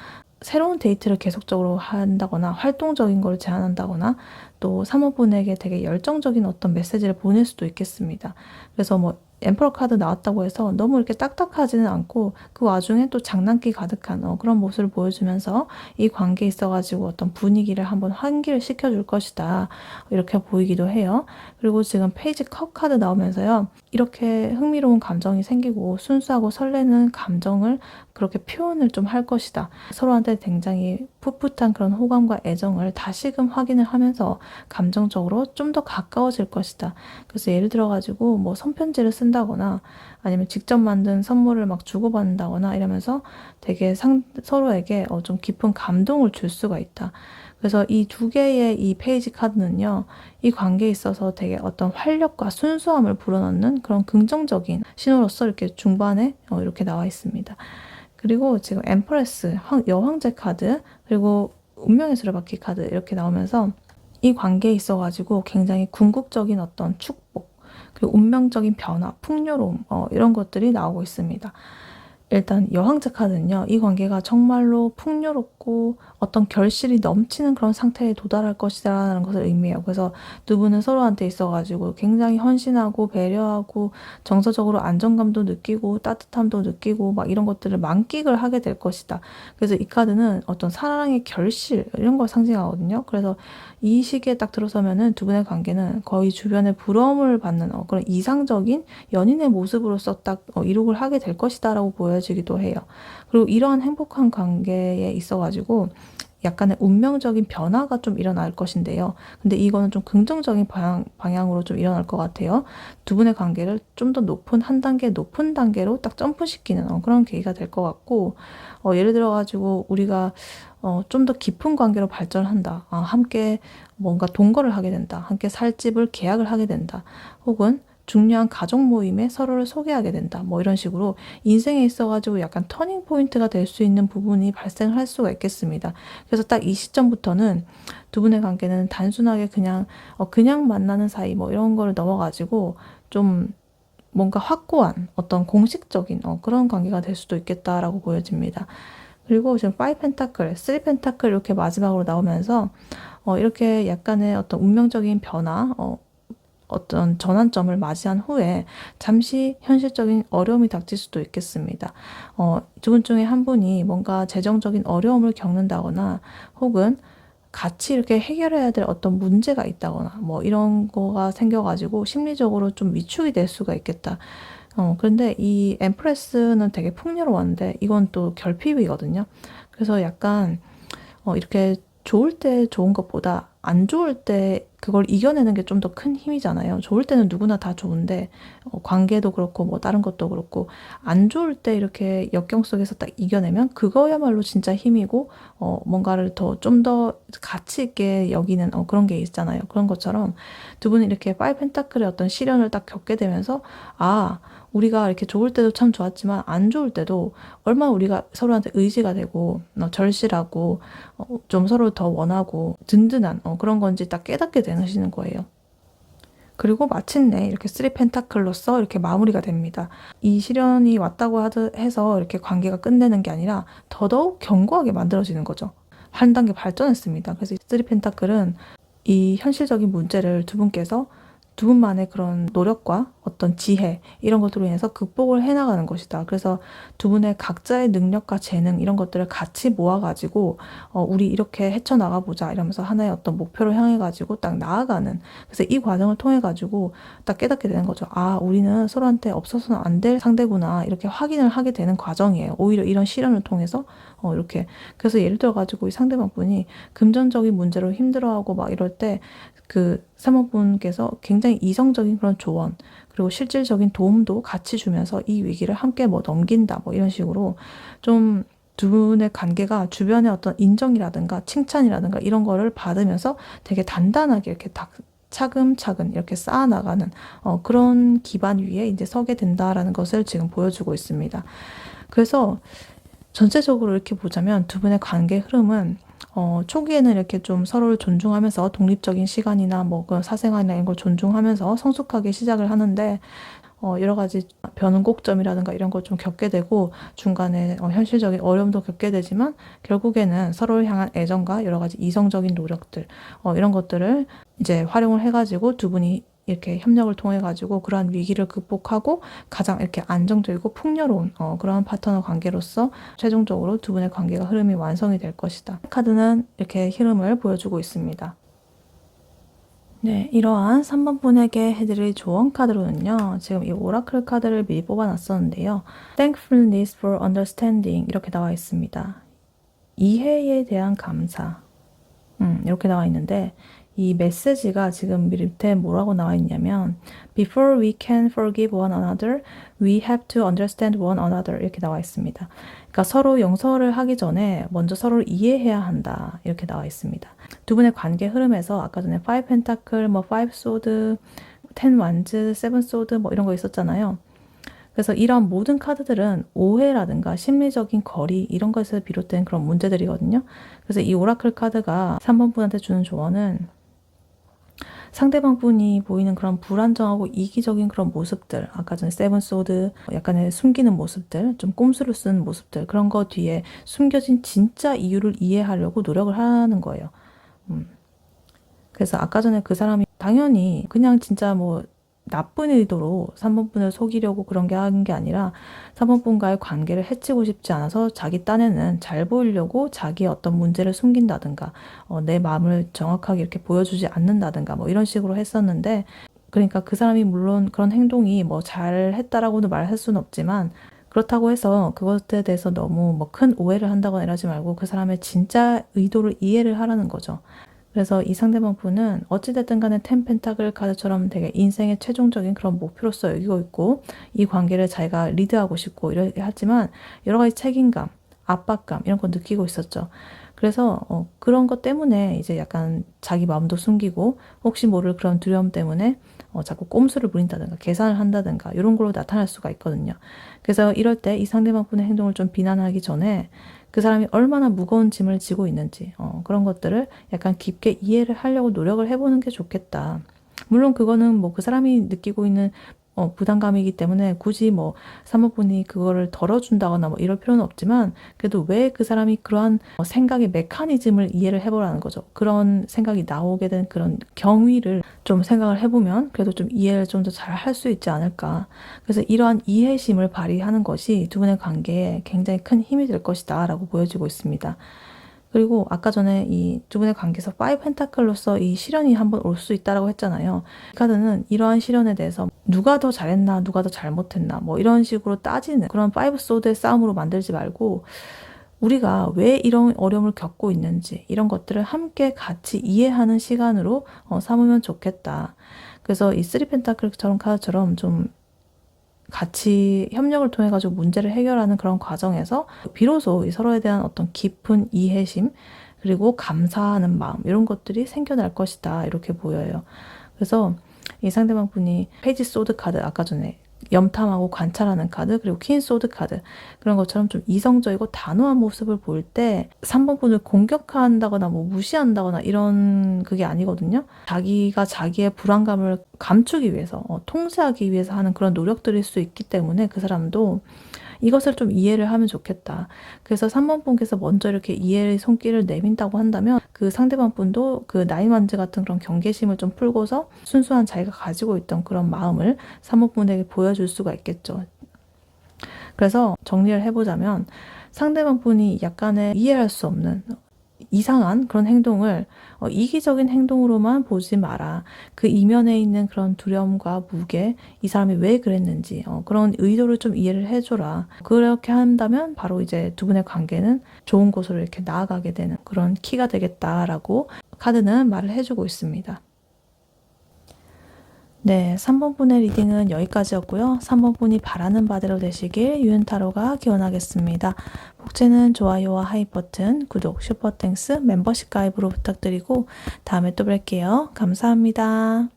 새로운 데이트를 계속적으로 한다거나 활동적인 걸 제안한다거나 또 사모분에게 되게 열정적인 어떤 메시지를 보낼 수도 있겠습니다. 그래서 뭐 엠퍼러 카드 나왔다고 해서 너무 이렇게 딱딱하지는 않고 그 와중에 또 장난기 가득한 그런 모습을 보여주면서 이 관계에 있어가지고 어떤 분위기를 한번 환기를 시켜줄 것이다 이렇게 보이기도 해요. 그리고 지금 페이지 컵 카드 나오면서요, 이렇게 흥미로운 감정이 생기고 순수하고 설레는 감정을 그렇게 표현을 좀 할 것이다. 서로한테 굉장히 풋풋한 그런 호감과 애정을 다시금 확인을 하면서 감정적으로 좀 더 가까워질 것이다. 그래서 예를 들어가지고 뭐 손편지를 쓴다거나 아니면 직접 만든 선물을 막 주고받는다거나 이러면서 되게 서로에게 좀 깊은 감동을 줄 수가 있다. 그래서 이 두 개의 이 페이지 카드는요, 이 관계에 있어서 되게 어떤 활력과 순수함을 불어넣는 그런 긍정적인 신호로서 이렇게 중반에 이렇게 나와 있습니다. 그리고 지금 엠프레스, 여황제 카드, 그리고 운명의 수레바퀴 카드 이렇게 나오면서 이 관계에 있어가지고 굉장히 궁극적인 어떤 축복, 그리고 운명적인 변화, 풍요로움 이런 것들이 나오고 있습니다. 일단 여왕제 카드는요, 이 관계가 정말로 풍요롭고 어떤 결실이 넘치는 그런 상태에 도달할 것이라는 것을 의미해요. 그래서 두 분은 서로한테 있어가지고 굉장히 헌신하고 배려하고 정서적으로 안정감도 느끼고 따뜻함도 느끼고 막 이런 것들을 만끽을 하게 될 것이다. 그래서 이 카드는 어떤 사랑의 결실 이런 걸 상징하거든요. 그래서 이 시기에 딱 들어서면은 두 분의 관계는 거의 주변의 부러움을 받는 그런 이상적인 연인의 모습으로서 딱 이룩을 하게 될 것이다라고 보여지기도 해요. 그리고 이러한 행복한 관계에 있어가지고 약간의 운명적인 변화가 좀 일어날 것인데요. 근데 이거는 좀 긍정적인 방향으로 좀 일어날 것 같아요. 두 분의 관계를 좀 더 한 단계 높은 단계로 딱 점프시키는 그런 계기가 될 것 같고, 예를 들어가지고 우리가 좀 더 깊은 관계로 발전한다. 함께 뭔가 동거를 하게 된다. 함께 살 집을 계약을 하게 된다. 혹은 중요한 가족 모임에 서로를 소개하게 된다. 뭐 이런 식으로 인생에 있어가지고 약간 터닝 포인트가 될 수 있는 부분이 발생할 수가 있겠습니다. 그래서 딱 이 시점부터는 두 분의 관계는 단순하게 그냥 만나는 사이 뭐 이런 거를 넘어가지고 좀 뭔가 확고한 어떤 공식적인 그런 관계가 될 수도 있겠다라고 보여집니다. 그리고 지금 5 펜타클, 3 펜타클 이렇게 마지막으로 나오면서 이렇게 약간의 어떤 운명적인 변화, 어떤 전환점을 맞이한 후에 잠시 현실적인 어려움이 닥칠 수도 있겠습니다. 두 분 중에 한 분이 뭔가 재정적인 어려움을 겪는다거나 혹은 같이 이렇게 해결해야 될 어떤 문제가 있다거나 뭐 이런 거가 생겨가지고 심리적으로 좀 위축이 될 수가 있겠다. 그런데 이 엠프레스는 되게 풍요로웠는데 이건 또 결핍이거든요. 그래서 약간 이렇게 좋을 때 좋은 것보다 안 좋을 때 그걸 이겨내는 게 좀 더 큰 힘이잖아요. 좋을 때는 누구나 다 좋은데 관계도 그렇고 뭐 다른 것도 그렇고 안 좋을 때 이렇게 역경 속에서 딱 이겨내면 그거야말로 진짜 힘이고 뭔가를 더 좀 더 가치 있게 여기는 그런 게 있잖아요. 그런 것처럼 두 분이 이렇게 파이브 펜타클의 어떤 시련을 딱 겪게 되면서 아 우리가 이렇게 좋을 때도 참 좋았지만 안 좋을 때도 얼마나 우리가 서로한테 의지가 되고 절실하고 좀 서로 더 원하고 든든한 그런 건지 딱 깨닫게 되시는 거예요. 그리고 마침내 이렇게 쓰리 펜타클로서 이렇게 마무리가 됩니다. 이 시련이 왔다고 해서 이렇게 관계가 끝내는 게 아니라 더더욱 견고하게 만들어지는 거죠. 한 단계 발전했습니다. 그래서 이 쓰리 펜타클은 이 현실적인 문제를 두 분께서 두 분만의 그런 노력과 어떤 지혜 이런 것들로 인해서 극복을 해나가는 것이다. 그래서 두 분의 각자의 능력과 재능 이런 것들을 같이 모아가지고 우리 이렇게 헤쳐나가 보자 이러면서 하나의 어떤 목표를 향해가지고 딱 나아가는 그래서 이 과정을 통해가지고 딱 깨닫게 되는 거죠. 아 우리는 서로한테 없어서는 안 될 상대구나 이렇게 확인을 하게 되는 과정이에요. 오히려 이런 시련을 통해서 이렇게 그래서 예를 들어가지고 이 상대방 분이 금전적인 문제로 힘들어하고 막 이럴 때 그 사모분께서 굉장히 이성적인 그런 조언 그리고 실질적인 도움도 같이 주면서 이 위기를 함께 뭐 넘긴다 뭐 이런 식으로 좀 두 분의 관계가 주변의 어떤 인정이라든가 칭찬이라든가 이런 거를 받으면서 되게 단단하게 이렇게 차근차근 이렇게 쌓아나가는 그런 기반 위에 이제 서게 된다라는 것을 지금 보여주고 있습니다. 그래서 전체적으로 이렇게 보자면 두 분의 관계 흐름은 초기에는 이렇게 좀 서로를 존중하면서 독립적인 시간이나 뭐 그런 사생활이나 이런 걸 존중하면서 성숙하게 시작을 하는데 여러 가지 변곡점이라든가 이런 걸 좀 겪게 되고 중간에 현실적인 어려움도 겪게 되지만 결국에는 서로를 향한 애정과 여러 가지 이성적인 노력들 이런 것들을 이제 활용을 해가지고 두 분이 이렇게 협력을 통해 가지고 그러한 위기를 극복하고 가장 이렇게 안정적이고 풍요로운 그러한 파트너 관계로서 최종적으로 두 분의 관계가 흐름이 완성이 될 것이다. 카드는 이렇게 흐름을 보여주고 있습니다. 네, 이러한 3번 분에게 해드릴 조언 카드로는요. 지금 이 오라클 카드를 미리 뽑아놨었는데요. Thankfulness for understanding 이렇게 나와 있습니다. 이해에 대한 감사 이렇게 나와 있는데 이 메시지가 지금 밑에 뭐라고 나와 있냐면 Before we can forgive one another, we have to understand one another 이렇게 나와 있습니다. 그러니까 서로 용서를 하기 전에 먼저 서로를 이해해야 한다 이렇게 나와 있습니다. 두 분의 관계 흐름에서 아까 전에 5 펜타클, 뭐 5 소드, 10 완즈, 7 소드 뭐 이런 거 있었잖아요. 그래서 이런 모든 카드들은 오해라든가 심리적인 거리 이런 것에서 비롯된 그런 문제들이거든요. 그래서 이 오라클 카드가 3번 분한테 주는 조언은 상대방 분이 보이는 그런 불안정하고 이기적인 그런 모습들 아까 전에 세븐 소드 약간의 숨기는 모습들 좀 꼼수를 쓰는 모습들 그런 거 뒤에 숨겨진 진짜 이유를 이해하려고 노력을 하는 거예요. 그래서 아까 전에 그 사람이 당연히 그냥 진짜 뭐 나쁜 의도로 3번 분을 속이려고 그런 게 한 게 아니라 3번 분과의 관계를 해치고 싶지 않아서 자기 딴에는 잘 보이려고 자기의 어떤 문제를 숨긴다든가 내 마음을 정확하게 이렇게 보여주지 않는다든가 뭐 이런 식으로 했었는데 그러니까 그 사람이 물론 그런 행동이 뭐 잘했다라고도 말할 수는 없지만 그렇다고 해서 그것에 대해서 너무 뭐 큰 오해를 한다거나 이러지 말고 그 사람의 진짜 의도를 이해를 하라는 거죠. 그래서 이 상대방 분은 어찌됐든 간에 텐 펜타클 카드처럼 되게 인생의 최종적인 그런 목표로서 여기고 있고 이 관계를 자기가 리드하고 싶고 이렇게 하지만 여러 가지 책임감, 압박감 이런 거 느끼고 있었죠. 그래서 그런 것 때문에 이제 약간 자기 마음도 숨기고 혹시 모를 그런 두려움 때문에 자꾸 꼼수를 부린다든가 계산을 한다든가 이런 걸로 나타날 수가 있거든요. 그래서 이럴 때 이 상대방 분의 행동을 좀 비난하기 전에 그 사람이 얼마나 무거운 짐을 지고 있는지 그런 것들을 약간 깊게 이해를 하려고 노력을 해보는 게 좋겠다. 물론 그거는 뭐 그 사람이 느끼고 있는 부담감이기 때문에 굳이 뭐 사모분이 그거를 덜어준다거나 뭐 이럴 필요는 없지만 그래도 왜 그 사람이 그러한 생각의 메커니즘을 이해를 해보라는 거죠. 그런 생각이 나오게 된 그런 경위를 좀 생각을 해보면 그래도 좀 이해를 좀 더 잘 할 수 있지 않을까. 그래서 이러한 이해심을 발휘하는 것이 두 분의 관계에 굉장히 큰 힘이 될 것이다 라고 보여지고 있습니다. 그리고 아까 전에 이 두 분의 관계에서 5 펜타클로서 이 시련이 한번 올 수 있다라고 했잖아요. 이 카드는 이러한 시련에 대해서 누가 더 잘했나, 누가 더 잘못했나, 뭐 이런 식으로 따지는 그런 5 소드의 싸움으로 만들지 말고 우리가 왜 이런 어려움을 겪고 있는지 이런 것들을 함께 같이 이해하는 시간으로 삼으면 좋겠다. 그래서 이 3 펜타클처럼 카드처럼 좀 같이 협력을 통해 가지고 문제를 해결하는 그런 과정에서 비로소 이 서로에 대한 어떤 깊은 이해심 그리고 감사하는 마음 이런 것들이 생겨날 것이다 이렇게 보여요. 그래서 이 상대방 분이 페이지 소드 카드 아까 전에 염탐하고 관찰하는 카드 그리고 퀸 소드 카드 그런 것처럼 좀 이성적이고 단호한 모습을 보일 때 3번 분을 공격한다거나 뭐 무시한다거나 이런 그게 아니거든요. 자기가 자기의 불안감을 감추기 위해서 통제하기 위해서 하는 그런 노력들일 수 있기 때문에 그 사람도 이것을 좀 이해를 하면 좋겠다. 그래서 3번 분께서 먼저 이렇게 이해의 손길을 내민다고 한다면 그 상대방 분도 그 나이만즈 같은 그런 경계심을 좀 풀고서 순수한 자기가 가지고 있던 그런 마음을 3번 분에게 보여줄 수가 있겠죠. 그래서 정리를 해보자면 상대방 분이 약간의 이해할 수 없는 이상한 그런 행동을 이기적인 행동으로만 보지 마라. 그 이면에 있는 그런 두려움과 무게, 이 사람이 왜 그랬는지 그런 의도를 좀 이해를 해줘라. 그렇게 한다면 바로 이제 두 분의 관계는 좋은 곳으로 이렇게 나아가게 되는 그런 키가 되겠다라고 카드는 말을 해주고 있습니다. 네, 3번 분의 리딩은 여기까지였고요. 3번 분이 바라는 바대로 되시길 유은타로가 기원하겠습니다. 복제는 좋아요와 하이 버튼, 구독, 슈퍼땡스, 멤버십 가입으로 부탁드리고 다음에 또 뵐게요. 감사합니다.